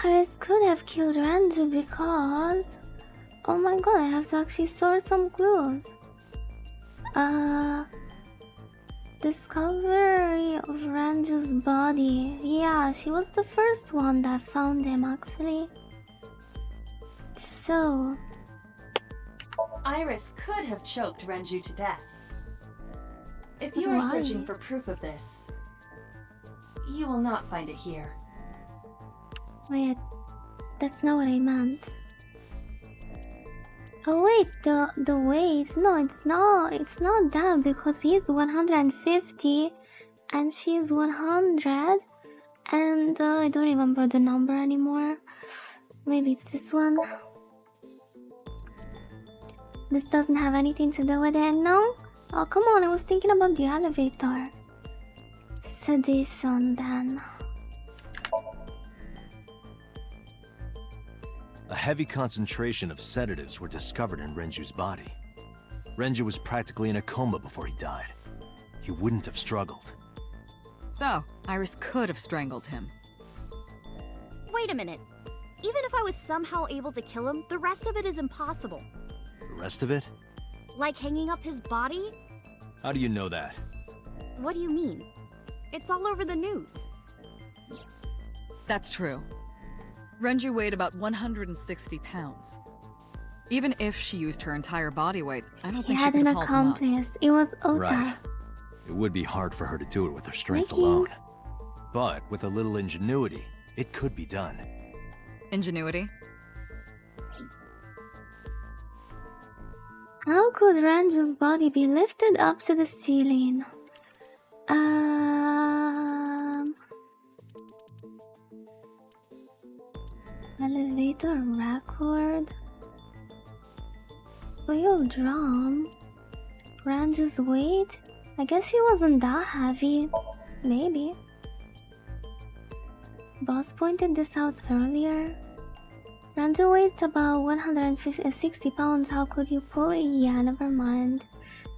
Ares could have killed Ranju because... Oh my god, I have to actually sort some clues. Discovery of Ranju's body. Yeah, she was the first one that found him actually. So... Iris could have choked Renju to death. If you are Why? searching for proof of this, you will not find it here. Wait, that's not what I meant. Oh wait, the weight. No, it's not that because he's 150 and she's 100 and I don't remember the number anymore. Maybe it's this one. This doesn't have anything to do with it, no? Oh come on, I was thinking about the elevator. Sedation then. A heavy concentration of sedatives were discovered in Renju's body. Renju was practically in a coma before he died. He wouldn't have struggled. So, Iris could have strangled him. Wait a minute. Even if I was somehow able to kill him, the rest of it is impossible. The rest of it? Like hanging up his body? How do you know that? What do you mean? It's all over the news. That's true. Renju weighed about 160 pounds. Even if she used her entire body weight, I don't She think she had could an have hauled him up. accomplice. It was Ota. Right. It would be hard for her to do it with her strength Thank you. alone. But with a little ingenuity, it could be done. Ingenuity? How could Ranju's body be lifted up to the ceiling? Elevator record. Oil drum. Ranju's weight? I guess he wasn't that heavy. Maybe. Boss pointed this out earlier. Ranju weighs about 160 pounds. How could you pull it? Yeah, never mind.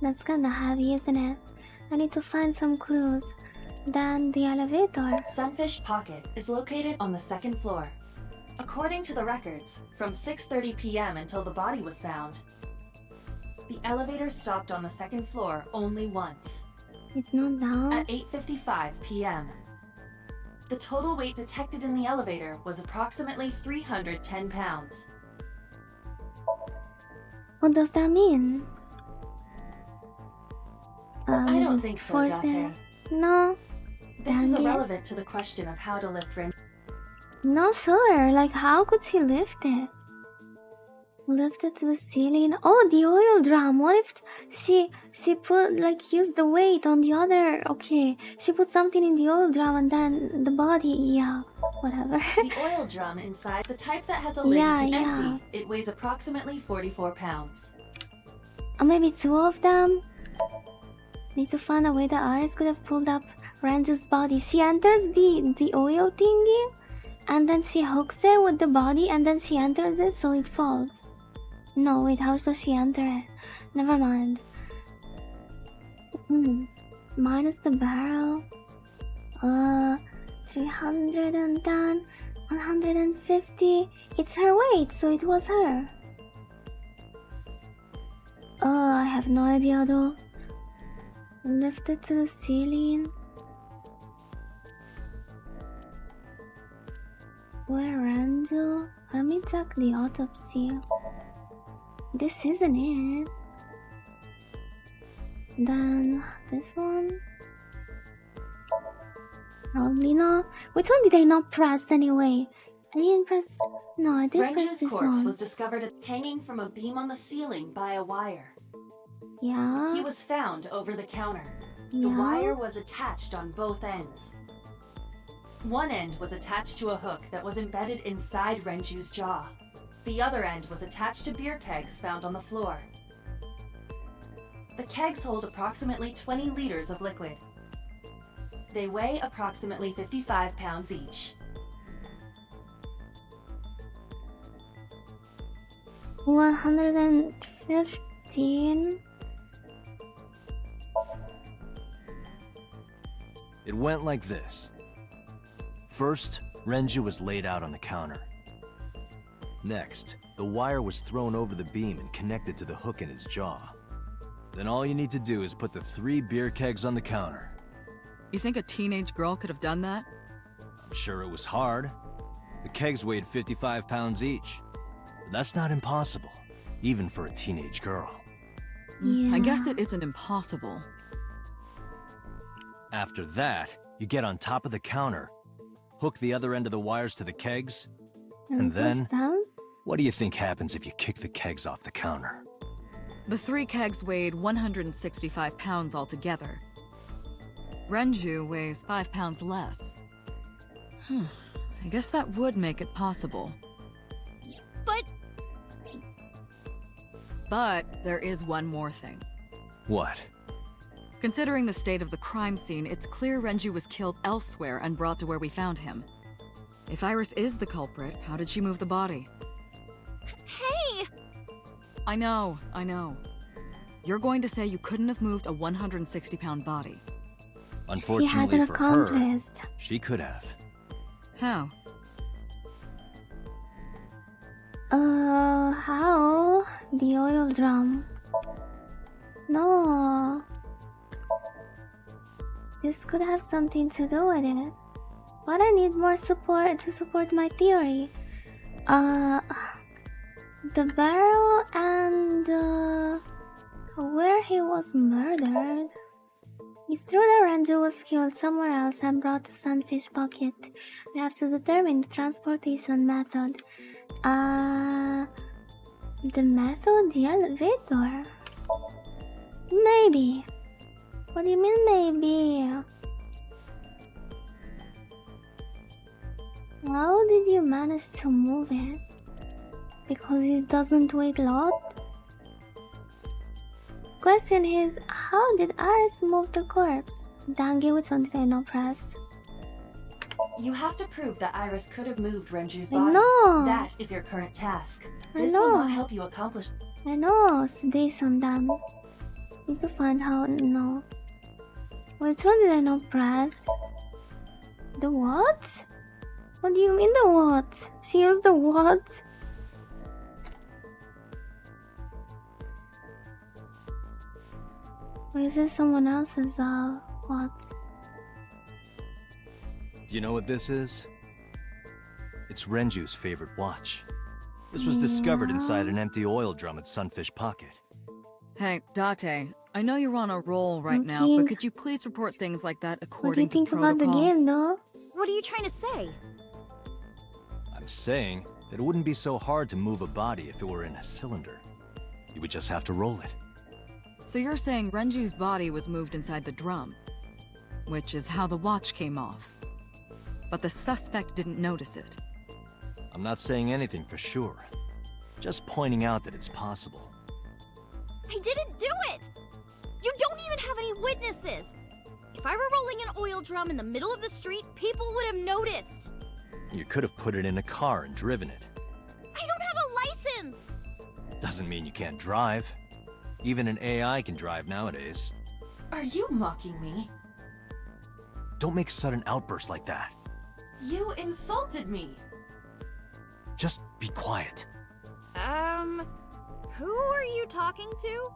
That's kinda heavy, isn't it? I need to find some clues. Then the elevator. Sunfish Pocket is located on the second floor. According to the records, from 6:30 p.m. until the body was found, the elevator stopped on the second floor only once. It's not down. At 8:55 p.m. The total weight detected in the elevator was approximately 310 pounds. What does that mean? I don't just think so, force Date. it. No. This Dang is it. irrelevant to the question of how to lift Ren. No, sure. Like, how could she lift it? Lift it to the ceiling? Oh, the oil drum. What if she put, like, used the weight on the other... Okay, she put something in the oil drum and then the body... Yeah, whatever. The oil drum inside, the type that has a lid Yeah, you can yeah. empty, it weighs approximately 44 pounds. Or maybe two of them? Need to find a way that Aris could have pulled up Ranju's body. She enters the oil thingy and then she hooks it with the body and then she enters it so it falls. No, wait, how does she enter it? Never mind. Minus the barrel. 310. 150. It's her weight, so it was her. Oh, I have no idea though. Lifted to the ceiling. Where Ranjo? Let me check the autopsy. This isn't it. Then this one. Probably not. Which one did I not press anyway? I didn't press. No, I did press Renju's this corpse one. was discovered hanging from a beam on the ceiling by a wire. Yeah. He was found over the counter. The Yeah. wire was attached on both ends. One end was attached to a hook that was embedded inside Renju's jaw. The other end was attached to beer kegs found on the floor. The kegs hold approximately 20 liters of liquid. They weigh approximately 55 pounds each. 115. It went like this. First, Renju was laid out on the counter. Next, the wire was thrown over the beam and connected to the hook in his jaw. Then all you need to do is put the 3 beer kegs on the counter. You think a teenage girl could have done that? I'm sure it was hard. The kegs weighed 55 pounds each. But that's not impossible, even for a teenage girl. I guess it isn't impossible. After that, you get on top of the counter, hook the other end of the wires to the kegs, and then, what do you think happens if you kick the kegs off the counter? The 3 kegs weighed 165 pounds altogether. Renju weighs 5 pounds less. I guess that would make it possible. But there is one more thing. What? Considering the state of the crime scene, it's clear Renju was killed elsewhere and brought to where we found him. If Iris is the culprit, how did she move the body? Hey! I know. You're going to say you couldn't have moved a 160-pound body. Unfortunately for her, she could have. How? How? The oil drum. No. This could have something to do with it. But I need more support to support my theory. The barrel and where he was murdered. It's true that Renju was killed somewhere else and brought to Sunfish Pocket. We have to determine the transportation method. The method? The elevator? Maybe. What do you mean maybe? How did you manage to move it? Because it doesn't weigh a lot? Question is, how did Iris move the corpse? Dangi, which one did I not press? You have to prove that Iris could have moved Renju's I body. know. That is your current task. I This know. will not help you accomplish. I know, sedation damn. Need to find how, no. Which one did I not press? The what? What do you mean the what? She used the what? Or is it someone else's, what? Do you know what this is? It's Renju's favorite watch. This was discovered inside an empty oil drum at Sunfish Pocket. Hey, Date, I know you're on a roll right now, Okay. but could you please report things like that What do you according think to about protocol? the game, though? What are you trying to say? I'm saying that it wouldn't be so hard to move a body if it were in a cylinder. You would just have to roll it. So you're saying Renju's body was moved inside the drum, which is how the watch came off. But the suspect didn't notice it. I'm not saying anything for sure. Just pointing out that it's possible. I didn't do it! You don't even have any witnesses! If I were rolling an oil drum in the middle of the street, people would have noticed! You could have put it in a car and driven it. I don't have a license! Doesn't mean you can't drive. Even an AI can drive nowadays. Are you mocking me? Don't make sudden outbursts like that. You insulted me. Just be quiet. Who are you talking to?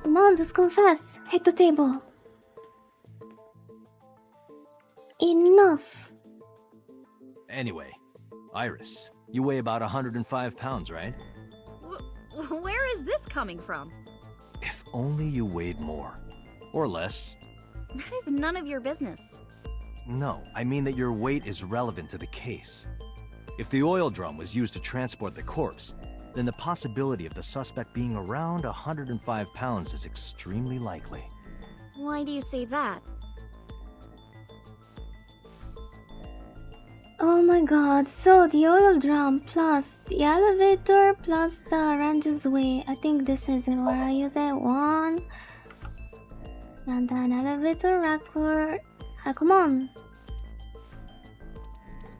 Come on, just confess. Hit the table. Enough. Anyway, Iris, you weigh about 105 pounds, right? Where is this coming from? If only you weighed more. Or less. That is none of your business. No, I mean that your weight is relevant to the case. If the oil drum was used to transport the corpse, then the possibility of the suspect being around 105 pounds is extremely likely. Why do you say that? Oh my god, so the oil drum plus the elevator plus the Ranger's way. I think this is it where I use it. One. And then elevator record. Come on.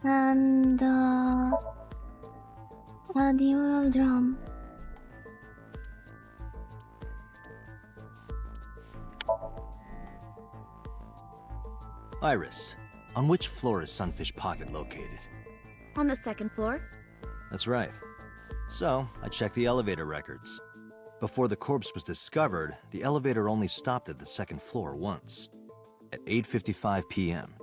And the oil drum. Iris, on which floor is Sunfish Pocket located? On the second floor. That's right. So, I checked the elevator records. Before the corpse was discovered, the elevator only stopped at the second floor once, at 8:55 p.m.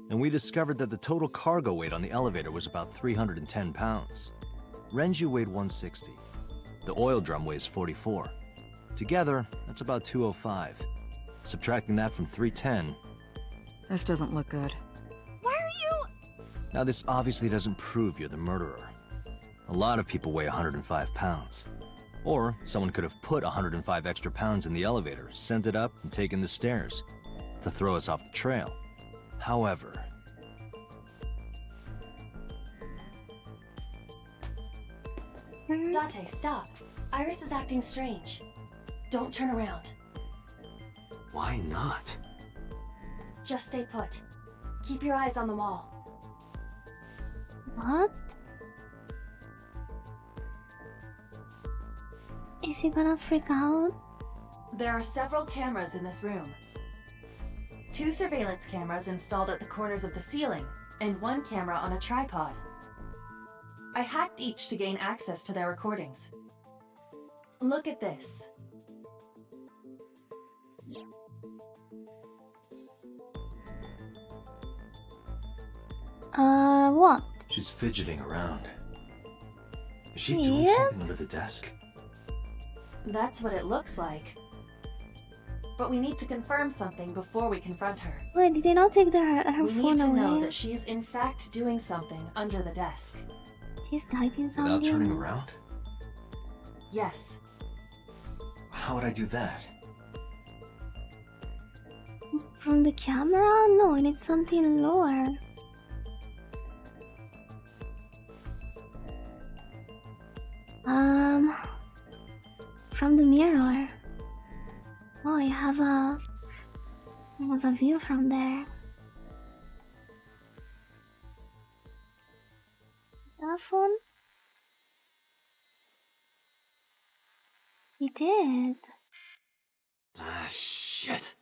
And we discovered that the total cargo weight on the elevator was about 310 pounds. Renju weighed 160. The oil drum weighs 44. Together, that's about 205. Subtracting that from 310... This doesn't look good. Why are you... Now this obviously doesn't prove you're the murderer. A lot of people weigh 105 pounds. Or someone could have put 105 extra pounds in the elevator, sent it up, and taken the stairs to throw us off the trail. However... Date, stop. Iris is acting strange. Don't turn around. Why not? Just stay put. Keep your eyes on the wall. What? Is she gonna freak out? There are several cameras in this room. 2 surveillance cameras installed at the corners of the ceiling, and 1 camera on a tripod. I hacked each to gain access to their recordings. Look at this. What? She's fidgeting around. Is she She doing is? something under the desk? That's what it looks like. But we need to confirm something before we confront her. Wait, did they not take her We phone need to away? know that she is in fact doing something under the desk. She's typing something. Without turning around? Yes. How would I do that? From the camera? No, I need something lower. From the mirror. Oh, I have a view from there. That phone? It is. Ah, shit.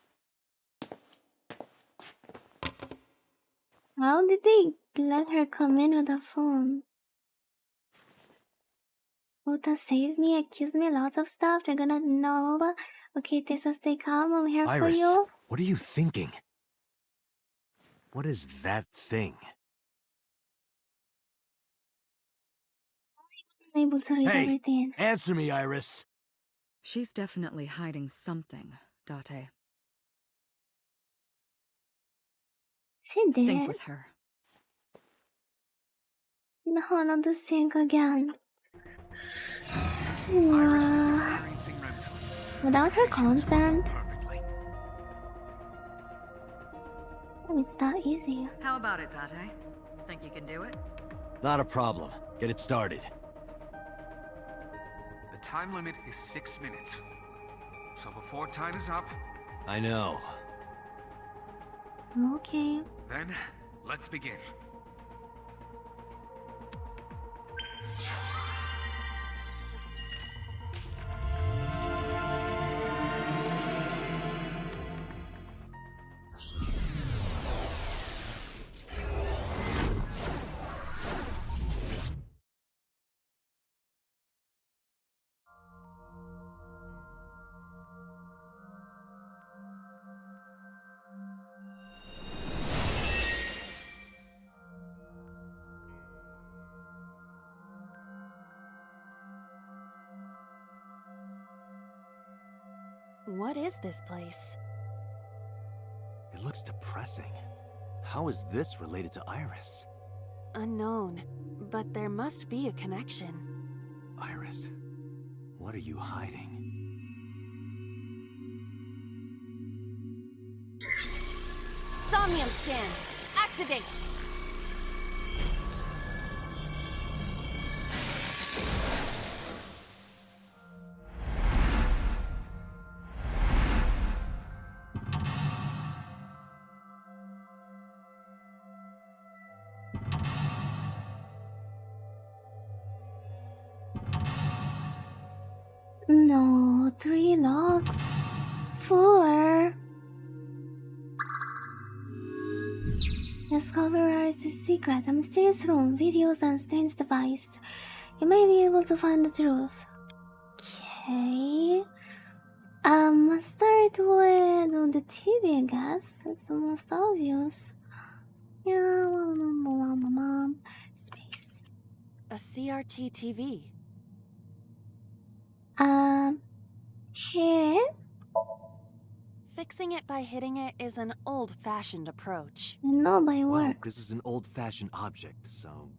How did they let her come in with a phone? Ota, save me, accuse me, lots of stuff. They're gonna know. Okay, Tessa, stay calm. I'm here Iris, for you. what are you thinking? What is that thing? I wasn't able to read everything. Answer me, Iris. She's definitely hiding something, Date. She did. Sync with her. No, not the sync again. Iris is experiencing REM sleep. Without her consent. Perfectly. Oh, it's that easy. How about it, Date? Think you can do it? Not a problem. Get it started. The time limit is 6 minutes. So before time is up, I know. Okay. then let's begin. What is this place? It looks depressing. How is this related to Iris? Unknown, but there must be a connection. Iris, what are you hiding? Somnium scan! Activate! No, 3 logs. 4. Discover Iris' secret, a mysterious room, videos, and strange device. You may be able to find the truth. Okay. Start with the TV, I guess. That's the most obvious. Yeah, space. A CRT TV. Hit it? Fixing it by hitting it is an old-fashioned approach. No, by Well, works. this is an old-fashioned object, so...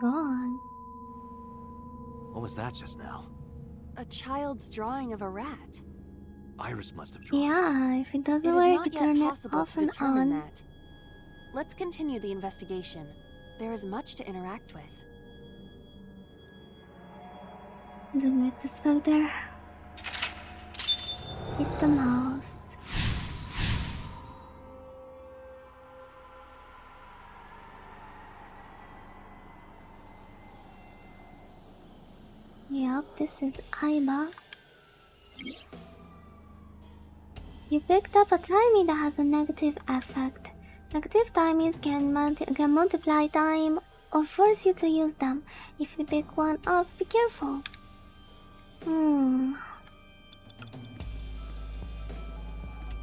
Gone. What was that just now? A child's drawing of a rat. Iris must have drawn Yeah, if it doesn't It is work, not you yet turn it possible off to and determine on. that. Let's continue the investigation. There is much to interact with. Delete this filter. Hit the mouse. Yep, this is Aiba. You picked up a timie that has a negative effect. Negative timies can multiply time or force you to use them. If you pick one up, be careful.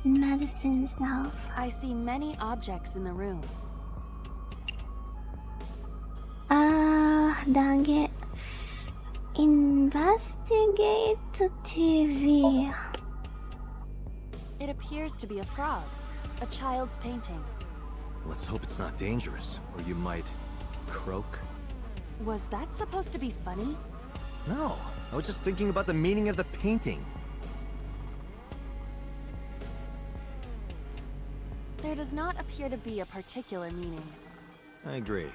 Medicine shelf. I see many objects in the room. Dang it. Investigate the TV. It appears to be a frog. A child's painting. Let's hope it's not dangerous, or you might... croak? Was that supposed to be funny? No, I was just thinking about the meaning of the painting. There does not appear to be a particular meaning. I agree.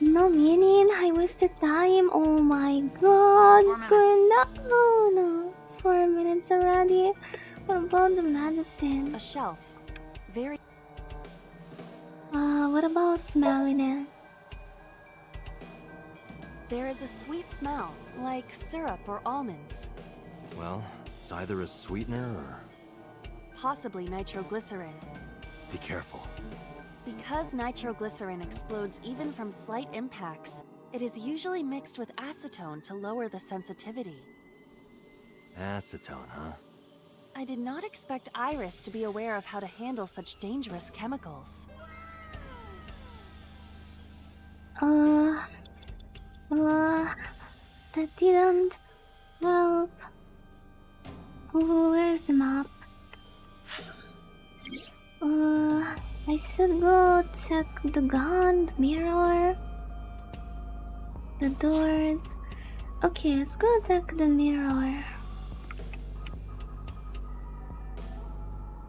No meaning, I wasted time. Oh my god, what's going on? Oh no, 4 minutes already. What about the medicine? A shelf. Very... What about smelling it? There is a sweet smell, like syrup or almonds. Well, it's either a sweetener or... Possibly nitroglycerin. Be careful. Because nitroglycerin explodes even from slight impacts, it is usually mixed with acetone to lower the sensitivity. Acetone, huh? I did not expect Iris to be aware of how to handle such dangerous chemicals. That didn't help. Where's the map? I should go check the gun, the mirror, the doors. Okay, let's go check the mirror.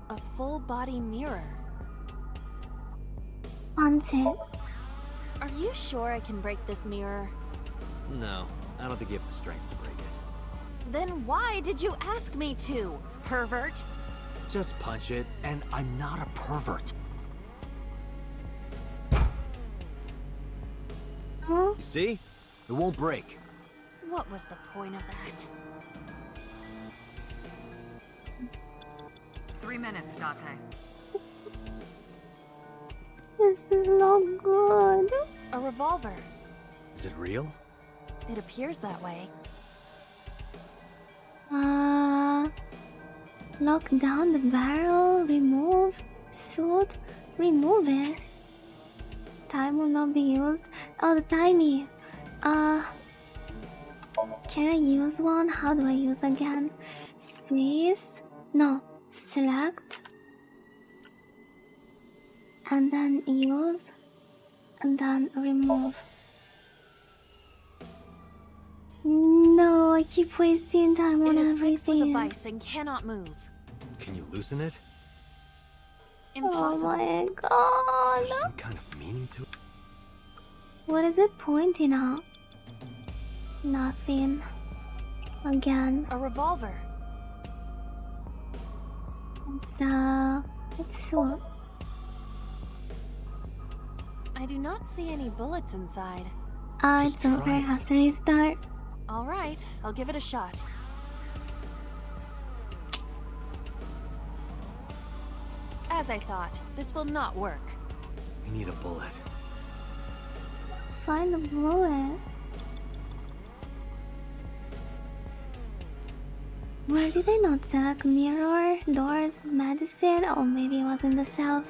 A full-body mirror. Punch it. Are you sure I can break this mirror? No, I don't think you have the strength to break it. Then why did you ask me to, pervert? Just punch it, and I'm not a pervert. Huh? You see? It won't break. What was the point of that? 3 minutes, Date. This is not good. A revolver. Is it real? It appears that way. Lock down the barrel, remove, shoot, remove it. Time will not be used. Oh, the timey. Can I use one? How do I use again? Space? No, select. And then use. And then remove. No, I keep wasting time on It is fixed with a everything. vice and cannot move. Can you loosen it? Impossible. Oh my Is god. there some kind of meaning to it? What is it pointing at? Nothing. Again. A revolver. It's short. I do not see any bullets inside. It's over. I have to restart. All right, I'll give it a shot. As I thought, this will not work. We need a bullet. Find a bullet. Where did I not check? Mirror, doors, medicine? Or maybe it was in the shelf.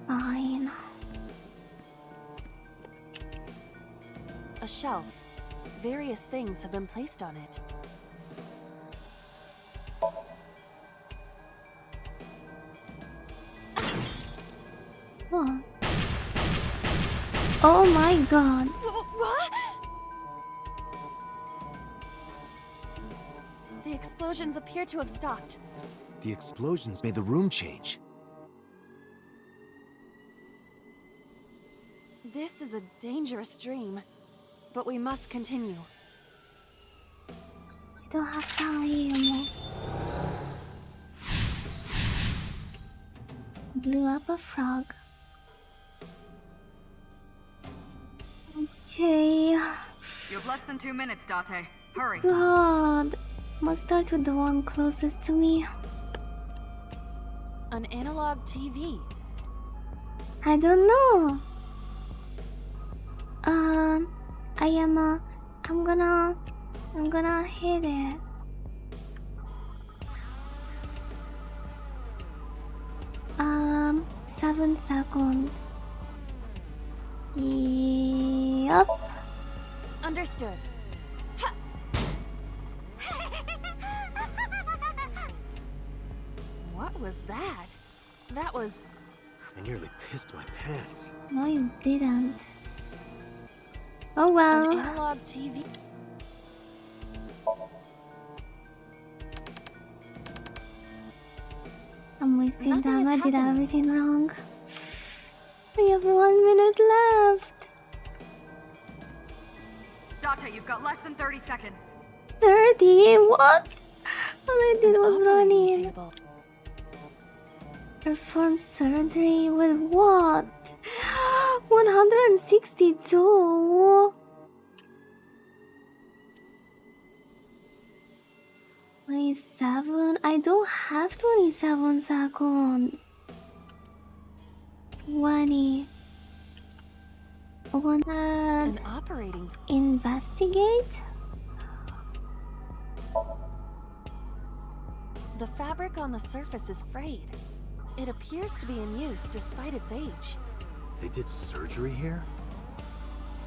Fine. A shelf. Various things have been placed on it. Oh. Oh my god. What? The explosions appear to have stopped. The explosions made the room change. This is a dangerous dream, but we must continue. I don't have time. Blew up a frog. Okay. You have less than 2 minutes, Date. Hurry. God. Must start with the one closest to me. An analog TV. I don't know. I'm gonna hit it. Um, 7 seconds. Yep. Understood. What was that? That was... I nearly pissed my pants. No, you didn't. Oh well. An analog TV. I'm wasting Nothing time. is I did happening. everything wrong. We have 1 minute left. Date, you've got less than 30 seconds. 30? What? All I did was running. Table. Perform surgery with what? 162. 27? I don't have 27 seconds. 20. An operating. Investigate? The fabric on the surface is frayed. It appears to be in use despite its age. They did surgery here?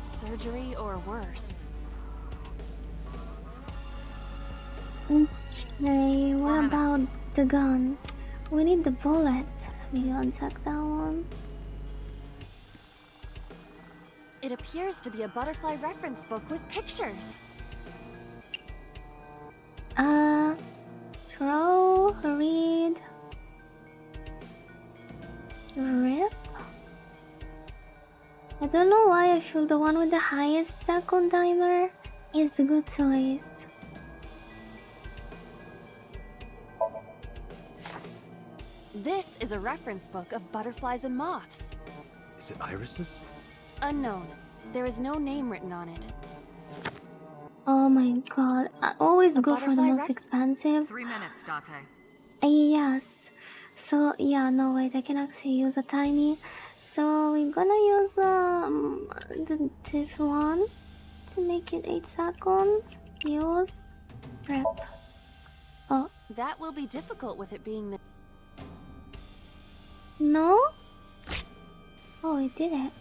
Surgery or worse. Okay, what about the gun? We need the bullet. Let me go and check that one. It appears to be a butterfly reference book with pictures. Throw, read, rip. I don't know why I feel the one with the highest second timer is a good choice. This is a reference book of butterflies and moths. Is it irises? Unknown. There is no name written on it. Oh my god, I always A go for the butterfly most expensive. 3 minutes, Date. Yes. So yeah, no wait, I can actually use a tiny. So we're gonna use this one to make it 8 seconds. Use. Rip. Oh. That will be difficult with it being the... No? Oh, it did it.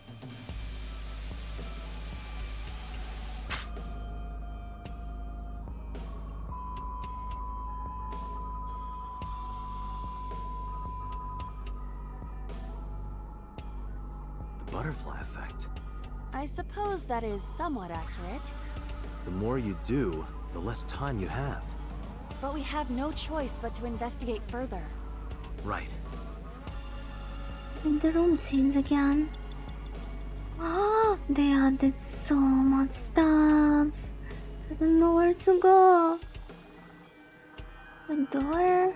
The butterfly effect. I suppose that is somewhat accurate. The more you do, the less time you have. But we have no choice but to investigate further. Right. In the room scenes again. Ah, they added so much stuff. I don't know where to go. The door.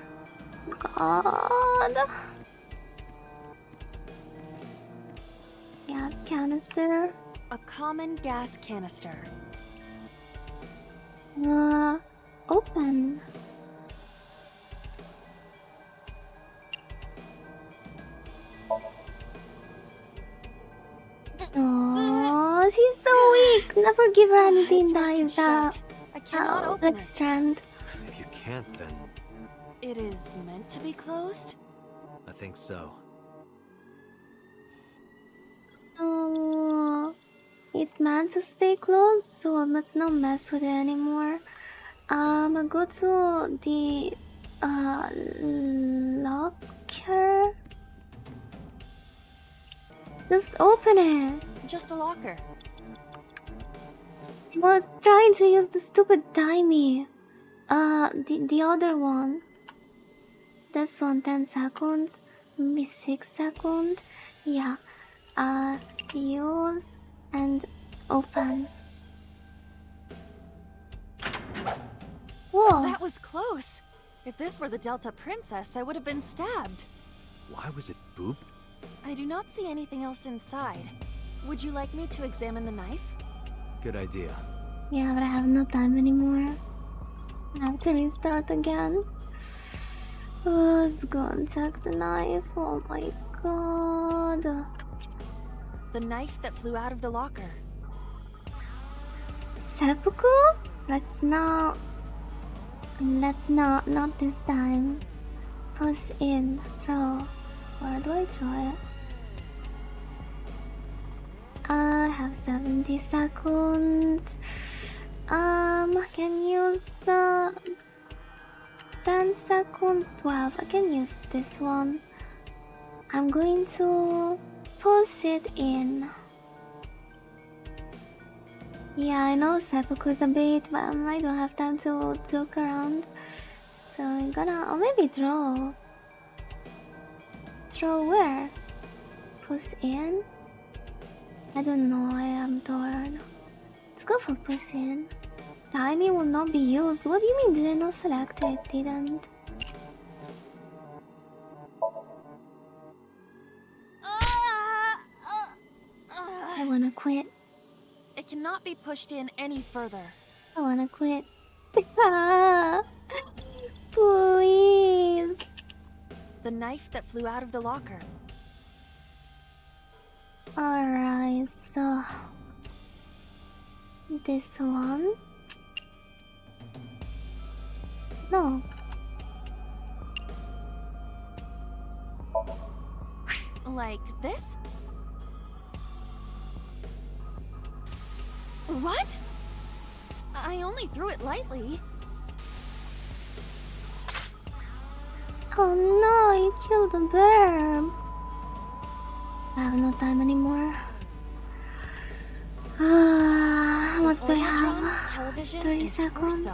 God. Gas canister. A common gas canister. Open. Oh, she's so weak. Never give her anything that is I cannot open like it. strand. If you can't, then It is meant to be closed? I think so. Oh, it's meant to stay closed, so let's not mess with it anymore. Go to the locker. Just open it. Just a locker. I was trying to use the stupid timey. The other one. This one 10 seconds, maybe 6 seconds. Yeah. Use and open. Whoa. That was close. If this were the Delta Princess, I would have been stabbed. Why was it boop? I do not see anything else inside. Would you like me to examine the knife? Good idea. Yeah, but I have no time anymore. I have to restart again. Oh, let's go and check the knife. Oh my god. The knife that flew out of the locker. Seppuku? Let's not this time. Push in, throw. Where do I throw it? I have 70 seconds. Can use 10 seconds, 12. I can use this one. I'm going to push it in. Yeah, I know seppuku is a bait, but I don't have time to joke around. So I'm gonna, or maybe throw. Throw where? Push in? I don't know, I am torn. Let's go for push in. Timing will not be used. What do you mean? Did I not select it? Didn't. I wanna quit. It cannot be pushed in any further. I wanna quit. Please. The knife that flew out of the locker. Alright, so this one. No. Like this? What? I only threw it lightly. Oh no, you killed the bird. I have no time anymore. How much do I have? 30 seconds.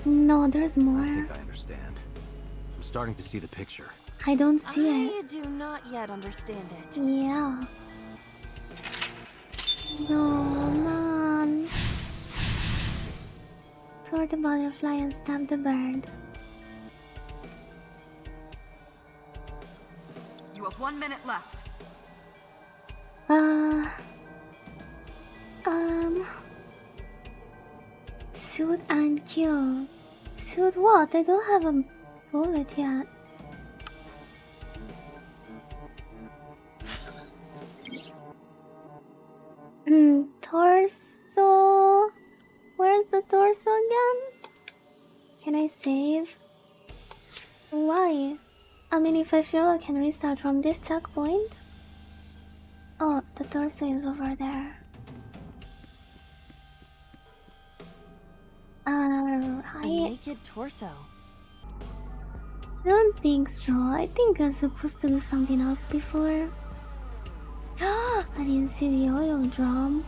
No, there's more. I think I understand. I'm starting to see the picture. I don't see I it. do not yet understand it. Yeah. No, man. Toward the butterfly and stab the bird. You have 1 minute left. Shoot and kill. Shoot what? I don't have a bullet yet. Torso. torso again? Can I save? Why? I mean, if I feel I can restart from this checkpoint. Oh, the torso is over there. A Alright. naked torso. I don't think so. I think I was supposed to do something else before. I didn't see the oil drum.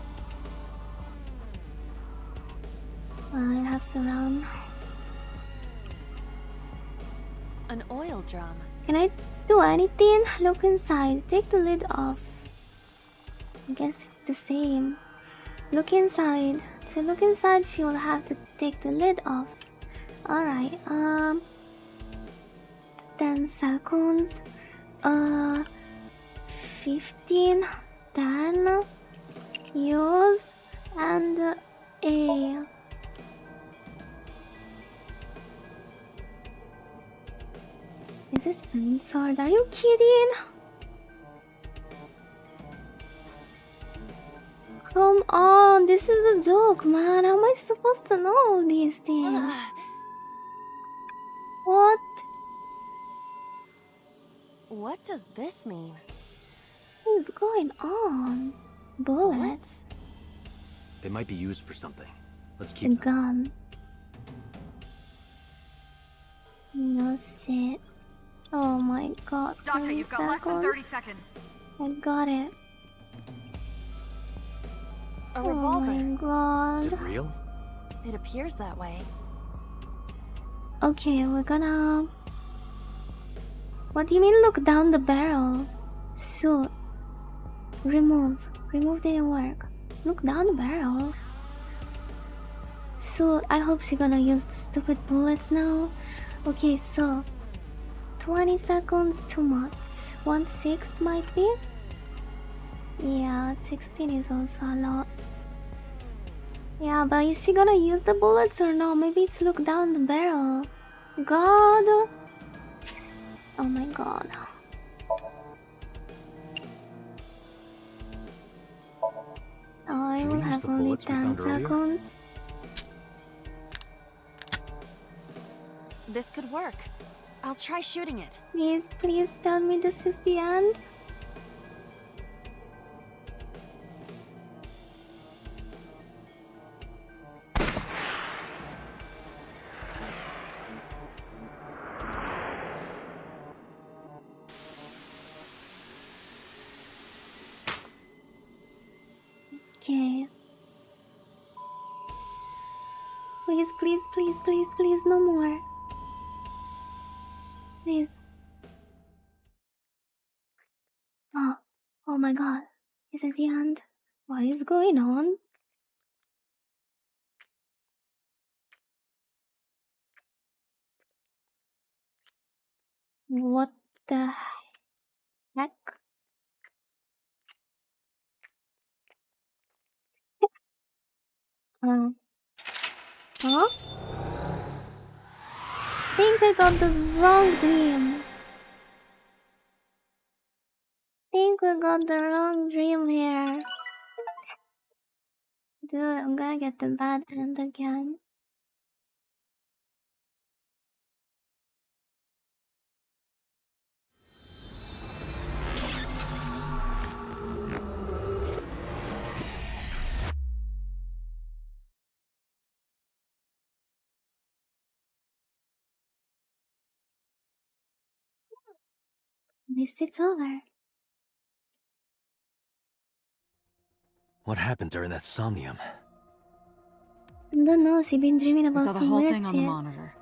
I have to run. An oil drum. Can I do anything? Look inside. Take the lid off. I guess it's the same. Look inside. To look inside, she will have to take the lid off. Alright, 10 seconds. 15, 10, use, and A. Is this censored? Are you kidding? Come on, this is a joke, man. How am I supposed to know all these things? What? What does this mean? What is going on? Bullets? They might be used for something. Let's A keep them. gun. No shit. Oh my god. Date, 30 you've got less than 30 seconds. I got it. A Oh revolver. my god. Is it real? It appears that way. Okay, we're gonna... What do you mean look down the barrel? Suit. Remove. Remove didn't work. Look down the barrel. Suit. I hope she's gonna use the stupid bullets now. Okay, so... 20 seconds too much. 1/6 might be? Yeah, 16 is also a lot. Yeah, but is she gonna use the bullets or no? Maybe it's look down the barrel. God! Oh my god. Oh, I Can we will use have the only bullets we 10 found earlier? seconds. This could work. I'll try shooting it. Please, please tell me this is the end. Okay. Please, please, please, please, please, no more. Please. Oh, oh my god. Is it the end? What is going on? What the heck? Huh? Think I got the wrong dream. Think we got the wrong dream here. Dude, I'm gonna get the bad end again. At least it's over. What happened during that somnium? Don't know, she been dreaming We about saw the some whole weird thing on the shit. monitor.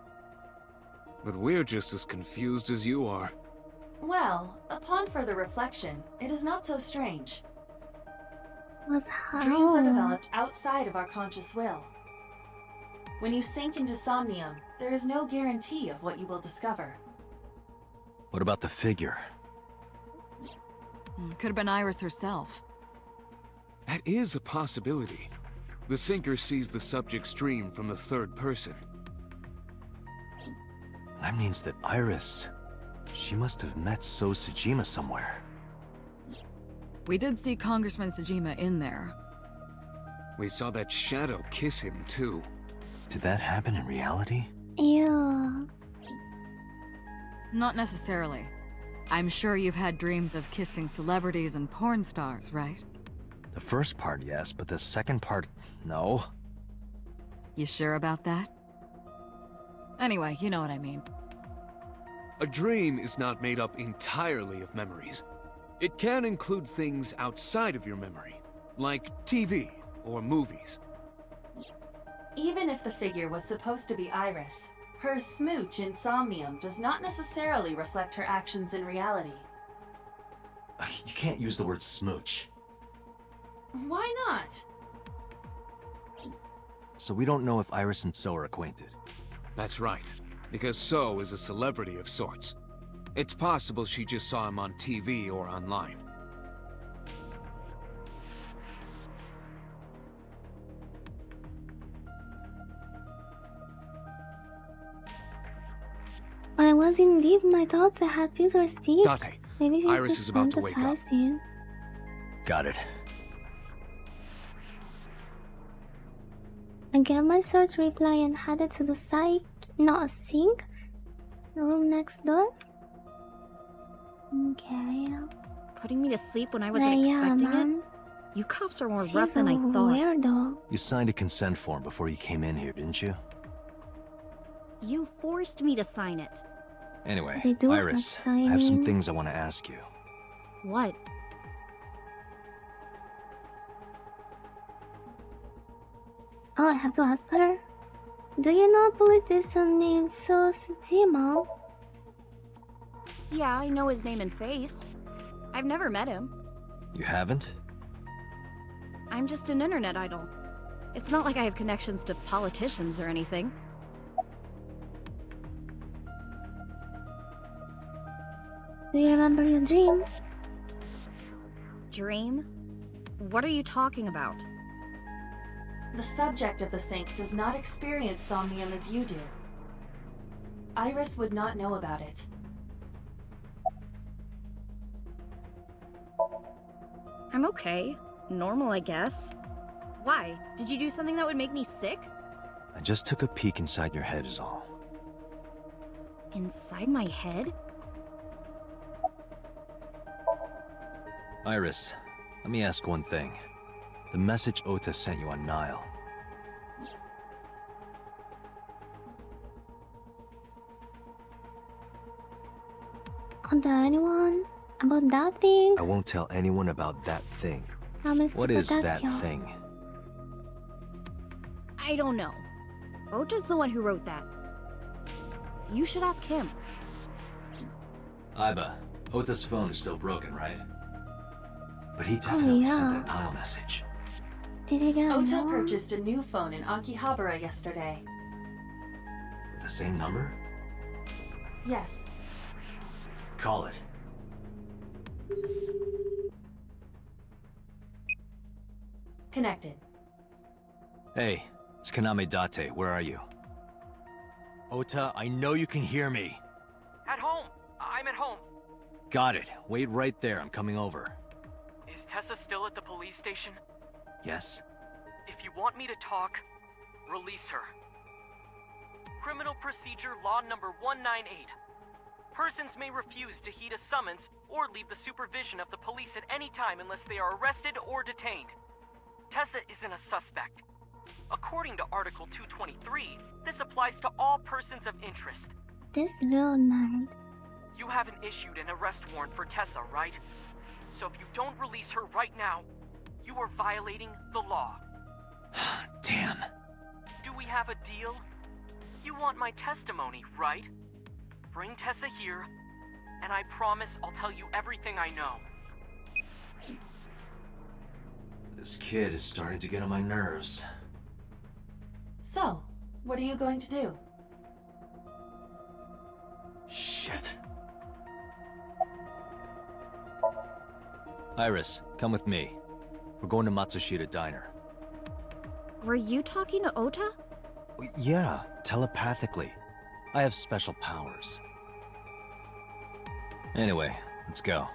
But we're just as confused as you are. Well, upon further reflection, it is not so strange. Was how? Dreams are developed outside of our conscious will. When you sink into Somnium, there is no guarantee of what you will discover. What about the figure? Could have been Iris herself. That is a possibility. The sinker sees the subject's dream from the third person. That means that Iris... She must have met So Sejima somewhere. We did see Congressman Sejima in there. We saw that shadow kiss him, too. Did that happen in reality? Ew. Not necessarily. I'm sure you've had dreams of kissing celebrities and porn stars, right? The first part, yes, but the second part, no. You sure about that? Anyway, you know what I mean. A dream is not made up entirely of memories. It can include things outside of your memory, like TV or movies. Even if the figure was supposed to be Iris, her smooch in Somnium does not necessarily reflect her actions in reality. You can't use the word smooch. Why not? So we don't know if Iris and So are acquainted. That's right, because So is a celebrity of sorts. It's possible she just saw him on TV or online. When I was in deep my thoughts, I had Peter speak. Date, Maybe she's Iris just is about to wake up. fantasizing. Got it. I gave my short reply and headed to the sink room next door. Okay. Putting me to sleep when I But wasn't yeah, expecting man. it? You cops are more She's rough than a I thought. weirdo. You signed a consent form before you came in here, didn't you? You forced me to sign it. Anyway, They do have Iris, I have some signing. things I want to ask you. What? Oh, I have to ask her. Do you know a politician named Sojima? Yeah, I know his name and face. I've never met him. You haven't? I'm just an internet idol. It's not like I have connections to politicians or anything. Do you remember your dream? Dream? What are you talking about? The subject of the sink does not experience Somnium as you do. Iris would not know about it. I'm okay. Normal, I guess. Why? Did you do something that would make me sick? I just took a peek inside your head is all. Inside my head? Iris, let me ask one thing. The message Ota sent you on Nile. Don't tell anyone about that thing. I won't tell anyone about that thing. Promise What to is protect that you. thing? I don't know. Ota's the one who wrote that. You should ask him. Iba, Ota's phone is still broken, right? But he definitely sent yeah. that Nile message. Did you get Ota another one? purchased a new phone in Akihabara yesterday. With the same number? Yes. Call it. Connected. Hey, it's Kaname Date. Where are you? Ota, I know you can hear me. At home. I'm at home. Got it. Wait right there. I'm coming over. Is Tessa still at the police station? Yes? If you want me to talk, release her. Criminal Procedure Law Number 198. Persons may refuse to heed a summons or leave the supervision of the police at any time unless they are arrested or detained. Tessa isn't a suspect. According to Article 223, this applies to all persons of interest. This little nerd. You haven't issued an arrest warrant for Tessa, right? So if you don't release her right now, you are violating the law. Damn. Do we have a deal? You want my testimony, right? Bring Tessa here, and I promise I'll tell you everything I know. This kid is starting to get on my nerves. So, what are you going to do? Shit. Iris, come with me. We're going to Matsushita Diner. Were you talking to Ota? Yeah, telepathically. I have special powers. Anyway, let's go.